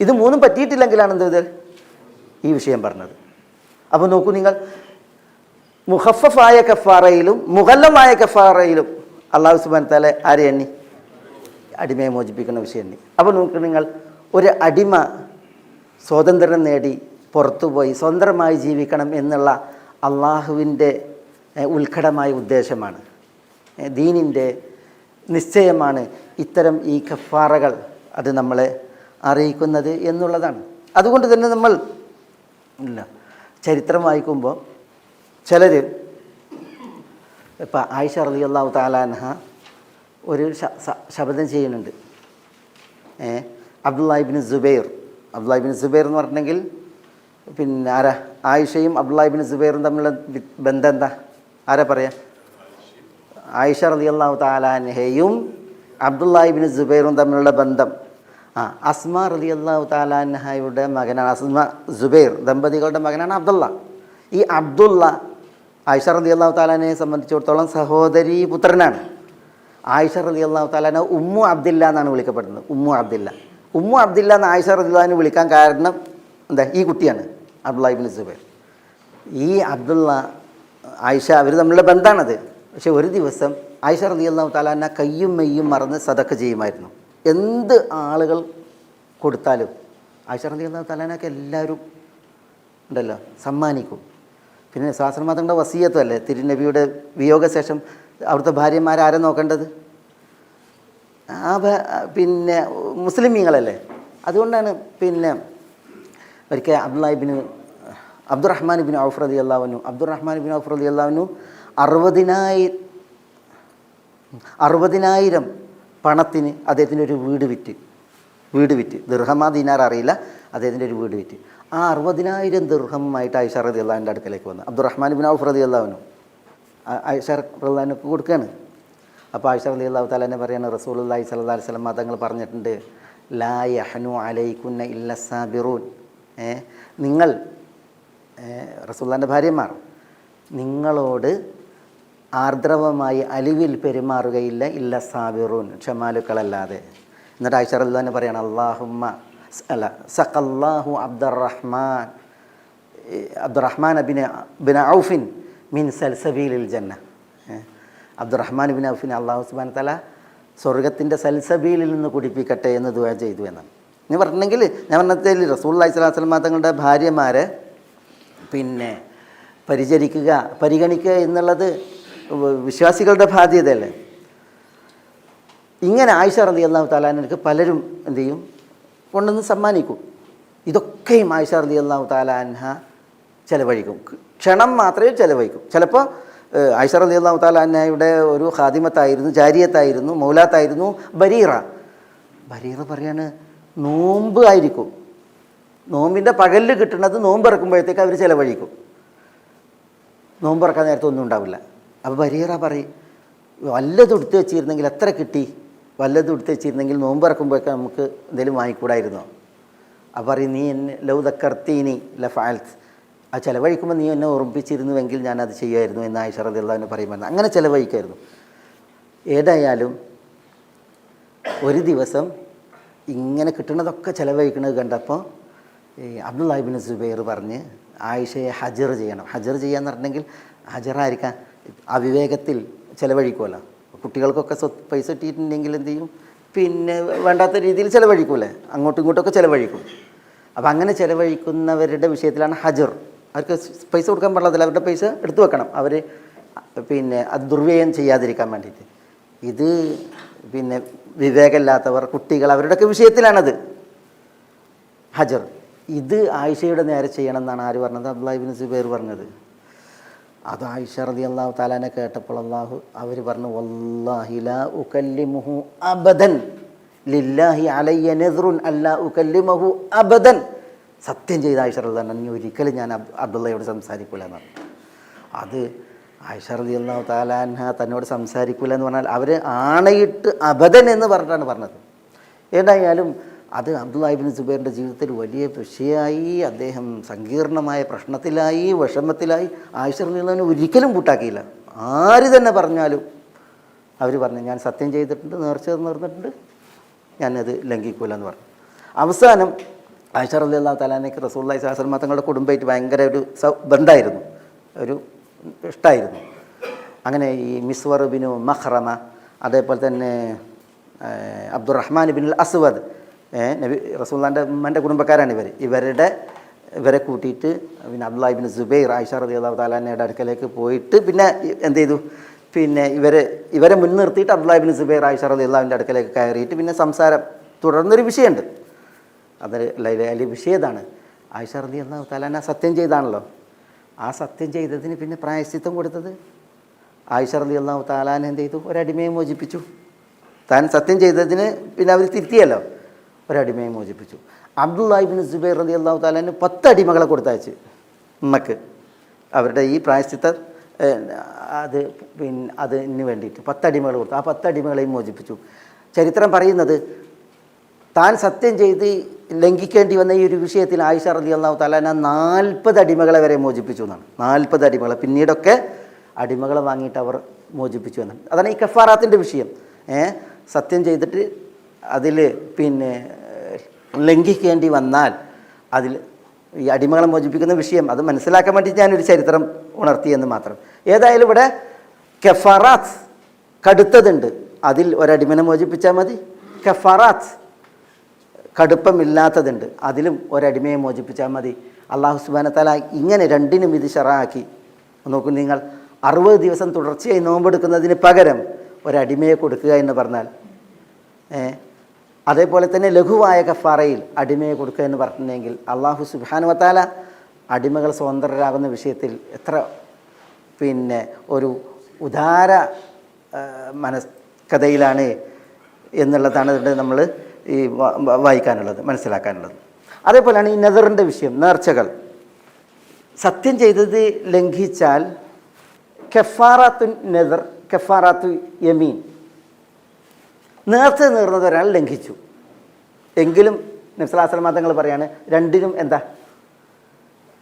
ഇത് 3 പറ്റിയിട്ടില്ലെങ്കിലാണ് എന്ത് ഈ വിഷയം പറഞ്ഞത്. അപ്പോൾ നോക്കൂ നിങ്ങൾ, മുഖഫഫായ കഫാറയിലും മുഗല്ലമായ കഫാറയിലും അല്ലാഹു സുബ്ഹാനഹു വ തആല ആരെ എണ്ണി? അടിമയെ മോചിപ്പിക്കുന്ന വിഷയം എണ്ണി. അപ്പോൾ നോക്കൂ നിങ്ങൾ, ഒരു അടിമ സ്വാതന്ത്ര്യം നേടി പുറത്തുപോയി സ്വതന്ത്രമായി ജീവിക്കണം എന്നുള്ള അള്ളാഹുവിൻ്റെ ഉത്കടമായ ഉദ്ദേശമാണ്, ദീനിൻ്റെ നിശ്ചയമാണ് ഇത്തരം ഈ കഫാറകൾ അത് നമ്മളെ അറിയിക്കുന്നത് എന്നുള്ളതാണ്. അതുകൊണ്ട് തന്നെ നമ്മൾ ചരിത്രം വായിക്കുമ്പോൾ ചിലർ, ഇപ്പം ആയിഷ റളിയല്ലാഹു തആല അൻഹ ഒരു ശപഥം ചെയ്യുന്നുണ്ട്. അബ്ദുല്ലാഹി ഇബ്നു സുബൈർ എന്ന് പറഞ്ഞിട്ടുണ്ടെങ്കിൽ പിന്നെ ആരാ? ആയിഷയും അബ്ദുല്ലാഹി ഇബ്നു സുബൈറും തമ്മിലുള്ള ബന്ധം എന്താ? ആരാ പറയാ? ആയിഷ റളിയല്ലാഹു തആല അൻഹയും അബ്ദുല്ലാഹി ഇബ്നു സുബൈറും തമ്മിലുള്ള ബന്ധം അസ്മാ റളിയല്ലാഹു തആല അൻഹയുടെ മകനാണ്. അസ്മാ സുബൈർ ദമ്പതികളുടെ മകനാണ് അബ്ദുള്ള. ഈ അബ്ദുള്ള ആയിഷ റളിയല്ലാഹു തആല അൻഹയെ സംബന്ധിച്ചിടത്തോളം സഹോദരി പുത്രനാണ്. ആയിഷ റളിയല്ലാഹു തആല അൻഹ ഉമ്മു അബ്ദില്ല എന്നാണ് വിളിക്കപ്പെടുന്നത്. ഉമ്മു അബ്ദില്ല എന്ന് ആയിഷ റളിയല്ലാഹു അൻഹ വിളിക്കാൻ കാരണം എന്താ? ഈ കുട്ടിയാണ് അബ്ദുല്ലാഹി ഇബ്നു സുബൈർ. ഈ അബ്ദുള്ള ആയിഷ അവർ തമ്മിലുള്ള ബന്ധമാണത്. പക്ഷെ ഒരു ദിവസം ആയിഷ റളിയല്ലാഹു തആല അൻഹ കയ്യും മെയ്യും മറന്ന് സദഖ ചെയ്യുമായിരുന്നു. എന്ത് ആളുകൾ കൊടുത്താലും ആയിഷ റളിയല്ലാഹു തആല അൻഹയ്ക്ക് എല്ലാവരും ഉണ്ടല്ലോ സമ്മാനിക്കും. പിന്നെ ശാസ്ത്രമാതങ്ങളുടെ വസിയത്തുമല്ലേ, തിരുനബിയുടെ വിയോഗശേഷം അവിടുത്തെ ഭാര്യമാരാരെ നോക്കേണ്ടത്? പിന്നെ മുസ്ലിമീങ്ങളല്ലേ. അതുകൊണ്ടാണ് പിന്നെ ഒരിക്കൽ അബ്ദുറഹ്മാൻ ഇബ്നു ഔഫ് റളിയല്ലാഹു അൻഹു 60,000 പണത്തിന് അദ്ദേഹത്തിൻ്റെ ഒരു വീട് വിറ്റ് ദിർഹമാ ദീനാർ അറിയില്ല, അദ്ദേഹത്തിൻ്റെ ഒരു വീട് വിറ്റ് ആ 60,000 ദിർഹമായിട്ട് ആയിഷ റളിയല്ലാഹുവിൻ്റെ അടുക്കലേക്ക് വന്നു. അബ്ദുറഹ്മാൻ ഇബ്നു ഔഫ് റളിയല്ലാഹു അൻഹു ആയിഷ റളിയല്ലാഹു അൻഹു കൊടുക്കുകയാണ്. അപ്പോൾ ആയിഷ റളിയല്ലാഹു തആല തന്നെ പറയാണ്, റസൂലുള്ളാഹി സ്വല്ലല്ലാഹു അലൈഹി വസല്ലം തങ്ങൾ പറഞ്ഞിട്ടുണ്ട്, ലാ യഹ്നു അലൈകുന്ന ഇല്ല സാബിറൂൻ. നിങ്ങൾ റസൂലുള്ളാഹിൻ്റെ ഭാര്യമാർ നിങ്ങളോട് ആർദ്രവമായി അലിവിൽ പെരുമാറുകയില്ല ഇല്ല സാബിറൂൻ, ക്ഷമാലുക്കളല്ലാതെ. എന്നിട്ട് ആയിഷ റളിയല്ലാഹു അൻഹ പറയാണ്, സഖല്ലാഹു അബ്ദുറഹ്മാൻ ബിൻ ഔഫിൻ മിൻ സൽസബീലിൽ ജന്ന. അബ്ദുറഹ്മാൻ ബിൻ ഔഫിനെ അല്ലാഹു സുബ്ഹാനഹു വ തആല സ്വർഗത്തിൻ്റെ സൽസബീലിൽ നിന്ന് കുടിപ്പിക്കട്ടെ എന്ന് ദുആ ചെയ്തു എന്നാണ്. എന്ന് പറഞ്ഞിട്ടുണ്ടെങ്കിൽ ഞാൻ പറഞ്ഞതിൽ റസൂലുള്ളാഹി സ്വല്ലല്ലാഹു അലൈഹി വസല്ലം തങ്ങളുടെ ഭാര്യമാരെ പിന്നെ പരിഗണിക്കുക എന്നുള്ളത് വിശ്വാസികളുടെ ബാധ്യതയല്ലേ. ഇങ്ങനെ ആയിഷ റളിയല്ലാഹു തആല അൻഹയ്ക്ക് പലരും എന്ത് ചെയ്യും? കൊണ്ടുവന്ന് സമ്മാനിക്കും. ഇതൊക്കെയും ആയിഷ റളിയല്ലാഹു തആല അൻഹ ചെലവഴിക്കും. ക്ഷണം മാത്രമേ ചെലവഴിക്കും. ചിലപ്പോൾ ആയിഷ റളിയല്ലാഹു തആല അൻഹയുടെ ഒരു ഖാദിമത്തായിരുന്നു, ജാരിയത്തായിരുന്നു, മൗലാത്തായിരുന്നു ബരീറ പറയാണ്, നോമ്പ് ആയിരിക്കും, നോമ്പിൻ്റെ പകലിൽ കിട്ടുന്നത് നോമ്പിറക്കുമ്പോഴത്തേക്ക് അവർ ചിലവഴിക്കും. നോമ്പിറക്കാൻ നേരത്തെ ഒന്നും ഉണ്ടാവില്ല. അപ്പോൾ ബരീറ പറയും, വല്ലതും എടുത്ത് വെച്ചിരുന്നെങ്കിൽ എത്ര കിട്ടി, വല്ലതും എടുത്ത് വെച്ചിരുന്നെങ്കിൽ നോമ്പിറക്കുമ്പോഴൊക്കെ നമുക്ക് എന്തെങ്കിലും വാങ്ങിക്കൂടായിരുന്നോ? അപ്പോൾ പറയും, നീ എന്നെ ലൗ ദക്കർത്തീനി ലഫഅൽത്ത്, ആ ചിലവഴിക്കുമ്പോൾ നീ എന്നെ ഓർമ്മിപ്പിച്ചിരുന്നുവെങ്കിൽ ഞാനത് ചെയ്യുമായിരുന്നു എന്ന് ആയിഷ റളിയല്ലാഹു അൻഹ പറയുമായിരുന്നു. അങ്ങനെ ചിലവഴിക്കായിരുന്നു. ഏതായാലും ഒരു ദിവസം ഇങ്ങനെ കിട്ടുന്നതൊക്കെ ചിലവഴിക്കുന്നത് കണ്ടപ്പോൾ ഈ അബ്ദുല്ലാഹി ഇബ്നു സുബൈർ പറഞ്ഞ് ആയിഷയെ ഹജർ ചെയ്യണം. ഹജർ ചെയ്യാന്ന് പറഞ്ഞെങ്കിൽ ഹജറായിരിക്കാം അവിവേകത്തിൽ ചിലവഴിക്കുമല്ലോ. കുട്ടികൾക്കൊക്കെ പൈസ ഇട്ടിട്ടുണ്ടെങ്കിൽ എന്ത് ചെയ്യും, പിന്നെ വേണ്ടാത്ത രീതിയിൽ ചിലവഴിക്കൂലേ, അങ്ങോട്ടും ഇങ്ങോട്ടൊക്കെ ചിലവഴിക്കും. അപ്പോൾ അങ്ങനെ ചിലവഴിക്കുന്നവരുടെ വിഷയത്തിലാണ് ഹജർ. അവർക്ക് പൈസ കൊടുക്കാൻ പാടില്ല, അവരുടെ പൈസ എടുത്തു വെക്കണം, അവർ പിന്നെ അത് ദുർവ്യയം ചെയ്യാതിരിക്കാൻ വേണ്ടിയിട്ട്. ഇത് പിന്നെ വിവേകമില്ലാത്തവർ, കുട്ടികൾ, അവരുടെയൊക്കെ വിഷയത്തിലാണത് ഹജർ. ഇത് ആയിഷയുടെ നേരെ ചെയ്യണം എന്നാണ് ആര് പറഞ്ഞത്? അബ്ദുല്ലാഹി ഇബ്നു സുബൈർ പറഞ്ഞത്. അത് ആയിഷ റളിയല്ലാഹു തആലാനെ കേട്ടപ്പോൾ അവർ പറഞ്ഞു, വല്ലാഹി ലാ ഉകല്ലിമുഹു അബദൻ ലില്ലാഹി അലയ്യ നദ്റുൻ അല്ലാ ഉകല്ലിമുഹു അബദൻ. സത്യം ചെയ്ത ആയിഷ റളിയല്ലാഹു അൻഹ, ഒരിക്കലും ഞാൻ അബ്ദുള്ളയോട് സംസാരിക്കില്ല എന്നാണ്. അത് ആയിഷ റളിയല്ലാഹു തആല അൻഹ തന്നോട് സംസാരിക്കില്ല എന്ന് പറഞ്ഞാൽ അവർ ആണയിട്ട് അബദൻ എന്ന് പറഞ്ഞിട്ടാണ് പറഞ്ഞത്. ഏതായാലും അത് അബ്ദുല്ലാഹി ഇബ്നു സുബൈറിൻ്റെ ജീവിതത്തിൽ വലിയ വിഷയമായി. അദ്ദേഹം സങ്കീർണമായ പ്രശ്നത്തിലായി, വിഷമത്തിലായി. ആയിഷ റളിയല്ലാഹു അൻഹ ഒരിക്കലും കൂട്ടാക്കിയില്ല. ആര് തന്നെ പറഞ്ഞാലും അവർ പറഞ്ഞു, ഞാൻ സത്യം ചെയ്തിട്ടുണ്ട്, നേർച്ച നേർന്നിട്ടുണ്ട്, ഞാനത് ലംഘിക്കൂല എന്ന് പറഞ്ഞു. അവസാനം ആയിഷ റളിയല്ലാഹു തആലയ്ക്ക് റസൂലുള്ളാഹി സ്വല്ലല്ലാഹു അലൈഹി വസല്ലം തങ്ങളുടെ കുടുംബമായിട്ട് ഭയങ്കര ഒരു ബന്ധമായിരുന്നു, ഒരു ഇഷ്ടമായിരുന്നു. അങ്ങനെ ഈ മിസ്വർ ബിനു മഖ്റമ, അതേപോലെ തന്നെ അബ്ദുറഹ്മാൻ ബിനുൽ അസ്വദ്, നബി റസൂലുള്ളാഹിൻ്റെ ഉമ്മൻ്റെ കുടുംബക്കാരാണ് ഇവരെ കൂട്ടിയിട്ട് പിന്നെ അബ്ദുല്ലാഹി ഇബ്നു സുബൈർ ആയിഷ റളിയല്ലാഹു തആല അൻഹയുടെ അടുക്കലേക്ക് പോയിട്ട് പിന്നെ എന്ത് ചെയ്തു, പിന്നെ ഇവരെ മുൻനിർത്തിയിട്ട് അബ്ദുല്ലാഹി ഇബ്നു സുബൈർ ആയിഷ റളിയല്ലാഹുവിൻ്റെ അടുക്കലേക്ക് കയറിയിട്ട് പിന്നെ സംസാരം തുടർന്നൊരു വിഷയമുണ്ട്. അത് അതിൽ വിഷയതാണ്. ആയിഷ റളിയല്ലാഹു തആല അൻഹ സത്യം ചെയ്താണല്ലോ. ആ സത്യം ചെയ്തതിന് പിന്നെ പ്രായശ്ചിത്തം കൊടുത്തത് ആയിഷ റളിയല്ലാഹു തആല അൻഹ എന്ത് ചെയ്തു, ഒരടിമയെ മോചിപ്പിച്ചു. താൻ സത്യം ചെയ്തതിന് പിന്നെ അവർ തിരുത്തിയല്ലോ, ഒരടിമയെ മോചിപ്പിച്ചു. അബ്ദുല്ലാഹി ഇബ്നു സുബൈർ റളിയല്ലാഹു തആല അൻഹു 10 അടിമകളെ കൊടുത്തയച്ച് ഉമ്മക്ക് അവരുടെ ഈ പ്രായശ്ചിത്തം അതിന് വേണ്ടിയിട്ട് 10 അടിമകൾ കൊടുത്തു. ആ 10 അടിമകളെയും മോചിപ്പിച്ചു. ചരിത്രം പറയുന്നത് താൻ സത്യം ചെയ്ത് ലംഘിക്കേണ്ടി വന്ന ഈ ഒരു വിഷയത്തിൽ ആയിഷ റളിയല്ലാഹു തആല അൻഹ 40 അടിമകളെ വരെ മോചിപ്പിച്ചു എന്നാണ്. 40 അടിമകളെ പിന്നീടൊക്കെ അടിമകളെ വാങ്ങിയിട്ട് അവർ മോചിപ്പിച്ചു എന്നാണ്. അതാണ് ഈ കഫാറാത്തിൻ്റെ വിഷയം. സത്യം ചെയ്തിട്ട് അതിൽ പിന്നെ ലംഘിക്കേണ്ടി വന്നാൽ അതിൽ ഈ അടിമകളെ മോചിപ്പിക്കുന്ന വിഷയം അത് മനസ്സിലാക്കാൻ വേണ്ടി ഞാനൊരു ചരിത്രം ഉണർത്തിയെന്ന് മാത്രം. ഏതായാലും ഇവിടെ കഫാറാത്ത് കടുത്തതുണ്ട്, അതിൽ ഒരടിമനെ മോചിപ്പിച്ചാൽ മതി. കഫാറാത്ത് കടുപ്പമില്ലാത്തതുണ്ട്, അതിലും ഒരടിമയെ മോചിപ്പിച്ചാൽ മതി. അല്ലാഹു സുബ്ഹാനഹു വ തആല ഇങ്ങനെ രണ്ടിനും ഇത് ശറഅാക്കി. നോക്കൂ നിങ്ങൾ, 60 ദിവസം തുടർച്ചയായി നോമ്പെടുക്കുന്നതിന് പകരം ഒരടിമയെ കൊടുക്കുക എന്ന് പറഞ്ഞാൽ, അതേപോലെ തന്നെ ലഘുവായ കഫാറയിൽ അടിമയെ കൊടുക്കുക എന്ന് പറഞ്ഞിട്ടുണ്ടെങ്കിൽ അല്ലാഹു സുബ്ഹാനഹു വ തആല അടിമകൾ സ്വതന്ത്രരാകുന്ന വിഷയത്തിൽ എത്ര പിന്നെ ഒരു ഉദാര മനസ്കഥയിലാണ് എന്നുള്ളതാണ് ഇവിടെ നമ്മൾ ഈ വായിക്കാനുള്ളത്, മനസ്സിലാക്കാനുള്ളത്. അതേപോലെയാണ് ഈ നദറിൻ്റെ വിഷയം, നേർച്ചകൾ. സത്യം ചെയ്തത് ലംഘിച്ചാൽ കഫാറാത്തു നദർ, കഫാറാത്തു യമീൻ, നേർച്ച നേർന്നത് ഒരാൾ ലംഘിച്ചു എങ്കിലും നബി സല്ലല്ലാഹു അലൈഹി വസല്ലം തങ്ങൾ പറയാണ് രണ്ടിനും എന്താ,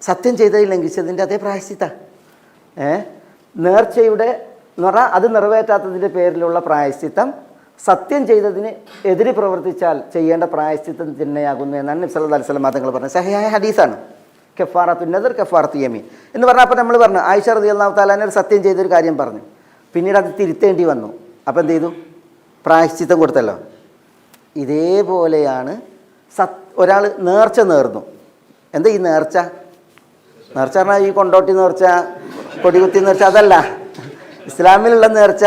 സത്യം ചെയ്തതിൽ ലംഘിച്ചതിൻ്റെ അതേ പ്രായശ്ചിത്ത. നേർച്ചയുടെ എന്ന് പറഞ്ഞാൽ അത് നിറവേറ്റാത്തതിൻ്റെ പേരിലുള്ള പ്രായശ്ചിത്തം സത്യം ചെയ്തതിന് എതിര് പ്രവർത്തിച്ചാൽ ചെയ്യേണ്ട പ്രായശ്ചിത്തം തന്നെയാകുന്നു എന്നാണ് നബി സല്ലല്ലാഹു അലൈഹി വസല്ലം തങ്ങൾ പറഞ്ഞത്. സഹിഹായ ഹദീസാണ്. കഫാറത്തു നദർ കഫാറത്തു യമീൻ എന്ന് പറഞ്ഞാൽ, അപ്പോൾ നമ്മൾ പറഞ്ഞു ആയിഷ റളിയല്ലാഹു തആല അൻഹ സത്യം ചെയ്തൊരു കാര്യം പറഞ്ഞു, പിന്നീട് അത് തിരുത്തേണ്ടി വന്നു. അപ്പോൾ എന്ത് ചെയ്തു? പ്രായശ്ചിത്തം കൊടുത്തല്ലോ. ഇതേപോലെയാണ് ഒരാൾ നേർച്ച നേർന്നു. എന്താ ഈ നേർച്ച? നേർച്ച പറഞ്ഞാൽ ഈ കൊണ്ടോട്ടി നേർച്ച, കൊടികുത്തി നേർച്ച അതല്ല. ഇസ്ലാമിലുള്ള നേർച്ച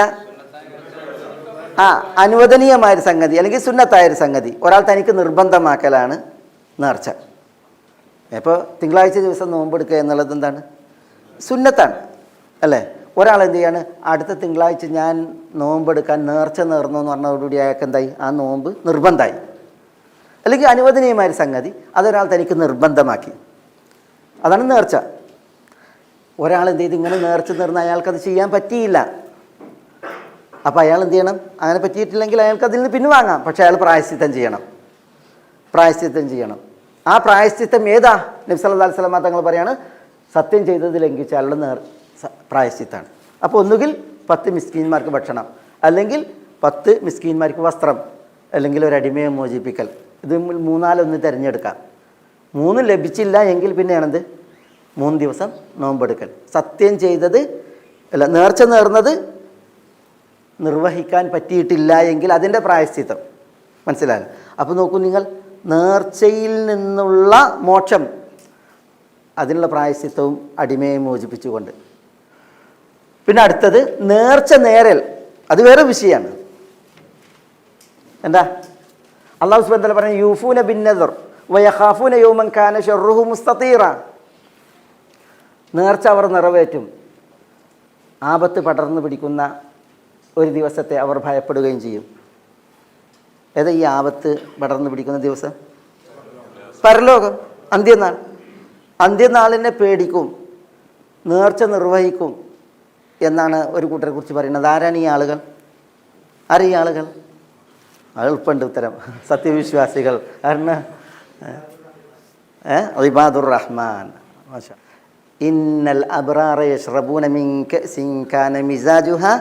അനുവദനീയമായൊരു സംഗതി അല്ലെങ്കിൽ സുന്നത്തായൊരു സംഗതി ഒരാൾ തനിക്ക് നിർബന്ധമാക്കലാണ് നേർച്ച. ഇപ്പോൾ തിങ്കളാഴ്ച ദിവസം നോമ്പെടുക്കുക എന്നുള്ളത് എന്താണ്? സുന്നത്താണ് അല്ലേ? ഒരാൾ എന്ത് ചെയ്യാണ്, അടുത്ത തിങ്കളാഴ്ച ഞാൻ നോമ്പെടുക്കാൻ നേർച്ച നേർന്നു എന്ന് പറഞ്ഞതോടുകൂടി അയാൾക്ക് എന്തായി? ആ നോമ്പ് നിർബന്ധമായി. അല്ലെങ്കിൽ അനുവദനീയമായൊരു സംഗതി അതൊരാൾ തനിക്ക് നിർബന്ധമാക്കി, അതാണ് നേർച്ച. ഒരാൾ എന്ത് ചെയ്ത് ഇങ്ങനെ നേർച്ച നേർന്ന് അയാൾക്കത് ചെയ്യാൻ പറ്റിയില്ല. അപ്പോൾ അയാൾ എന്ത് ചെയ്യണം? അങ്ങനെ പറ്റിയിട്ടില്ലെങ്കിൽ അയാൾക്ക് അതിൽ നിന്ന് പിൻവാങ്ങാം, പക്ഷേ അയാൾ പ്രായശ്ചിത്തം ചെയ്യണം. പ്രായശ്ചിത്തം ചെയ്യണം. ആ പ്രായശ്ചിത്തം ഏതാ? നബി സല്ലല്ലാഹു അലൈഹി വസല്ലം തങ്ങൾ പറയാണ് സത്യം ചെയ്തത് ലംഘിച്ചാലുള്ള പ്രായശ്ചിത്താണ്. അപ്പോൾ ഒന്നുകിൽ 10 മിസ്കീന്മാർക്ക് ഭക്ഷണം, അല്ലെങ്കിൽ 10 മിസ്കീന്മാർക്ക് വസ്ത്രം, അല്ലെങ്കിൽ ഒരു അടിമയെ മോചിപ്പിക്കൽ. ഇത് 3-1 തിരഞ്ഞെടുക്കാം. 3 ലഭിച്ചില്ല എങ്കിൽ പിന്നെയാണെന്ത്? 3 ദിവസം നോമ്പെടുക്കൽ. സത്യം ചെയ്തത് അല്ല, നേർച്ച നേർന്നത് നിർവഹിക്കാൻ പറ്റിയിട്ടില്ല എങ്കിൽ അതിൻ്റെ പ്രായശ്ചിത്തം. മനസ്സിലായല്ലോ? അപ്പോൾ നോക്കൂ നിങ്ങൾ, നേർച്ചയിൽ നിന്നുള്ള മോക്ഷം, അതിനുള്ള പ്രായശ്ചിത്തവും അടിമയെ മോചിപ്പിച്ചുകൊണ്ട്. പിന്നെ അടുത്തത് നേർച്ച നേരൽ. അത് വേറെ വിഷയമാണ്. എന്താ അല്ലാഹു സുബ്ഹാനഹു വ തആല പറഞ്ഞു, യൂഫൂന ബിന്നദർ വയഖാഫൂന യൗമൻ കാന ശർറുഹു മുസ്തതീറ. നേർച്ച അവർ നിറവേറ്റും, ആപത്ത് പടർന്നു പിടിക്കുന്ന ഒരു ദിവസത്തെ അവർ ഭയപ്പെടുകയും ചെയ്യും. ഏതാ ഈ ആപത്ത് പടർന്നു പിടിക്കുന്ന ദിവസം? പരലോകം, അന്ത്യനാൾ. അന്ത്യനാളിനെ പേടിക്കും, നേർച്ച നിർവഹിക്കും എന്നാണ് ഒരു കൂട്ടരെ കുറിച്ച് പറയുന്നത്. ആരാണ് ഈ ആളുകൾ? ആരീ ആളുകൾ? എളുപ്പമുണ്ട് ഉത്തരം, സത്യവിശ്വാസികൾ. കാരണം ഇബാദുർ റഹ്മാൻ. മാഷാ. ഇന്നൽ അബ്റാറ യശ്റബൂന മിൻ കഅസിൻ കാന മിസാജുഹാ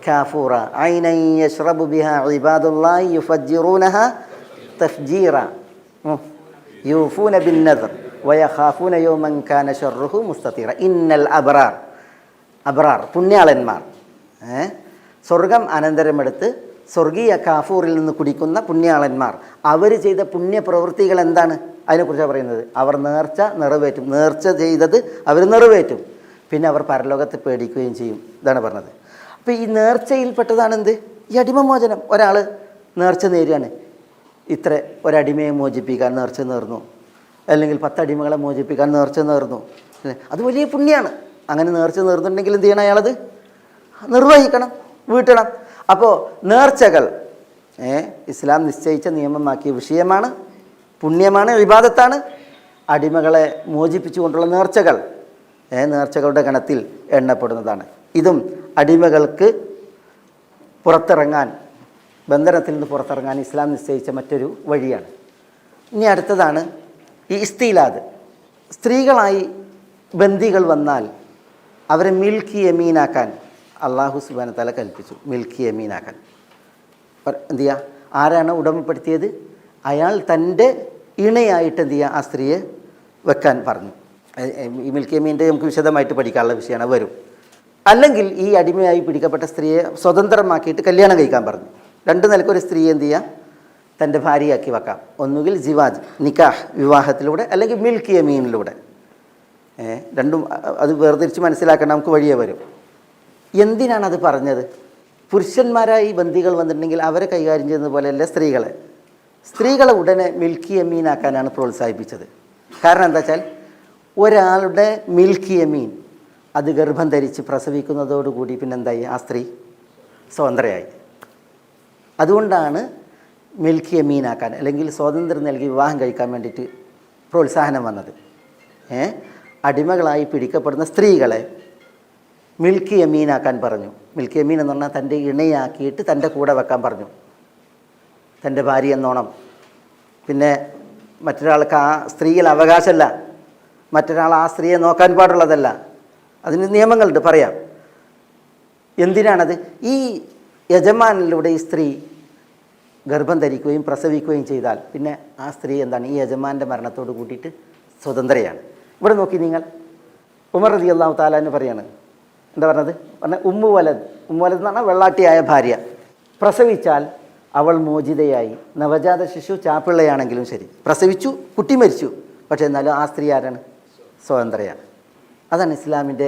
കാഫൂറ ഐനൻ യശ്റബു ബിഹാ ഇബാദുല്ലാഹി യുഫജ്ജിറൂനഹാ തഫ്ജീറ യൂഫൂന ബിന്നദർ വയഖാഫൂന യൗമൻ കാന ശർറുഹു മുസ്തതീറ. ഇന്നൽ അബ്റാർ, അബ്റാർ പുണ്യാളന്മാർ, സ്വർഗം അനന്തരമെടുത്ത് സ്വർഗീയ കാഫൂറിൽ നിന്ന് കുടിക്കുന്ന പുണ്യാളന്മാർ, അവർ ചെയ്ത പുണ്യപ്രവൃത്തികൾ എന്താണ്? അതിനെക്കുറിച്ചാണ് പറയുന്നത്. അവർ നേർച്ച നിറവേറ്റും, നേർച്ച ചെയ്തത് അവർ നിറവേറ്റും, പിന്നെ അവർ പരലോകത്തെ പേടിക്കുകയും ചെയ്യും. ഇതാണ് പറഞ്ഞത്. അപ്പോൾ ഈ നേർച്ചയിൽപ്പെട്ടതാണ് എന്ത്? ഈ അടിമമോചനം. ഒരാൾ നേർച്ച നേരുകയാണ്, ഇത്ര ഒരടിമയെ മോചിപ്പിക്കാൻ നേർച്ച നേർന്നു, അല്ലെങ്കിൽ 10 അടിമകളെ മോചിപ്പിക്കാൻ നേർച്ച നേർന്നു. അത് വലിയ പുണ്യമാണ്. അങ്ങനെ നേർച്ച നേർന്നിട്ടുണ്ടെങ്കിൽ എന്ത് ചെയ്യണം? അയാളത് നിർവഹിക്കണം, വീട്ടണം. അപ്പോൾ നേർച്ചകൾ ഇസ്ലാം നിശ്ചയിച്ച നിയമമാക്കിയ വിഷയമാണ്, പുണ്യമാണ്, ഇബാദത്താണ്. അടിമകളെ മോചിപ്പിച്ചുകൊണ്ടുള്ള നേർച്ചകൾ നേർച്ചകളുടെ ഗണത്തിൽ എണ്ണപ്പെടുന്നതാണ്. ഇതും അടിമകൾക്ക് പുറത്തിറങ്ങാൻ, ബന്ധനത്തിൽ നിന്ന് പുറത്തിറങ്ങാൻ ഇസ്ലാം നിശ്ചയിച്ച മറ്റൊരു വഴിയാണ്. ഇനി അടുത്തതാണ് ഈ ഇസ്തീലാദ്. സ്ത്രീകളായി ബന്ദികൾ വന്നാൽ അവരെ മിൽക്കി യമീനാക്കാൻ അള്ളാഹു സുബ്ഹാനഹു വ തആല കൽപ്പിച്ചു. മിൽക്കി യമീനാക്കാൻ എന്ത് ചെയ്യുക? ആരാണ് ഉടമപ്പെടുത്തിയത്? അയാൾ തൻ്റെ ഇണയായിട്ട് എന്ത് ചെയ്യുക? ആ സ്ത്രീയെ വെക്കാൻ പറഞ്ഞു. ഈ മിൽക്കി യമീൻ്റെ നമുക്ക് വിശദമായിട്ട് പഠിക്കാനുള്ള വിഷയമാണ്, വരും. അല്ലെങ്കിൽ ഈ അടിമയായി പിടിക്കപ്പെട്ട സ്ത്രീയെ സ്വതന്ത്രമാക്കിയിട്ട് കല്യാണം കഴിക്കാൻ പറഞ്ഞു. 2 നിലക്കൊരു സ്ത്രീയെ എന്ത് ചെയ്യുക? തൻ്റെ ഭാര്യയാക്കി വെക്കാം. ഒന്നുകിൽ ജിവാജ്, നിക്കാഹ്, വിവാഹത്തിലൂടെ, അല്ലെങ്കിൽ മിൽക്കി യമീനിലൂടെ. രണ്ടും അത് വേർതിരിച്ച് മനസ്സിലാക്കാൻ നമുക്ക് വഴിയേ വരും. എന്തിനാണ് അത് പറഞ്ഞത്? പുരുഷന്മാരായി ബന്ദികൾ വന്നിട്ടുണ്ടെങ്കിൽ അവരെ കൈകാര്യം ചെയ്യുന്നത് പോലെയല്ല സ്ത്രീകളെ ഉടനെ മിൽക്കി യമീനാക്കാനാണ് പ്രോത്സാഹിപ്പിച്ചത്. കാരണം എന്താ വെച്ചാൽ, ഒരാളുടെ മിൽക്കി യമീൻ അത് ഗർഭം ധരിച്ച് പ്രസവിക്കുന്നതോടുകൂടി പിന്നെന്തായി? ആ സ്ത്രീ സ്വതന്ത്രയായി. അതുകൊണ്ടാണ് മിൽക്കി യമീനാക്കാൻ, അല്ലെങ്കിൽ സ്വാതന്ത്ര്യം നൽകി വിവാഹം കഴിക്കാൻ വേണ്ടിയിട്ട് പ്രോത്സാഹനം വന്നത്. അടിമകളായി പിടിക്കപ്പെടുന്ന സ്ത്രീകളെ മിൽക്കി യമീനാക്കാൻ പറഞ്ഞു. മിൽക്കി യമീൻ എന്ന് പറഞ്ഞാൽ തൻ്റെ ഇണയാക്കിയിട്ട് തൻ്റെ കൂടെ വെക്കാൻ പറഞ്ഞു, തൻ്റെ ഭാര്യ എന്നോണം. പിന്നെ മറ്റൊരാൾക്ക് ആ സ്ത്രീയിൽ അവകാശമല്ല, മറ്റൊരാൾ ആ സ്ത്രീയെ നോക്കാൻ പാടുള്ളതല്ല. അതിന് നിയമങ്ങളുണ്ട്, പറയാം. എന്തിനാണത്? ഈ യജമാനിലൂടെ ഈ സ്ത്രീ ഗർഭം ധരിക്കുകയും പ്രസവിക്കുകയും ചെയ്താൽ പിന്നെ ആ സ്ത്രീ എന്താണ്? ഈ യജമാൻ്റെ മരണത്തോട് കൂട്ടിയിട്ട് സ്വതന്ത്രയാണ്. ഇവിടെ നോക്കി നിങ്ങൾ, ഉമർ റളിയല്ലാഹു തആല എന്ന് പറയാണ്, എന്താ പറഞ്ഞത്? ഉമ്മു വലദ് എന്ന് പറഞ്ഞാൽ വെള്ളാട്ടിയായ ഭാര്യ പ്രസവിച്ചാൽ അവൾ മോചിതയായി. നവജാത ശിശു ചാപ്പിള്ളയാണെങ്കിലും ശരി, പ്രസവിച്ചു, കുട്ടി മരിച്ചു, പക്ഷേ എന്നാലും ആ സ്ത്രീ ആരാണ്? സ്വതന്ത്രയാണ്. അതാണ് ഇസ്ലാമിൻ്റെ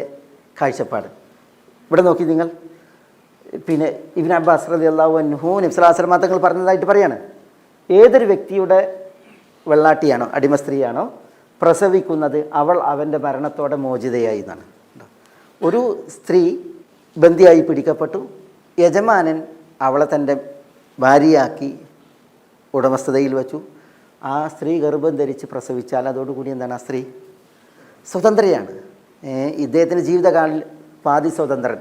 കാഴ്ചപ്പാട്. ഇവിടെ നോക്കി നിങ്ങൾ, പിന്നെ ഇബ്നു അബ്ബാസ് റളിയല്ലാഹു അൻഹു നബി സ്വല്ലല്ലാഹു അലൈഹി വസല്ലം തങ്ങൾ പറഞ്ഞതായിട്ട് പറയാണ്, ഏതൊരു വ്യക്തിയുടെ വെള്ളാട്ടിയാണോ അടിമ സ്ത്രീയാണോ പ്രസവിക്കുന്നത്, അവൾ അവൻ്റെ മരണത്തോടെ മോചിതയായി എന്നാണ്. ഒരു സ്ത്രീ ബന്ദിയായി പിടിക്കപ്പെട്ടു, യജമാനൻ അവളെ തൻ്റെ ഭാര്യയാക്കി ഉടമസ്ഥതയിൽ വെച്ചു. ആ സ്ത്രീ ഗർഭം ധരിച്ച് പ്രസവിച്ചാൽ അതോടുകൂടി എന്താണ്? ആ സ്ത്രീ സ്വതന്ത്രയാണ്. ഇദ്ദേഹത്തിൻ്റെ ജീവിതകാലിൽ പാതി സ്വതന്ത്രൻ,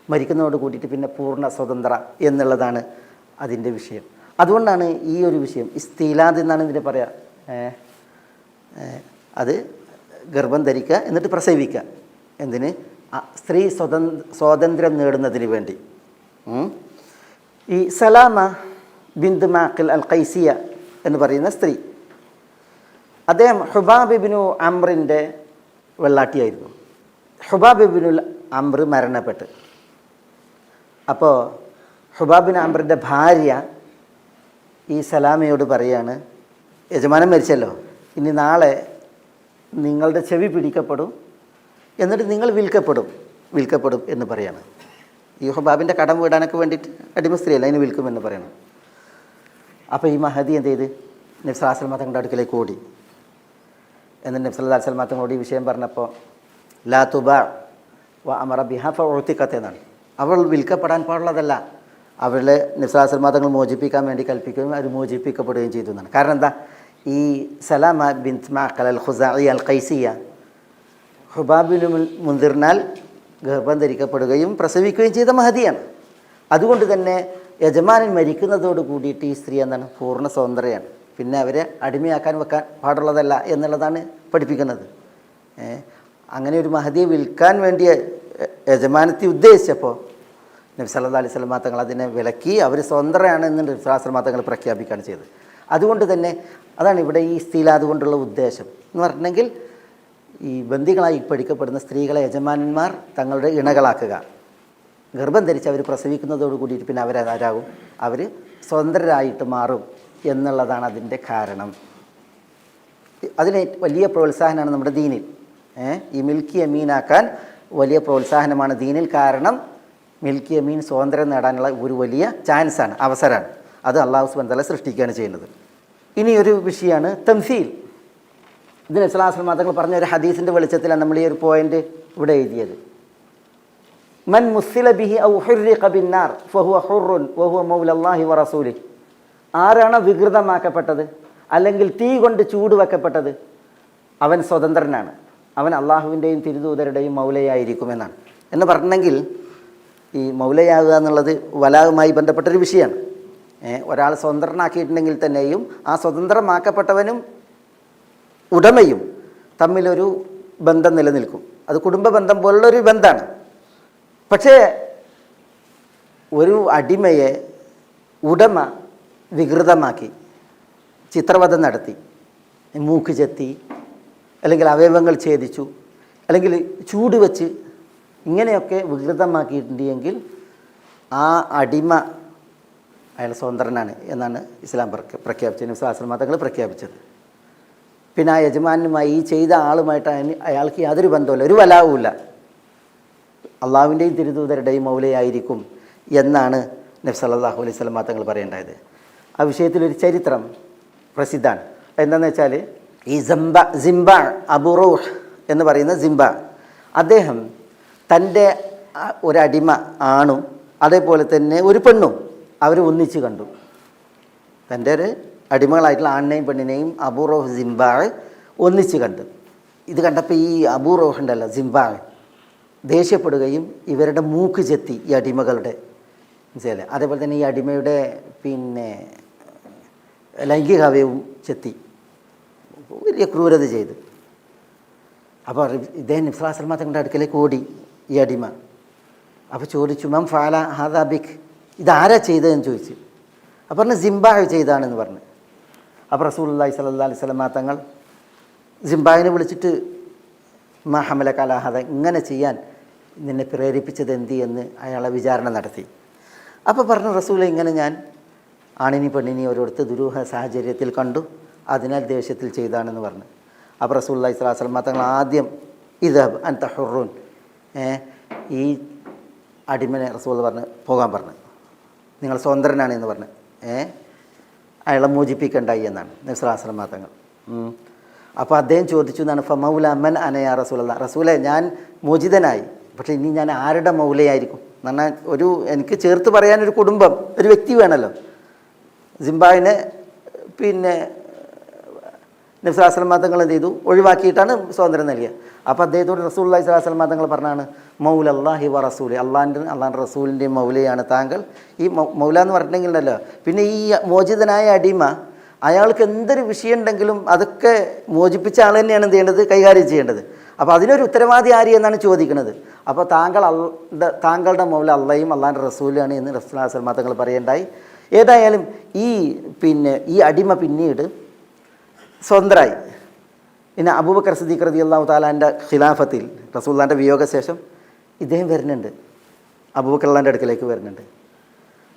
മരിക്കുന്നതോട് കൂടിയിട്ട് പിന്നെ പൂർണ്ണ സ്വതന്ത്ര എന്നുള്ളതാണ് അതിൻ്റെ വിഷയം. അതുകൊണ്ടാണ് ഈ ഒരു വിഷയം ഇസ്തീലാദ് എന്നാണ് ഇതിനെ പറയുക. അത് ഗർഭം ധരിക്കുക, എന്നിട്ട് പ്രസവിക്കുക. എന്തിന്? സ്ത്രീ സ്വാതന്ത്ര്യം നേടുന്നതിന് വേണ്ടി. ഈ സലാമ ബിന്ത് മാഖിൽ അൽ ഖൈസിയ എന്ന് പറയുന്ന സ്ത്രീ, അദ്ദേഹം ഹുബാബ് ഇബ്നു അംറിൻ്റെ വെള്ളാട്ടിയായിരുന്നു. ഹുബാബ് ഇബ്നു അംർ മരണപ്പെട്ട്, അപ്പോൾ ഹുബാബ് ബിൻ അംറിൻ്റെ ഭാര്യ ഈ സലാമയോട് പറയാണ്, യജമാനൻ മരിച്ചല്ലോ, ഇനി നാളെ നിങ്ങളുടെ ചെവി പിടിക്കപ്പെടും, എന്നിട്ട് നിങ്ങൾ വിൽക്കപ്പെടും എന്ന് പറയാണ്. ഈ ഹുബാബിൻ്റെ കടം വീടാനൊക്കെ വേണ്ടിയിട്ട് അടിമ സ്ത്രീയല്ല, അതിന് വിൽക്കുമെന്ന് പറയണം. അപ്പോൾ ഈ മഹദി എന്ത് ചെയ്ത് നബി സല്ലല്ലാഹു അലൈഹി വസല്ലം തങ്ങളുടെ അടുക്കലേക്ക് ഓടി. എന്നിട്ട് നബി സല്ലല്ലാഹു അലൈഹി വസല്ലം തങ്ങളോട് ഈ വിഷയം പറഞ്ഞപ്പോൾ ലാ തുബാ വ അമറ ബിഹാ ഫഉതിഖത് എന്നാണ്. അവൾ വിൽക്കപ്പെടാൻ പാടുള്ളതല്ല, അവളെ നബി സല്ലല്ലാഹു അലൈഹി വസല്ലം തങ്ങൾ മോചിപ്പിക്കാൻ വേണ്ടി കൽപ്പിക്കുകയും അത് മോചിപ്പിക്കപ്പെടുകയും ചെയ്തു എന്നാണ്. കാരണം എന്താ? ഈ സലാമ ബിൻത് മാഖൽ അൽ ഖുസാഇ അൽ ഖൈസിയ ഹുബാബിന് മുൻതിർനാൽ ഗർഭം ധരിക്കപ്പെടുകയും പ്രസവിക്കുകയും ചെയ്ത മഹദിയാണ്. അതുകൊണ്ട് തന്നെ യജമാനൻ മരിക്കുന്നതോട് കൂടിയിട്ട് ഈ സ്ത്രീ എന്താണ്? പൂർണ്ണ സ്വതന്ത്രയാണ്. പിന്നെ അവരെ അടിമയാക്കാൻ വെക്കാൻ പാടുള്ളതല്ല എന്നുള്ളതാണ് പഠിപ്പിക്കുന്നത്. അങ്ങനെ ഒരു മഹദിയെ വിൽക്കാൻ വേണ്ടിയ യജമാനത്തെ ഉദ്ദേശിച്ചപ്പോൾ നബി സല്ലല്ലാഹു അലൈഹി വസല്ലം തങ്ങൾ അതിനെ വിലക്കി അവർ സ്വതന്ത്രയാണ് എന്ന് നബി സല്ലല്ലാഹു അലൈഹി വസല്ലം തങ്ങൾ പ്രഖ്യാപിക്കുകയാണ് ചെയ്തത്. അതുകൊണ്ട് തന്നെ അതാണ് ഇവിടെ ഈ ഇസ്തിലാദ് കൊണ്ടുള്ള ഉദ്ദേശം എന്ന് പറഞ്ഞിട്ടുണ്ടെങ്കിൽ, ഈ ബന്ദികളായി പഠിക്കപ്പെടുന്ന സ്ത്രീകളെ യജമാനന്മാർ തങ്ങളുടെ ഇണകളാക്കുക. ഗർഭം ധരിച്ച് അവർ പ്രസവിക്കുന്നതോട് കൂടിയിട്ട് പിന്നെ അവരാരാകും? അവർ സ്വതന്ത്രരായിട്ട് മാറും എന്നുള്ളതാണ് അതിൻ്റെ കാരണം. അതിന് വലിയ പ്രോത്സാഹനമാണ് നമ്മുടെ ദീനിൽ. ഈ മിൽക്കി യമീനാക്കാൻ വലിയ പ്രോത്സാഹനമാണ് ദീനിൽ. കാരണം മിൽക്കി യമീൻ സ്വാതന്ത്ര്യം നേടാനുള്ള ഒരു വലിയ ചാൻസാണ്, അവസരമാണ്. അത് അല്ലാഹു സുബ്ഹാനഹു വ തആല സൃഷ്ടിക്കുകയാണ് ചെയ്യുന്നത്. ഇനിയൊരു വിഷയമാണ് തംസീൽ. ഇത് നബി സല്ലല്ലാഹു അലൈഹി വസല്ലം തങ്ങൾ പറഞ്ഞ ഒരു ഹദീസിൻ്റെ വെളിച്ചത്തിലാണ് നമ്മൾ ഈ ഒരു പോയിന്റ് ഇവിടെ എഴുതിയത്. മൻ മുസ്സില ബിഹി ഔ ഹുർരിഖ ബിന്നാർ ഫഹുവ ഹുർറുൻ വഹുവ മൗലല്ലാഹി വ റസൂലിഹി. ആരാണ് വികൃതമാക്കപ്പെട്ടത് അല്ലെങ്കിൽ തീ കൊണ്ട് ചൂട് വെക്കപ്പെട്ടത്, അവൻ സ്വതന്ത്രനാണ്, അവൻ അള്ളാഹുവിൻ്റെയും തിരുദൂതരുടെയും മൗലയായിരിക്കുമെന്നാണ്. എന്ന് പറഞ്ഞെങ്കിൽ ഈ മൗലയാകുക എന്നുള്ളത് വലാവുമായി ബന്ധപ്പെട്ടൊരു വിഷയമാണ്. ഒരാൾ സ്വതന്ത്രനാക്കിയിട്ടുണ്ടെങ്കിൽ തന്നെയും ആ സ്വതന്ത്രമാക്കപ്പെട്ടവനും ഉടമയും തമ്മിലൊരു ബന്ധം നിലനിൽക്കും. അത് കുടുംബ ബന്ധം പോലുള്ളൊരു ബന്ധമാണ്. പക്ഷേ ഒരു അടിമയെ ഉടമ വികൃതമാക്കി ചിത്രവധം നടത്തി, മൂക്ക് ചെത്തി, അല്ലെങ്കിൽ അവയവങ്ങൾ ഛേദിച്ചു, അല്ലെങ്കിൽ ചൂട് വെച്ച് ഇങ്ങനെയൊക്കെ വികൃതമാക്കിയിട്ടുണ്ടെങ്കിൽ ആ അടിമ അയാൾ സ്വതന്ത്രനാണ് എന്നാണ് ഇസ്ലാം പ്രഖ്യാപിച്ചത്, നബി സല്ലല്ലാഹു അലൈഹി വസല്ലം തങ്ങൾ പ്രഖ്യാപിച്ചത്. പിന്നെ ആ യജമാനുമായി ഈ ചെയ്ത ആളുമായിട്ട് അയാൾക്ക് യാതൊരു ബന്ധവുമില്ല, ഒരു വലാവുമില്ല, അള്ളാഹുവിൻ്റെയും തിരുദൂതരുടെയും മൗലയായിരിക്കും എന്നാണ് നബി സല്ലല്ലാഹു അലൈഹി വസല്ലം തങ്ങൾ പറയേണ്ടത്. ആ വിഷയത്തിലൊരു ചരിത്രം പ്രസിദ്ധമാണ്. എന്താണെന്ന് വെച്ചാൽ ഈ സിംബ അബു റൂഹ് എന്ന് പറയുന്ന സിംബ, അദ്ദേഹം തൻ്റെ ഒരടിമ ആണും അതേപോലെ തന്നെ ഒരു പെണ്ണും അവർ ഒന്നിച്ച് കണ്ടു. തൻ്റെ ഒരു അടിമകളായിട്ടുള്ള ആണിനെയും പെണ്ണിനെയും അബൂ റോഹ് സിംബാൾ ഒന്നിച്ച് കണ്ടു. ഇത് കണ്ടപ്പോൾ ഈ അബൂ റോഹ് ഉണ്ടല്ലോ സിംബാൾ ദേഷ്യപ്പെടുകയും ഇവരുടെ മൂക്ക് ചെത്തി, ഈ അടിമകളുടെ മനസ്സിലായില്ലേ, അതേപോലെ തന്നെ ഈ അടിമയുടെ പിന്നെ ലൈംഗികാവയവും ചെത്തി, വലിയ ക്രൂരത ചെയ്തു. അപ്പോൾ ഇദ്ദേഹം നബി സല്ലല്ലാഹു അലൈഹി വസല്ലം തങ്ങളുടെ അടുക്കലേക്ക് ഓടി ഈ അടിമ. അപ്പോൾ ചോദിച്ചു, മം ഫഅല ഹാദാ ബിക്, ഇതാരാ ചെയ്തതെന്ന് ചോദിച്ചു. അപ്പോൾ പറഞ്ഞു സിംബാഹ് ചെയ്താണെന്ന് പറഞ്ഞു. അപ്പോൾ റസൂലുള്ളാഹി സ്വല്ലല്ലാഹു അലൈഹി വസല്ലം തങ്ങൾ സിംബാഹിനെ വിളിച്ചിട്ട് മാ ഹമലക അലാ ഹാദാ, ഇങ്ങനെ ചെയ്യാൻ നിന്നെ പ്രേരിപ്പിച്ചത് എന്തി എന്ന് അയാളെ വിചാരണ നടത്തി. അപ്പോൾ പറഞ്ഞു, റസൂലെ ഇങ്ങനെ ഞാൻ ആണിനി പെണ്ണിനി ഓരോരുത്തർ ദുരൂഹ സാഹചര്യത്തിൽ കണ്ടു, അതിനാൽ ദേഷ്യത്തിൽ ചെയ്താണെന്ന് പറഞ്ഞു. അപ്പോൾ റസൂലുള്ളാഹി സ്വല്ലല്ലാഹു അലൈഹി വസല്ലം തങ്ങൾ ആദ്യം ഇദ്ഹബ് അൻത ഹുർറുൻ, ഈ അടിമനെ റസൂൽ പറഞ്ഞു പോകാൻ പറഞ്ഞു, നിങ്ങൾ സ്വതന്ത്രനാണ് എന്ന് പറഞ്ഞു. അയാളെ മോചിപ്പിക്കണ്ടായി എന്നാണ് നബി സല്ലല്ലാഹു അലൈഹി വസല്ലം തങ്ങൾ. അപ്പോൾ അദ്ദേഹം ചോദിച്ചു എന്നാണ്, ഫമൗല മൻ അനയാ റസൂലല്ലാഹ്, റസൂലെ ഞാൻ മോചിതനായി, പക്ഷേ ഇനി ഞാൻ ആരുടെ മൗലയായിരിക്കും എന്ന് പറഞ്ഞാൽ എനിക്ക് ചേർത്ത് പറയാനൊരു കുടുംബം, ഒരു വ്യക്തി വേണമല്ലോ. സിംബാഹിനെ പിന്നെ നബി സല്ലല്ലാഹു അലൈഹി വസല്ലം തങ്ങൾ എന്ത് ചെയ്തു, ഒഴിവാക്കിയിട്ടാണ് സ്വാതന്ത്ര്യം നൽകിയത്. അപ്പോൾ അദ്ദേഹത്തോട് റസൂലുള്ളാഹി സ്വല്ലല്ലാഹു അലൈഹി വസല്ലം തങ്ങൾ പറഞ്ഞാണ്, മൗലല്ലാഹി വ റസൂലി, അള്ളാഹുവിൻ്റെ റസൂലിൻ്റെയും മൗലയാണ് താങ്കൾ. ഈ മൗല എന്ന് പറഞ്ഞിട്ടുണ്ടെങ്കിലല്ലോ, പിന്നെ ഈ മോചിതനായ അടിമ അയാൾക്ക് എന്തൊരു വിഷയം ഉണ്ടെങ്കിലും അതൊക്കെ മോചിപ്പിച്ച ആൾ തന്നെയാണ് എന്ത് ചെയ്യേണ്ടത്, കൈകാര്യം ചെയ്യേണ്ടത്. അപ്പോൾ അതിനൊരു ഉത്തരവാദി ആര് എന്നാണ് ചോദിക്കുന്നത്. അപ്പോൾ താങ്കളുടെ മൗല അള്ളയും അള്ളാഹിൻ്റെ റസൂലാണ് എന്ന് റസൂലുള്ളാഹി സ്വല്ലല്ലാഹു അലൈഹി വസല്ലം തങ്ങൾ പറയേണ്ടായി. ഏതായാലും ഈ അടിമ പിന്നീട് സ്വതന്ത്രമായി. പിന്നെ അബൂബക്കർ സിദ്ദീഖ് റളിയല്ലാഹു തആലാൻ്റെ ഖിലാഫത്തിൽ റസൂലുള്ളാഹിൻ്റെ വിയോഗശേഷം ഇദ്ദേഹം വരുന്നുണ്ട്, അബൂബക്കറിൻ്റെ അടുക്കലേക്ക് വരുന്നുണ്ട്.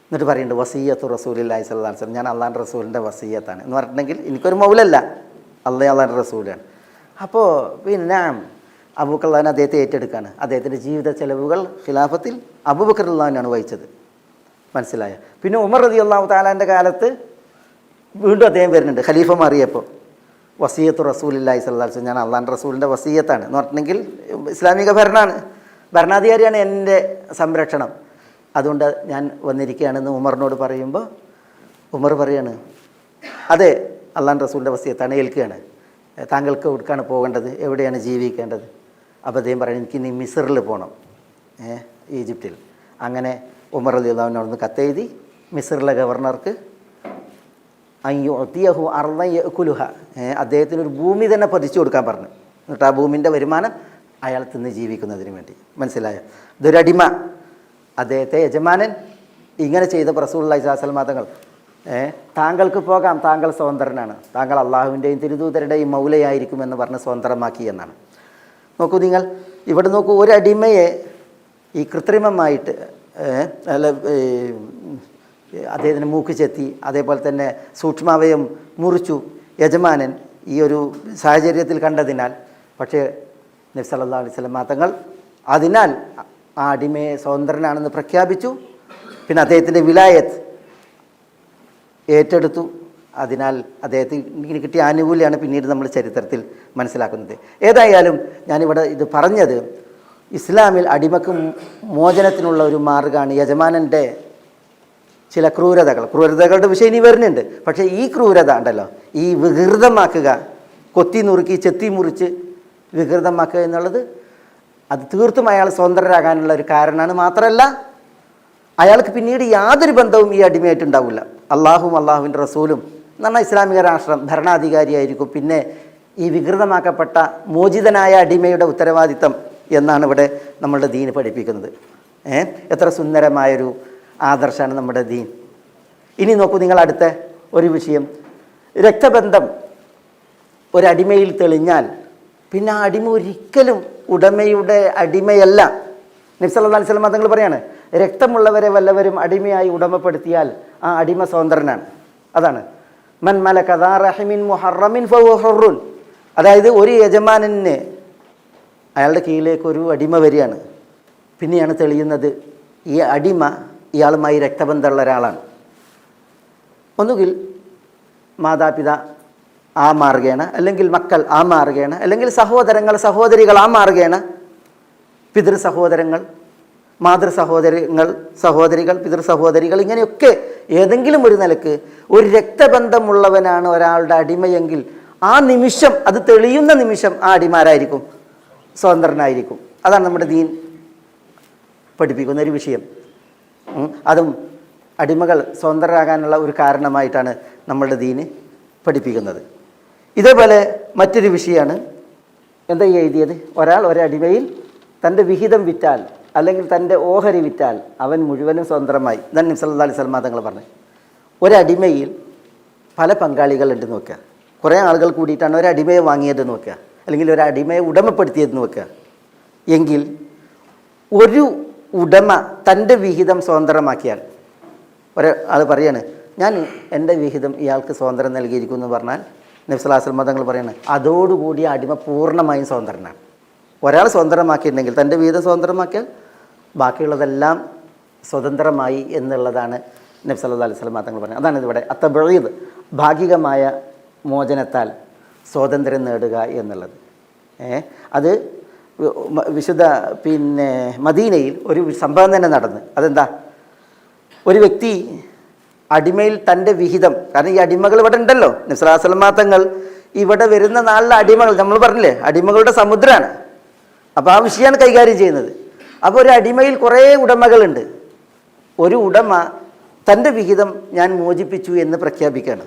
എന്നിട്ട് പറയുന്നുണ്ട് വസിയ്യത്തു റസൂലില്ലാഹി സ്വല്ലല്ലാഹു അലൈഹി വസല്ലം, ഞാൻ അള്ളാഹിൻ്റെ റസൂലിൻ്റെ വസിയ്യത്താണ് എന്ന് പറഞ്ഞിട്ടുണ്ടെങ്കിൽ എനിക്കൊരു മൗലല്ല, അള്ളാഹിൻ്റെ റസൂലാണ്. അപ്പോൾ പിന്നെ അബൂബക്കർ അദ്ദേഹത്തെ ഏറ്റെടുക്കുകയാണ്. അദ്ദേഹത്തിൻ്റെ ജീവിത ചെലവുകൾ ഖിലാഫത്തിൽ അബൂബക്കർ റളിയല്ലാഹുവിനാണ് വഹിച്ചത്. മനസ്സിലായ. പിന്നെ ഉമർ റളിയല്ലാഹു തആലാൻ്റെ കാലത്ത് വീണ്ടും അദ്ദേഹം വരുന്നുണ്ട്, ഖലീഫ മാറിയപ്പോൾ വസിയ്യത്തു റസൂലില്ലാഹി സ്വല്ലല്ലാഹു അലൈഹി വസല്ലം, ഞാൻ അള്ളാഹിൻ്റെ റസൂലിൻ്റെ വസിയ്യത്താണ് എന്ന് പറഞ്ഞിട്ടുണ്ടെങ്കിൽ ഇസ്ലാമിക ഭരണാധികാരിയാണ് എൻ്റെ സംരക്ഷണം, അതുകൊണ്ട് ഞാൻ വന്നിരിക്കുകയാണെന്ന് ഉമറിനോട് പറയുമ്പോൾ ഉമർ പറയാണ്, അതെ അള്ളാഹിൻ്റെ റസൂലിൻ്റെ വസിയ്യത്താണ്, ഏൽക്കുകയാണ്. താങ്കൾക്ക് എവിടേക്കാണ് പോകേണ്ടത്, എവിടെയാണ് ജീവിക്കേണ്ടത്? അപ്പോൾ അദ്ദേഹം പറയുന്നത് എനിക്ക് ഇനി മിസ്റിൽ പോകണം, ഈജിപ്തിൽ. അങ്ങനെ ഉമർ റളിയല്ലാഹു അൻഹു അവിടുന്ന് കത്തെഴുതി മിസ്റിലെ ഗവർണർക്ക് അയ്യുഅതിയഹു അർളൻ യഅകുലുഹ, അദ്ദേഹത്തിനൊരു ഭൂമി തന്നെ പതിച്ചു കൊടുക്കാൻ പറഞ്ഞു. എന്നിട്ട് ആ ഭൂമിൻ്റെ വരുമാനം അയാൾ തിന്ന് ജീവിക്കുന്നതിന് വേണ്ടി. മനസ്സിലായോ? ഇതൊരടിമ, അദ്ദേഹത്തെ യജമാനൻ ഇങ്ങനെ ചെയ്ത റസൂലുള്ളാഹി സ്വല്ലല്ലാഹു അലൈഹി വസല്ലം തങ്ങൾ താങ്കൾക്ക് പോകാം, താങ്കൾ സ്വതന്ത്രനാണ്, താങ്കൾ അള്ളാഹുവിൻ്റെയും തിരുദൂതരുടെയും മൗലയായിരിക്കുമെന്ന് പറഞ്ഞ് സ്വതന്ത്രമാക്കി എന്നാണ്. നോക്കൂ നിങ്ങൾ ഇവിടെ നോക്കൂ, ഒരടിമയെ ഈ കൃത്രിമമായിട്ട് അദ്ദേഹത്തിന് മൂക്ക് ചെത്തി, അതേപോലെ തന്നെ സൂക്ഷ്മാവയം മുറിച്ചു യജമാനൻ ഈ ഒരു സാഹചര്യത്തിൽ കണ്ടതിനാൽ. പക്ഷേ നബി സല്ലല്ലാഹു അലൈഹി വസല്ലം തങ്ങൾ അതിനാൽ ആ അടിമയെ സ്വതന്ത്രനാണെന്ന് പ്രഖ്യാപിച്ചു. പിന്നെ അദ്ദേഹത്തിൻ്റെ വിലായത്ത് ഏറ്റെടുത്തു. അതിനാൽ അദ്ദേഹത്തിന് കിട്ടിയ ആനുകൂല്യമാണ് പിന്നീട് നമ്മൾ ചരിത്രത്തിൽ മനസ്സിലാക്കുന്നത്. ഏതായാലും ഞാനിവിടെ ഇത് പറഞ്ഞത് ഇസ്ലാമിൽ അടിമക്ക് മോചനത്തിനുള്ള ഒരു മാർഗ്ഗമാണ് യജമാനൻ്റെ ചില ക്രൂരതകളുടെ വിഷയം ഇനി വരുന്നുണ്ട്. പക്ഷേ ഈ ക്രൂരത ഉണ്ടല്ലോ, ഈ വികൃതമാക്കുക, കൊത്തി നുറുക്കി ചെത്തി മുറിച്ച് വികൃതമാക്കുക എന്നുള്ളത് അത് തീർത്തും അയാൾ സ്വതന്ത്രരാകാനുള്ള ഒരു കാരണമാണ്. മാത്രമല്ല അയാൾക്ക് പിന്നീട് യാതൊരു ബന്ധവും ഈ അടിമയായിട്ടുണ്ടാവില്ല. അള്ളാഹുവും അള്ളാഹുവിൻ്റെ റസൂലും എന്ന് പറഞ്ഞാൽ ഇസ്ലാമിക രാഷ്ട്രം ഭരണാധികാരിയായിരിക്കും. പിന്നെ ഈ വികൃതമാക്കപ്പെട്ട മോചിതനായ അടിമയുടെ ഉത്തരവാദിത്തം എന്നാണ് ഇവിടെ നമ്മളുടെ ദീൻ പഠിപ്പിക്കുന്നത്. എത്ര സുന്ദരമായൊരു ആദർശമാണ് നമ്മുടെ ദീൻ. ഇനി നോക്കൂ നിങ്ങൾ അടുത്ത ഒരു വിഷയം, രക്തബന്ധം ഒരടിമയിൽ തെളിഞ്ഞാൽ പിന്നെ ആ അടിമ ഒരിക്കലും ഉടമയുടെ അടിമയല്ല. നബി സല്ലല്ലാഹു അലൈഹി വസല്ലം തങ്ങൾ പറയാണ്, രക്തമുള്ളവരെ വല്ലവരും അടിമയായി ഉടമപ്പെടുത്തിയാൽ ആ അടിമ സ്വതന്ത്രനാണ്. അതാണ് മൻ മലക ദാ റഹിമിൻ മുഹറമിൻ ഫഹുവ ഹുർറുൻ. അതായത് ഒരു യജമാനന് അയാളുടെ കീഴിലേക്ക് ഒരു അടിമ വരികയാണ്, പിന്നെയാണ് തെളിയുന്നത് ഈ അടിമ ഇയാളുമായി രക്തബന്ധമുള്ള ഒരാളാണ്. ഒന്നുകിൽ മാതാപിതാ ആ മാർഗേണ, അല്ലെങ്കിൽ മക്കൾ ആ മാർഗേണ, അല്ലെങ്കിൽ സഹോദരികൾ ആ മാർഗേണ, പിതൃ സഹോദരങ്ങൾ, മാതൃ സഹോദരികൾ, പിതൃ സഹോദരികൾ, ഇങ്ങനെയൊക്കെ ഏതെങ്കിലും ഒരു നിലക്ക് ഒരു രക്തബന്ധമുള്ളവനാണ് ഒരാളുടെ അടിമയെങ്കിൽ ആ നിമിഷം, അത് തെളിയുന്ന നിമിഷം ആ അടിമാരായിരിക്കും, സ്വതന്ത്രനായിരിക്കും. അതാണ് നമ്മുടെ ദീൻ പഠിപ്പിക്കുന്ന ഒരു വിഷയം. അതും അടിമകൾ സ്വതന്ത്രരാകാനുള്ള ഒരു കാരണമായിട്ടാണ് നമ്മളുടെ ദീന് പഠിപ്പിക്കുന്നത്. ഇതേപോലെ മറ്റൊരു വിഷയമാണ് എന്താ എഴുതിയത്, ഒരാൾ ഒരടിമയിൽ തൻ്റെ വിഹിതം വിറ്റാൽ അല്ലെങ്കിൽ തൻ്റെ ഓഹരി വിറ്റാൽ അവൻ മുഴുവനും സ്വതന്ത്രമായി. നബി സല്ലല്ലാഹു അലൈഹി വസല്ലം തങ്ങൾ പറഞ്ഞു, ഒരടിമയിൽ പല പങ്കാളികളുണ്ടെന്ന് നോക്കുക, കുറേ ആളുകൾ കൂടിയിട്ടാണ് ഒരടിമയെ വാങ്ങിയതെന്ന് നോക്കുക, അല്ലെങ്കിൽ ഒരടിമയെ ഉടമപ്പെടുത്തിയതെന്ന് നോക്കുക. എങ്കിൽ ഒരു ഉടമ തൻ്റെ വിഹിതം സ്വതന്ത്രമാക്കിയാൽ, ഒരാൾ പറയാണ് ഞാൻ എൻ്റെ വിഹിതം ഇയാൾക്ക് സ്വാതന്ത്ര്യം നൽകിയിരിക്കുന്നു എന്ന് പറഞ്ഞാൽ നബി സല്ലല്ലാഹു അലൈഹി വസല്ലം തങ്ങൾ പറയുന്നത് അതോടുകൂടി അടിമ പൂർണ്ണമായും സ്വതന്ത്രനാണ്. ഒരാൾ സ്വതന്ത്രമാക്കിയിട്ടുണ്ടെങ്കിൽ, തൻ്റെ വിഹിതം സ്വതന്ത്രമാക്കിയാൽ ബാക്കിയുള്ളതെല്ലാം സ്വതന്ത്രമായി എന്നുള്ളതാണ് നബി സല്ലല്ലാഹു അലൈഹി വസല്ലം തങ്ങൾ പറഞ്ഞത്. അതാണ് ഇവിടെ അത്തബഈദ്, ഭാഗികമായ മോചനത്താൽ സ്വാതന്ത്ര്യം നേടുക എന്നുള്ളത്. അത് വിശുദ്ധ മദീനയിൽ ഒരു സംഭവം തന്നെ നടന്നു. അതെന്താ, ഒരു വ്യക്തി അടിമയിൽ തൻ്റെ വിഹിതം, കാരണം ഈ അടിമകൾ ഇവിടെ ഉണ്ടല്ലോ, നബി സല്ലല്ലാഹു അലൈഹി വസല്ലം തങ്ങൾ ഇവിടെ വരുന്ന നാളിലെ അടിമകൾ നമ്മൾ പറഞ്ഞില്ലേ അടിമകളുടെ സമുദ്രമാണ്. അപ്പോൾ ആ വിഷയമാണ് കൈകാര്യം ചെയ്യുന്നത്. അപ്പോൾ ഒരു അടിമയിൽ കുറേ ഉടമകളുണ്ട്. ഒരു ഉടമ തൻ്റെ വിഹിതം ഞാൻ മോചിപ്പിച്ചു എന്ന് പ്രഖ്യാപിക്കുകയാണ്.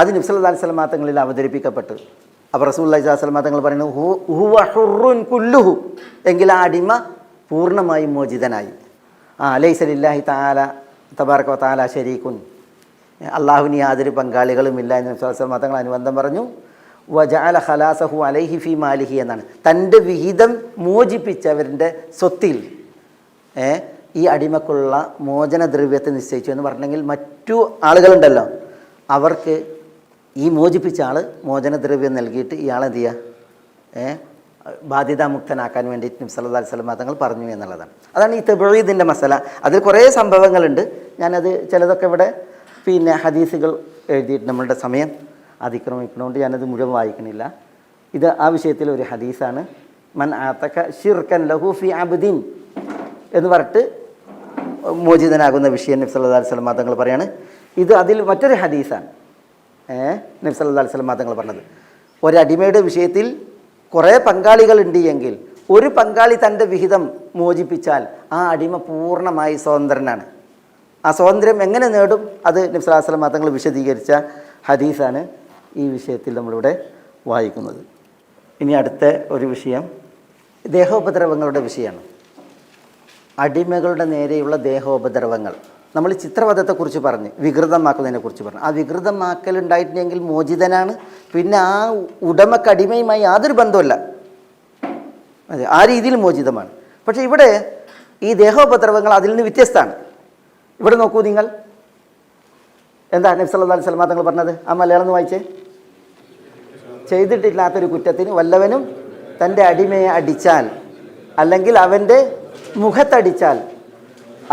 അത് നബി സല്ലല്ലാഹു അലൈഹി വസല്ലം തങ്ങളിൽ അവതരിപ്പിക്കപ്പെട്ടു. അപ്പോൾ റസൂലുള്ളാഹി സ്വല്ലല്ലാഹു അലൈഹി വസല്ലം തങ്ങൾ പറയുന്നു ഹുവ ഹുർറുൻ കുല്ലുഹു, എങ്കിൽ ആ അടിമ പൂർണ്ണമായും മോചിതനായി. ലൈസ ലില്ലാഹി തആല തബാറക വ തആല ശരീകുൻ, അള്ളാഹുവിന് യാതൊരു പങ്കാളികളുമില്ല എന്ന് നബി സല്ലല്ലാഹു അലൈഹി വസല്ലം തങ്ങൾ അനുബന്ധം പറഞ്ഞു. വജഅല ഖലാസഹു അലൈഹി ഫീ മാലിഹി എന്നാണ്, തൻ്റെ വിഹിതം മോചിപ്പിച്ചവരുടെ സ്വത്തിൽ ഈ അടിമക്കുള്ള മോചനദ്രവ്യത്തെ നിശ്ചയിച്ചു എന്ന് പറഞ്ഞെങ്കിൽ മറ്റു ആളുകളുണ്ടല്ലോ അവർക്ക് ഈ മോചിപ്പിച്ച ആൾ മോചനദ്രവ്യം നൽകിയിട്ട് ഇയാളെന്ത് ചെയ്യുക, ബാധ്യതാമുക്തനാക്കാൻ വേണ്ടിയിട്ട് നബി സല്ലല്ലാഹു അലൈഹി വസല്ലം തങ്ങൾ പറഞ്ഞു എന്നുള്ളതാണ്. അതാണ് ഈ തബ്ഈദിൻ്റെ മസല. അതിൽ കുറേ സംഭവങ്ങളുണ്ട്. ഞാനത് ചിലതൊക്കെ ഇവിടെ ഹദീസുകൾ എഴുതിയിട്ട് നമ്മളുടെ സമയം അതിക്രമിക്കുന്നതുകൊണ്ട് ഞാനത് മുഴുവൻ വായിക്കണില്ല. ഇത് ആ വിഷയത്തിൽ ഒരു ഹദീസാണ്. മൻ ആതക ശിർകൻ ലഹു ഫി അബ്ദിൻ എന്ന് പറഞ്ഞിട്ട് മോചിതനാകുന്ന വിഷയം നബി സല്ലല്ലാഹു അലൈഹി വസല്ലം തങ്ങൾ പറയാണ്. ഇത് അതിൽ മറ്റൊരു ഹദീസാണ് നബി സല്ലല്ലാഹു അലൈഹി വസല്ലം തങ്ങൾ പറഞ്ഞത്. ഒരടിമയുടെ വിഷയത്തിൽ കുറേ പങ്കാളികളുണ്ട് എങ്കിൽ ഒരു പങ്കാളി തൻ്റെ വിഹിതം മോചിപ്പിച്ചാൽ ആ അടിമ പൂർണ്ണമായി സ്വതന്ത്രനാണ്. ആ സ്വാതന്ത്ര്യം എങ്ങനെ നേടും, അത് നബി സല്ലല്ലാഹു അലൈഹി വസല്ലം തങ്ങൾ വിശദീകരിച്ച ഹദീസാണ് ഈ വിഷയത്തിൽ നമ്മളിവിടെ വായിക്കുന്നത്. ഇനി അടുത്ത ഒരു വിഷയം ദേഹോപദ്രവങ്ങളുടെ വിഷയമാണ്. അടിമകളുടെ നേരെയുള്ള ദേഹോപദ്രവങ്ങൾ. നമ്മൾ ചിത്രവധത്തെക്കുറിച്ച് പറഞ്ഞ് വികൃതമാക്കുന്നതിനെക്കുറിച്ച് പറഞ്ഞു. ആ വികൃതമാക്കലുണ്ടായിട്ടുണ്ടെങ്കിൽ മോചിതനാണ്, പിന്നെ ആ ഉടമക്ക് അടിമയുമായി യാതൊരു ബന്ധമില്ല, അതെ, ആ രീതിയിൽ മോചിതമാണ്. പക്ഷേ ഇവിടെ ഈ ദേഹോപദ്രവങ്ങൾ അതിൽ നിന്ന് വ്യത്യസ്തമാണ്. ഇവിടെ നോക്കൂ നിങ്ങൾ, എന്താ നബി സല്ലല്ലാഹു അലൈഹി വസല്ലം തങ്ങൾ പറഞ്ഞത്? ആ മലയാളം ഒന്ന് വായിച്ചേ. ചെയ്തിട്ടില്ലാത്തൊരു കുറ്റത്തിന് വല്ലവനും തൻ്റെ അടിമയെ അടിച്ചാൽ അല്ലെങ്കിൽ അവൻ്റെ മുഖത്തടിച്ചാൽ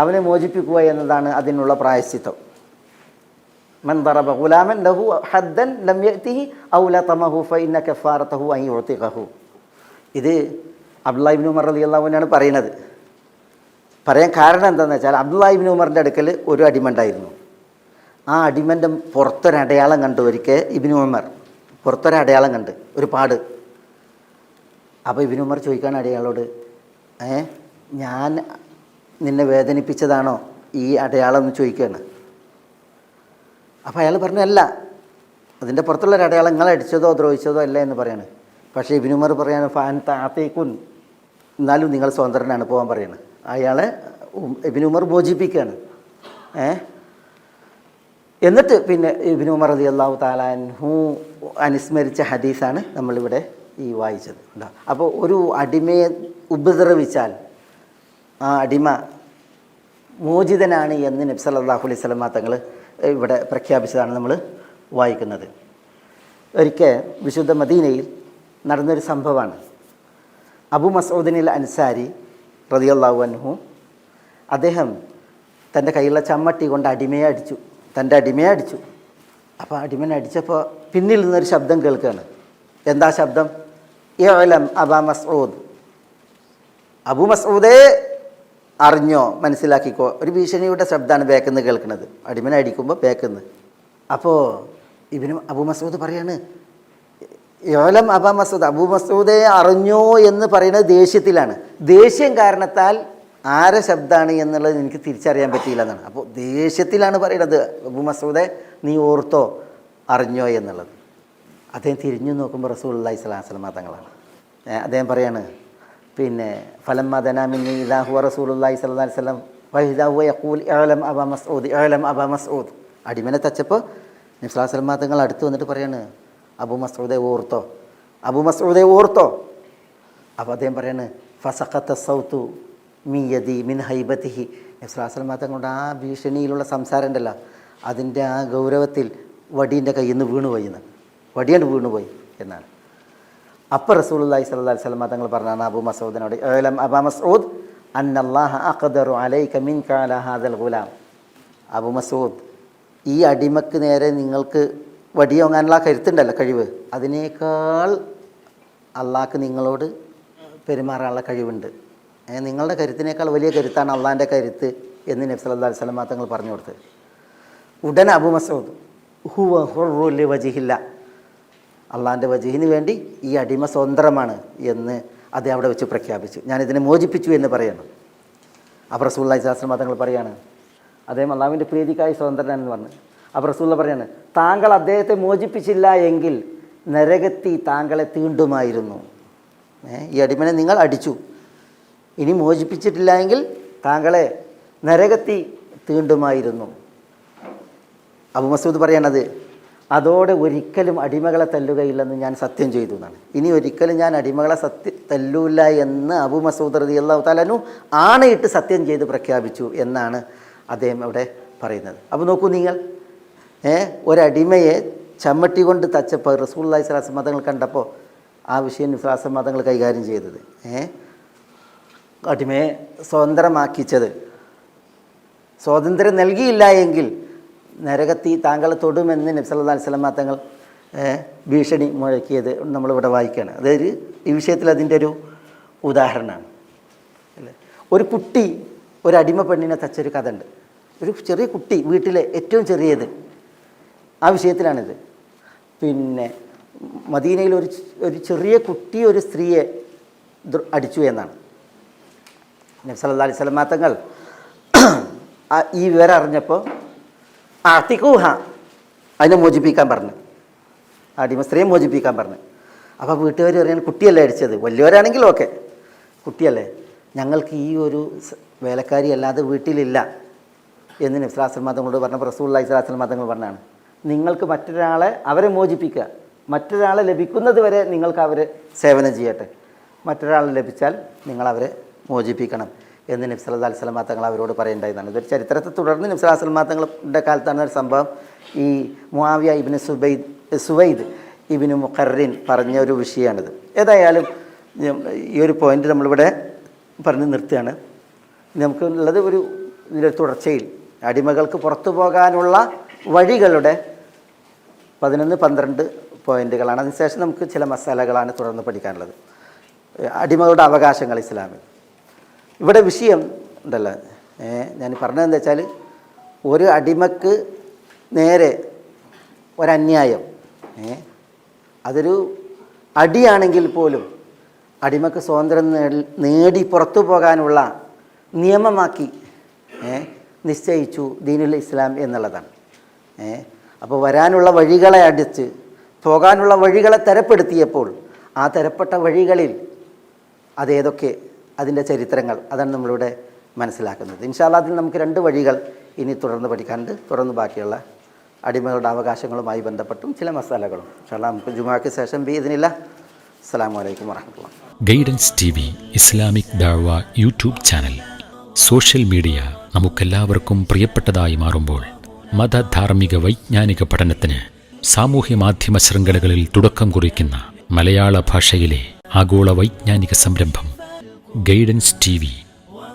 അവനെ മോചിപ്പിക്കുക എന്നതാണ് അതിനുള്ള പ്രായശ്ചിത്തം. മൻ ദറബ ഗുലാമൻ ലഹു ഹദ്ദൻ ലം യഅതിഹി ഔ ലതമഹു ഫഇന്ന കഫാറതഹു അൻ യുഅതിഖഹു. ഇത് അബ്ദുല്ലാഹി ഇബ്നു ഉമർ റളിയല്ലാഹു അൻഹു ആണ് പറയുന്നത്. പറയാൻ കാരണം എന്താണെന്ന് വെച്ചാൽ അബ്ദുല്ലാഹി ഇബ്നു ഉമറിൻ്റെ അടുക്കൽ ഒരു അടിമ ഉണ്ടായിരുന്നു. ആ അടിമൻ്റെ പുറത്തൊരടയാളം കണ്ടു. ഒരിക്കൽ ഇബ്നു ഉമർ പുറത്തൊരടയാളം കണ്ട്, ഒരു പാട്. അപ്പോൾ ഇബ്നു ഉമർ ചോദിക്കുകയാണ് അടയാളോട്, ഞാൻ നിന്നെ വേദനിപ്പിച്ചതാണോ ഈ അടയാളം എന്ന് ചോദിക്കുകയാണ്. അപ്പോൾ അയാൾ പറഞ്ഞു അല്ല, അതിൻ്റെ പുറത്തുള്ളൊരു അടയാളം നിങ്ങൾ അടിച്ചതോ ദ്രോഹിച്ചതോ അല്ല എന്ന് പറയാണ്. പക്ഷേ ഇബ്നു ഉമർ പറയാണ് ഫാൻ താത്തേക്കുൻ, എന്നാലും നിങ്ങൾ സ്വതന്ത്രനാണ്, പോകാൻ പറയാണ്. അയാളെ ഇബ്നു ഉമർ മോചിപ്പിക്കുകയാണ്. എന്നിട്ട് പിന്നെ ഇബ്നു ഉമർ റളിയല്ലാഹു തആല അൻഹു അനുസ്മരിച്ച ഹദീസാണ് നമ്മളിവിടെ ഈ വായിച്ചത്. അപ്പോൾ ഒരു അടിമയെ ഉപദ്രവിച്ചാൽ ആ അടിമ മോചിതനാണ് എന്ന് നബി സല്ലല്ലാഹു അലൈഹി വസല്ലം തങ്ങൾ ഇവിടെ പ്രഖ്യാപിച്ചതാണ് നമ്മൾ വായിക്കുന്നത്. ഒരിക്കൽ വിശുദ്ധ മദീനയിൽ നടന്നൊരു സംഭവമാണ്. അബൂ മസ്ഊദിനിൽ അൻസാരി റളിയല്ലാഹു അൻഹു അദ്ദേഹം തൻ്റെ കയ്യിലുള്ള ചമ്മട്ടി കൊണ്ട് അടിമയെ അടിച്ചു, തൻ്റെ അടിമയെ അടിച്ചു. അപ്പോൾ അടിമനെ അടിച്ചപ്പോൾ പിന്നിൽ നിന്നൊരു ശബ്ദം കേൾക്കുകയാണ്. എന്താ ശബ്ദം? ഇഅ്ലം അബാ മസ്ഊദ്, അബൂ മസ്ഊദേ അറിഞ്ഞോ, മനസ്സിലാക്കിക്കോ. ഒരു ഭീഷണിയുടെ ശബ്ദമാണ് ബേക്കെന്ന് കേൾക്കുന്നത്, അടിമനെ അടിക്കുമ്പോൾ ബേക്കെന്ന്. അപ്പോൾ അബൂ മസ്ഊദ് പറയാണ് ഇഅ്ലം അബാ മസ്ഊദ്, അബൂ മസ്ഊദേ അറിഞ്ഞോ എന്ന് പറയുന്നത് ദേഷ്യത്തിലാണ്. ദേഷ്യം കാരണത്താൽ ആരെ ശബ്ദമാണ് എന്നുള്ളത് എനിക്ക് തിരിച്ചറിയാൻ പറ്റിയില്ല എന്നാണ്. അപ്പോൾ ദേഷ്യത്തിലാണ് പറയുന്നത് അബൂ മസ്ഊദേ നീ ഓർത്തോ അറിഞ്ഞോ എന്നുള്ളത്. അദ്ദേഹം തിരിഞ്ഞു നോക്കുമ്പോൾ റസൂലുള്ളാഹി സ്വല്ലല്ലാഹു അലൈഹി വസല്ലം തങ്ങളാണ്. അദ്ദേഹം പറയാണ് പിന്നെ ഫലമ്മ ദനാമിന്നി ഇദാ ഹുവ റസൂലുള്ളാഹി സ്വല്ലല്ലാഹു അലൈഹി വസല്ലം വഹിദാ ഹുവ യഖൂൽ ഇഅ്ലം അബാ മസ്ഊദ് ഇഅ്ലം അബാ മസ്ഊദ്. അടിമനെ തച്ചപ്പോൾ നബി സ്വല്ലല്ലാഹു അലൈഹി വസല്ലം തങ്ങൾ അടുത്ത് വന്നിട്ട് പറയാണ് അബൂ മസ്ഊദേ ഓർത്തോ, അബൂ മസ്ഊദേ ഓർത്തോ. അപ്പോൾ അദ്ദേഹം പറയാണ് ഫസഖത്ത സൗതു മിയദി മിൻ ഹൈബത്തിഹി. നബി സ്വല്ലല്ലാഹു അലൈഹി വസല്ലം തങ്ങളുടെ ആ ഭീഷണിയിലുള്ള സംസാരം ഉണ്ടല്ലോ, അതിൻ്റെ ആ ഗൗരവത്തിൽ വടീൻ്റെ കയ്യിൽ നിന്ന് വീണുപോയി എന്ന്, വടിയാണ്ട് വീണുപോയി എന്നാണ്. അപ്പോൾ റസൂലുള്ളാഹി സ്വല്ലല്ലാഹു അലൈഹി വസല്ലം തങ്ങൾ പറഞ്ഞാണ് അബൂ മസ്ഊദിനോട് ഇഅ്ലം അബാ മസ്ഊദ് അന്നല്ലാഹ അഖ്ദറു അലൈക മിൻക അലാ ഹാദൽ ഗുലാം. അബൂ മസ്ഊദ്, ഈ അടിമക്ക് നേരെ നിങ്ങൾക്ക് വടിയോങ്ങാനുള്ള കരുത്തുണ്ടല്ലോ, കഴിവ്, അതിനേക്കാൾ അള്ളാഹ്ക്ക് നിങ്ങളോട് പെരുമാറാനുള്ള കഴിവുണ്ട്. നിങ്ങളുടെ കരുത്തിനേക്കാൾ വലിയ കരുത്താണ് അള്ളാഹിൻ്റെ കരുത്ത് എന്ന് നബി സല്ലല്ലാഹു അലൈഹി വസല്ലം തങ്ങൾ പറഞ്ഞു കൊടുത്ത്. ഉടനെ അബൂ മസ്ഊദ് ഹുവ ഹുർറു ലിവജിഹില്ല, അള്ളാഹിൻ്റെ വജീഹിന് വേണ്ടി ഈ അടിമ സ്വതന്ത്രമാണ് എന്ന് അത് അവിടെ വെച്ച് പ്രഖ്യാപിച്ചു. ഞാനിതിനെ മോചിപ്പിച്ചു എന്ന് പറയണം. അപ്പോൾ റസൂലുള്ളാഹി സ്വല്ലല്ലാഹു അലൈഹി വസല്ലം തങ്ങൾ പറയാണ് അദ്ദേഹം അള്ളാഹുവിൻ്റെ പ്രീതിക്കായി സ്വതന്ത്രനാണെന്ന് പറഞ്ഞു. അപ്പോൾ റസൂലുള്ള പറയാണ്, താങ്കൾ അദ്ദേഹത്തെ മോചിപ്പിച്ചില്ല എങ്കിൽ നരകത്തി താങ്കളെ തീണ്ടുമായിരുന്നു. ഈ അടിമനെ നിങ്ങൾ അടിച്ചു, ഇനി മോചിപ്പിച്ചിട്ടില്ല എങ്കിൽ താങ്കളെ നരകത്തി തീണ്ടുമായിരുന്നു. അബൂ മസ്ഊദ് പറയണത്, അതോടെ ഒരിക്കലും അടിമകളെ തല്ലുകയില്ലെന്ന് ഞാൻ സത്യം ചെയ്തു എന്നാണ്. ഇനി ഒരിക്കലും ഞാൻ അടിമകളെ തല്ലൂല്ല എന്ന് അബൂ മസ്ഊദ് റളിയല്ലാഹു തആല അൻഹു ആണയിട്ട് സത്യം ചെയ്ത് പ്രഖ്യാപിച്ചു എന്നാണ് അദ്ദേഹം അവിടെ പറയുന്നത്. അപ്പോൾ നോക്കൂ നിങ്ങൾ, ഒരടിമയെ ചമ്മട്ടി കൊണ്ട് തച്ചപ്പോൾ റസൂലുള്ളാഹി സ്വല്ലല്ലാഹു അലൈഹി വസല്ലം തങ്ങൾ കണ്ടപ്പോൾ ആ വിഷയം നബി സ്വല്ലല്ലാഹു അലൈഹി വസല്ലം തങ്ങൾ കൈകാര്യം ചെയ്തത്, അടിമയെ സ്വതന്ത്രമാക്കിച്ചത്, സ്വാതന്ത്ര്യം നൽകിയില്ല എങ്കിൽ നരകത്തി താങ്കളെ തൊടുമെന്ന് നബി സല്ലല്ലാഹു അലൈഹി വസല്ലം തങ്ങൾ ഭീഷണി മുഴക്കിയത് നമ്മളിവിടെ വായിക്കുകയാണ്. അതായത് ഈ വിഷയത്തിൽ അതിൻ്റെ ഒരു ഉദാഹരണമാണ് അല്ലേ. ഒരു കുട്ടി ഒരു അടിമ പെണ്ണിനെ തച്ചൊരു കഥ ഉണ്ട്. ഒരു ചെറിയ കുട്ടി, വീട്ടിലെ ഏറ്റവും ചെറിയത്, ആ വിഷയത്തിലാണിത്. പിന്നെ മദീനയിൽ ഒരു ചെറിയ കുട്ടി ഒരു സ്ത്രീയെ അടിച്ചു എന്നാണ്. നബി സല്ലല്ലാഹു അലൈഹി വസല്ലം തങ്ങൾ ഈ വിവരം അറിഞ്ഞപ്പോൾ ആത്തിക്കൂഹ, അതിനെ മോചിപ്പിക്കാൻ പറഞ്ഞു, അടിമ സ്ത്രീയെ മോചിപ്പിക്കാൻ പറഞ്ഞു. അപ്പോൾ വീട്ടുകാർ പറയാൻ, കുട്ടിയല്ലേ അടിച്ചത്, വലിയവരാണെങ്കിൽ ഓക്കെ, കുട്ടിയല്ലേ, ഞങ്ങൾക്ക് ഈ ഒരു വേലക്കാരി അല്ലാതെ വീട്ടിലില്ല എന്ന് നബി സല്ലല്ലാഹു അലൈഹി വസല്ലം തങ്ങളോട് പറഞ്ഞപ്പോൾ റസൂലുള്ളാഹി സ്വല്ലല്ലാഹു അലൈഹി വസല്ലം തങ്ങൾ പറഞ്ഞാണ്, നിങ്ങൾക്ക് മറ്റൊരാളെ അവരെ മോചിപ്പിക്കുക, മറ്റൊരാളെ ലഭിക്കുന്നത് വരെ നിങ്ങൾക്ക് അവരെ സേവനം ചെയ്യട്ടെ, മറ്റൊരാളെ ലഭിച്ചാൽ നിങ്ങളവരെ മോചിപ്പിക്കണം എന്ന് നബി സല്ലല്ലാഹു അലൈഹി വസല്ലം തങ്ങൾ അവരോട് പറയേണ്ടതാണ്. ഇതൊരു ചരിത്രത്തെ തുടർന്ന് നബി സല്ലല്ലാഹു അലൈഹി വസല്ലം തങ്ങളുടെ കാലത്താണ് ഒരു സംഭവം. ഈ മുആവിയ ഇബ്നു സുവൈദ് ഇബ്നു മുഖർറിൻ പറഞ്ഞ ഒരു വിഷയമാണിത്. ഏതായാലും ഈ ഒരു പോയിന്റ് നമ്മളിവിടെ പറഞ്ഞ് നിർത്തുകയാണ്. നമുക്കുള്ളത് ഇതിൻ്റെ തുടർച്ചയിൽ അടിമകൾക്ക് പുറത്തു പോകാനുള്ള വഴികളുടെ 11-12 പോയിന്റുകളാണ്. അതിനുശേഷം നമുക്ക് ചില മസാലകളാണ് തുടർന്ന് പഠിക്കാനുള്ളത്. അടിമകളുടെ അവകാശങ്ങൾ ഇസ്ലാമിൽ. ഇവിടെ വിഷയം ഉണ്ടല്ലോ, ഞാൻ പറഞ്ഞതെന്താ വെച്ചാൽ, ഒരു അടിമക്ക് നേരെ ഒരന്യായം, അതൊരു അടിയാണെങ്കിൽ പോലും അടിമക്ക് സ്വാതന്ത്ര്യം നേടി പുറത്തു പോകാനുള്ള നിയമമാക്കി നിശ്ചയിച്ചു ദീനുൽ ഇസ്ലാം എന്നുള്ളതാണ്. അപ്പോൾ വരാനുള്ള വഴികളെ അടിച്ച് പോകാനുള്ള വഴികളെ തരപ്പെടുത്തിയപ്പോൾ ആ തരപ്പെട്ട വഴികളിൽ അതേതൊക്കെ, അതിൻ്റെ ചരിത്രങ്ങൾ, അതാണ് നമ്മളിവിടെ മനസ്സിലാക്കുന്നത്. ഇൻഷാ അല്ലാഹ് അതിൽ നമുക്ക് 2 വഴികൾ ഇനി തുടർന്ന് പഠിക്കാനുണ്ട്. തുടർന്ന് ബാക്കിയുള്ള അടിമകളുടെ അവകാശങ്ങളുമായി ബന്ധപ്പെട്ടും ചില മസാലകളും ഇൻഷാ അല്ലാഹ് നമുക്ക് ജുമുഅക്ക് ശേഷം ബിഇദ്നില്ലാഹ്. അസ്സലാമു അലൈക്കും വറഹ്മത്തുള്ളാഹി. ഗൈഡൻസ് TV ഇസ്ലാമിക് ദഅവ യൂട്യൂബ് ചാനൽ സോഷ്യൽ മീഡിയ നമുക്കെല്ലാവർക്കും പ്രിയപ്പെട്ടതായി മാറുമ്പോൾ മതധാർമ്മിക വൈജ്ഞാനിക പഠനത്തിന് സാമൂഹ്യ മാധ്യമ ശൃംഖലകളിൽ തുടക്കം കുറിക്കുന്ന മലയാള ഭാഷയിലെ ആഗോള വൈജ്ഞാനിക സംരംഭം guidance TV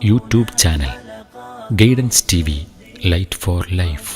YouTube channel. Guidance TV, light four life.